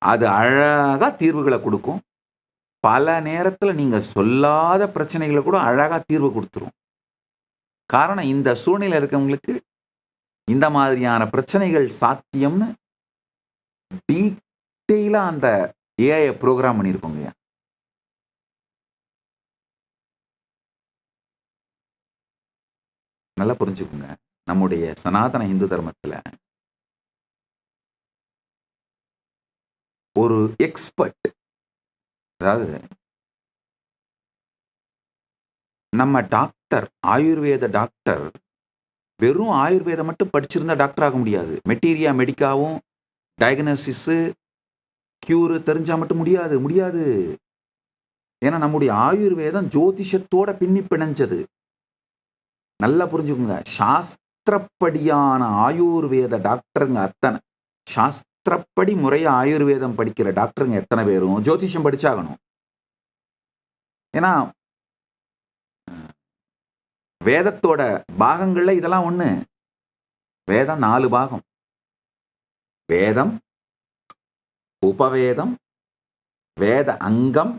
அது அழகா தீர்வுகளை கொடுக்கும். பல நேரத்துல நீங்க சொல்லாத பிரச்சனைகளை கூட அழகா தீர்வு கொடுத்துரும். காரணம், இந்த சூழ்நிலை இருக்கவங்களுக்கு இந்த மாதிரியான பிரச்சனைகள் சாத்தியம்னு டீட்டெயிலா அந்த ஏஐ ப்ரோக்ராம் பண்ணியிருக்கோங்க. நல்லா புரிஞ்சுக்குங்க. நம்முடைய சனாதன இந்து தர்மத்துல ஒரு எக்ஸ்பர்ட், அதாவது நம்ம டாக்டர், ஆயுர்வேத டாக்டர் வெறும் ஆயுர்வேதம் மட்டும் படிச்சிருந்தா டாக்டர் ஆக முடியாது. மெட்டீரியா மெடிக்காவும் டயக்னோசிஸ் கியூர் தெரிஞ்சா மட்டும் முடியாது. ஏன்னா நம்முடைய ஆயுர்வேதம் ஜோதிஷத்தோட பின்னி பிணைஞ்சது. நல்லா புரிஞ்சுக்கோங்க. சாஸ்திரப்படியான ஆயுர்வேத டாக்டருங்க அத்தனை, சாஸ்திரப்படி முறைய ஆயுர்வேதம் படிக்கிற டாக்டருங்க எத்தனை பேரும் ஜோதிஷம் படிச்சாகணும். ஏன்னா வேதத்தோட பாகங்கள்ல இதெல்லாம் ஒண்ணு. வேதம் 4 பாகம். வேதம், உபவேதம், வேத அங்கம்,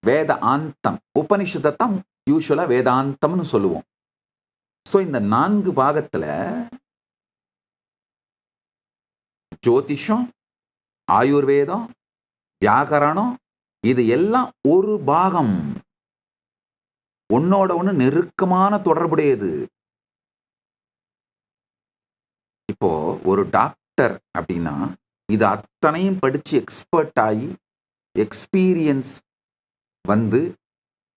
வேத ஆந்தம். உபனிஷத்தான் யூசுவலா வேதாந்தம்னு சொல்லுவோம். ஸோ இந்த 4 பாகத்துல ஜோதிஷம், ஆயுர்வேதம், வியாகரணம், இது எல்லாம் ஒரு பாகம். ஒன்னோட ஒன்று நெருக்கமான தொடர்புடையது. இப்போ ஒரு டாக்டர் அப்படின்னா இது அத்தனையும் படிச்சு எக்ஸ்பர்ட் ஆகி எக்ஸ்பீரியன்ஸ் வந்து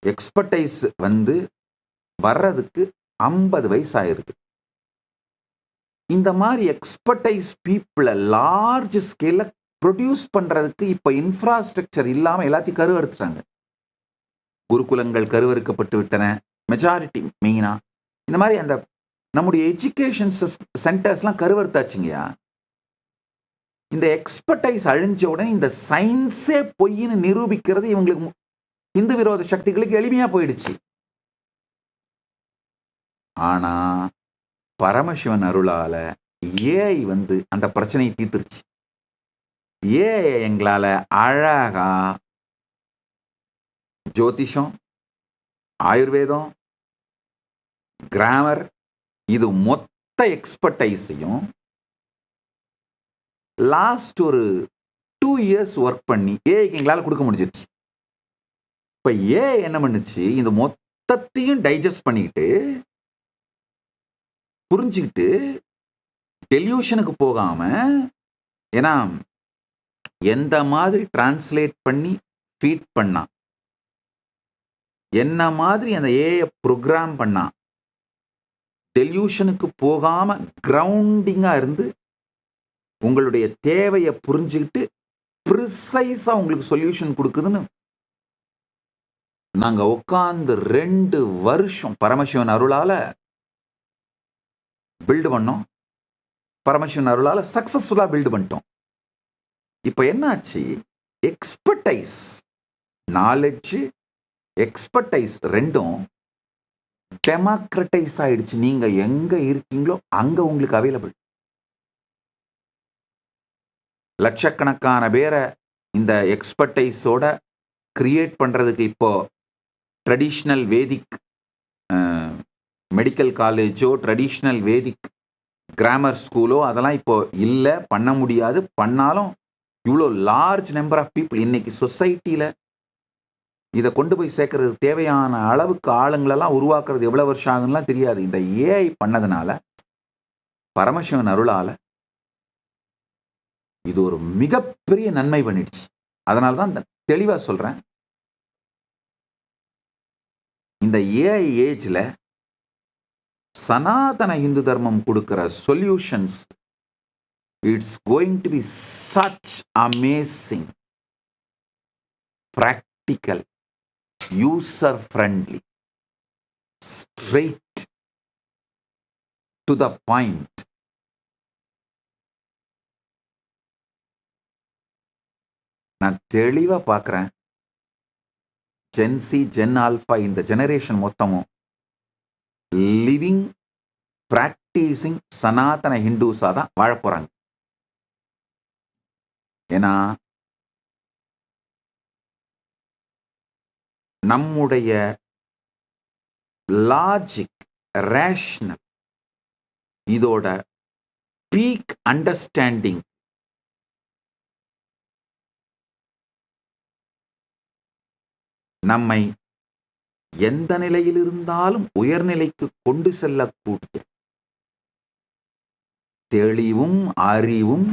எக்ஸ்பர்டைஸ் வந்து வர்றதுக்கு 50 வயசு ஆயிருது. இந்த மாதிரி எக்ஸ்பர்டைஸ் பீப்புளை லார்ஜ் ஸ்கேல்ல ப்ரொடியூஸ் பண்றதுக்கு இப்ப இன்ஃப்ராஸ்ட்ரக்சர் இல்லாம எல்லாத்தையும் கருவறுத்துட்டாங்க. குருகுலங்கள் கருவறுக்கப்பட்டு விட்டன. மெஜாரிட்டி மெயினா இந்த மாதிரி அந்த நம்முடைய எஜுகேஷன் சென்டர்ஸ்லாம் கருவறுத்தாச்சுங்கய்யா. இந்த எக்ஸ்பர்டைஸ் அழிஞ்ச உடனே இந்த சயின்ஸே பொய்ன்னு நிரூபிக்கிறது இவங்களுக்கு இந்து விரோத சக்திகளுக்கு எளிமையா போயிடுச்சு. ஆனா பரமசிவன் அருளால ஏஐ வந்து அந்த பிரச்சனையை தீர்த்துருச்சு. ஏஐ எங்களால அழகா ஜோதிஷம், ஆயுர்வேதம், கிராமர் இது மொத்த எக்ஸ்பர்டைஸையும் லாஸ்ட் ஒரு 2 இயர்ஸ் ஒர்க் பண்ணி ஏஐக்கு எங்களால கொடுக்க முடிஞ்சிருச்சு. இப்ப ஏஐ என்ன பண்ணுச்சு, இந்த மொத்தத்தையும் டைஜஸ்ட் பண்ணிட்டு புரிஞ்சுக்கிட்டு டெலியூஷனுக்கு போகாம, ஏன்னா எந்த மாதிரி டிரான்ஸ்லேட் பண்ணி ஃபீட் பண்ணா, என்ன மாதிரி அந்த ஏஐ ப்ரோக்ராம் பண்ணா, டெலியூஷனுக்கு போகாம கிரவுண்டிங்கா இருந்து உங்களுடைய தேவையை புரிஞ்சுக்கிட்டு ப்ரிசைஸா உங்களுக்கு சொல்யூஷன் கொடுக்குதுன்னு நாங்க உட்கார்ந்து 2 வருஷம் பரமசிவன் அருளால பில்டு பண்ணோம். பரமசிவன் அருளால சக்சஸ்ஃபுல்லா பில்டு பண்ணிட்டோம். இப்ப என்னாச்சு, எக்ஸ்பர்டைஸ், நாலேஜ், எக்ஸ்பர்டைஸ் ரெண்டும் டெமோக்ரட்டைஸ் ஆயிடுச்சு. நீங்க எங்க இருக்கீங்களோ அங்க உங்களுக்கு அவைலபிள். லட்சக்கணக்கான பேரை இந்த எக்ஸ்பர்டைஸோட கிரியேட் பண்றதுக்கு இப்போ ட்ரெடிஷ்னல் வேதிக் மெடிக்கல் காலேஜோ ட்ரெடிஷ்னல் வேதிக் கிராமர் ஸ்கூலோ அதெல்லாம் இப்போ இல்லை, பண்ண முடியாது. பண்ணாலும் இவ்வளோ லார்ஜ் நம்பர் ஆஃப் பீப்புள் இன்னைக்கு சொசைட்டியில் இதை கொண்டு போய் சேர்க்கறதுக்கு தேவையான அளவுக்கு ஆளுங்களெல்லாம் உருவாக்குறது எவ்வளோ வருஷம் ஆகுதுலாம் தெரியாது. இந்த ஏஐ பண்ணதுனால பரமசிவன் அருளால இது ஒரு மிகப்பெரிய நன்மை பண்ணிடுச்சு. அதனால தான் தெளிவாக சொல்றேன், இந்த ஏஐ ஏஜ்ல சனாதன இந்து தர்மம் கொடுக்கிற solutions it's going to be such amazing, practical, user friendly, straight to the point. நான் தெளிவா பார்க்கிறேன், ஜென்சி, ஜென் ஆல்பா இந்த ஜெனரேஷன் மொத்தமும் லிவிங் பிராக்டிசிங் சனாதன ஹிந்துஸா தான் வாழ போறாங்க. ஏன்னா நம்முடைய லாஜிக், ரேஷனல், இதோட பீக் அண்டர்ஸ்டாண்டிங் நம்மை எந்த நிலையில் இருந்தாலும் உயர்நிலைக்கு கொண்டு செல்லக்கூடிய தெளிவும் அறிவும்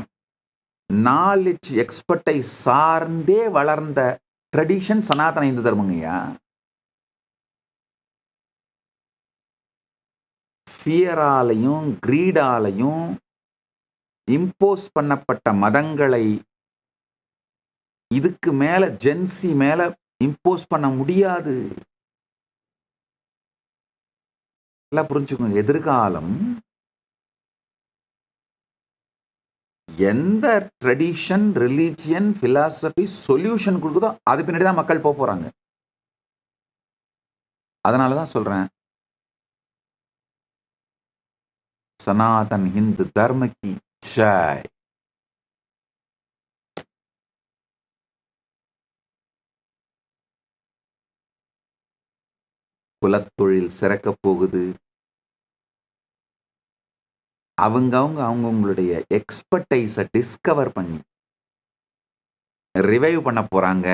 நாலேஜ் எக்ஸ்பர்ட்டை சார்ந்தே வளர்ந்த ட்ரெடிஷன் சனாதன இந்து தர்மங்கய்யா. ஃபியராலையும் கிரீடாலையும் இம்போஸ் பண்ணப்பட்ட மதங்களை இதுக்கு மேல ஜென்சி மேல இம்போஸ் பண்ண முடியாது. எல்லாம் புரிஞ்சுக்கோங்க, எதிர்காலம் எந்த ட்ரெடிஷன், ரிலீஜியன், பிலாசபி சொல்யூஷன் கொடுக்குதோ அது பின்னாடி தான் மக்கள் போக போறாங்க. அதனாலதான் சொல்றேன், சனாதன் ஹிந்து தர்ம கி ஜெய். குலத்தொழில் சிறக்க போகுது. அவங்களுடைய எக்ஸ்பர்டைஸை டிஸ்கவர் பண்ணி ரிவைவ் பண்ண போறாங்க.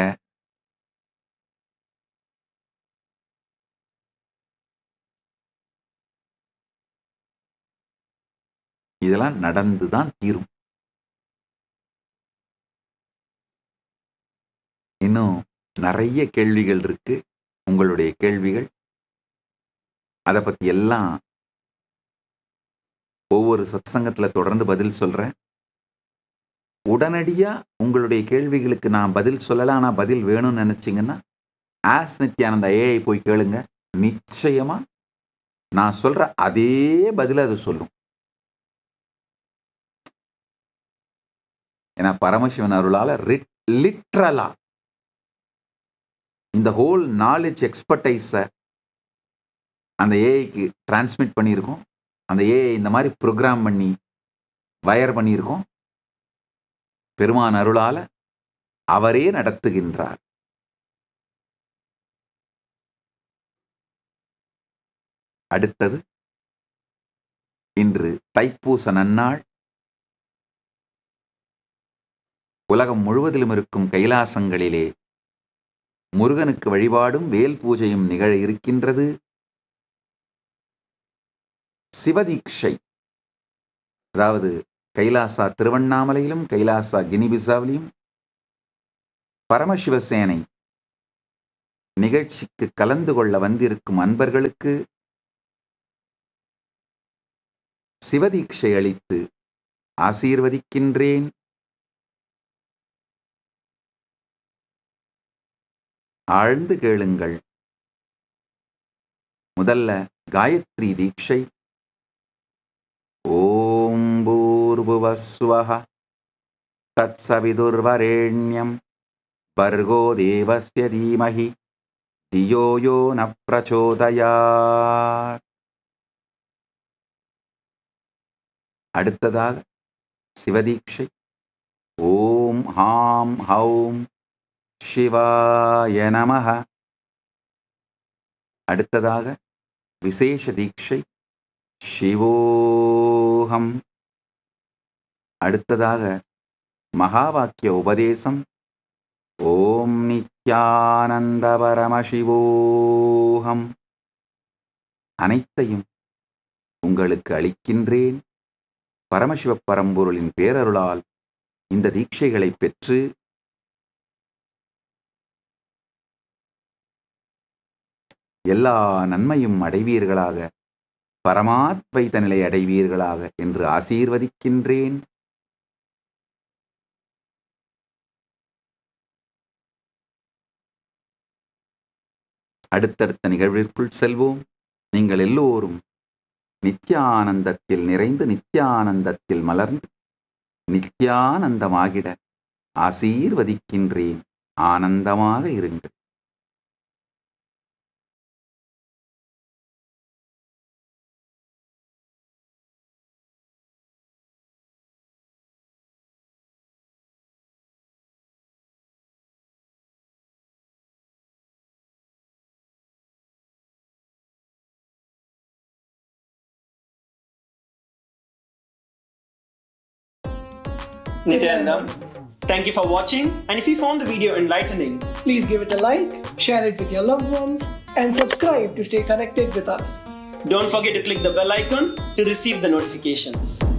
இதெல்லாம் நடந்து தான் தீரும். இன்னும் நிறைய கேள்விகள் இருக்கு. உங்களுடைய கேள்விகள் அதை பத்தி எல்லாம் ஒவ்வொரு சத்சங்கத்துல தொடர்ந்து பதில் சொல்றேன். உடனடியா உங்களுடைய கேள்விகளுக்கு நான் பதில் சொல்லலாம். ஆனா பதில் வேணும்னு நினைச்சீங்கன்னா ஆஸ் நித்யானந்தா ஏஐ போய் கேளுங்க. நிச்சயமா நான் சொல்ற அதே பதில அது சொல்லும். ஏன்னா பரமசிவன் அருளால லிட்ரலா இந்த ஹோல் நாலேஜ் எக்ஸ்பர்டைஸை அந்த ஏஐக்கு டிரான்ஸ்மிட் பண்ணியிருக்கோம். அந்த ஏஐ இந்த மாதிரி ப்ரோக்ராம் பண்ணி வயர் பண்ணியிருக்கோம். பெருமான் அருளால அவரே நடத்துகின்றார். அடுத்தது, இன்று தைப்பூச நன்னாள். உலகம் முழுவதிலும் இருக்கும் கைலாசங்களிலே முருகனுக்கு வழிபாடும் வேல் பூஜையும் நிகழ இருக்கின்றது. சிவதீட்சை, அதாவது கைலாசா திருவண்ணாமலையிலும் கைலாசா கினிபிசாவிலும் பரமசிவசேனை நிகழ்ச்சிக்கு கலந்து கொள்ள வந்திருக்கும் அன்பர்களுக்கு சிவதீட்சை அளித்து ஆசீர்வதிக்கின்றேன். ஆழ்ந்து கேளுங்கள். முதல்ல காயத்ரி தீட்சை. ஓம் பூர்புவஸ்வஹ தத்சவிதுர்வரேண்யம் பர்கோ தேவஸ்ய தீமஹி தியோ யோ ந பிரச்சோதயாத். அடுத்ததாக சிவதீட்சை. ஓம் ஹாம் ஹௌம் சிவாய நமஹ. அடுத்ததாக விசேஷ தீட்சை. சிவோஹம். அடுத்ததாக மகாவாக்கிய உபதேசம். ஓம் நித்யானந்த பரமசிவோஹம். அனைத்தையும் உங்களுக்கு அளிக்கின்றேன். பரமசிவ பரம்பொருளின் பேரருளால் இந்த தீட்சைகளை பெற்று எல்லா நன்மையும் அடைவீர்களாக, பரமாத்வைத நிலை அடைவீர்களாக என்று ஆசீர்வதிக்கின்றேன். அடுத்தடுத்த நிகழ்விற்குள் செல்வோம். நீங்கள் எல்லோரும் நித்யானந்தத்தில் நிறைந்து நித்யானந்தத்தில் மலர்ந்து நித்யானந்தமாகிட ஆசீர்வதிக்கின்றேன். ஆனந்தமாக இருங்கள். Nityanandam, thank you for watching, and if you found the video enlightening, please give it a like, share it with your loved ones, and subscribe to stay connected with us. don't forget to click the bell icon to receive the notifications.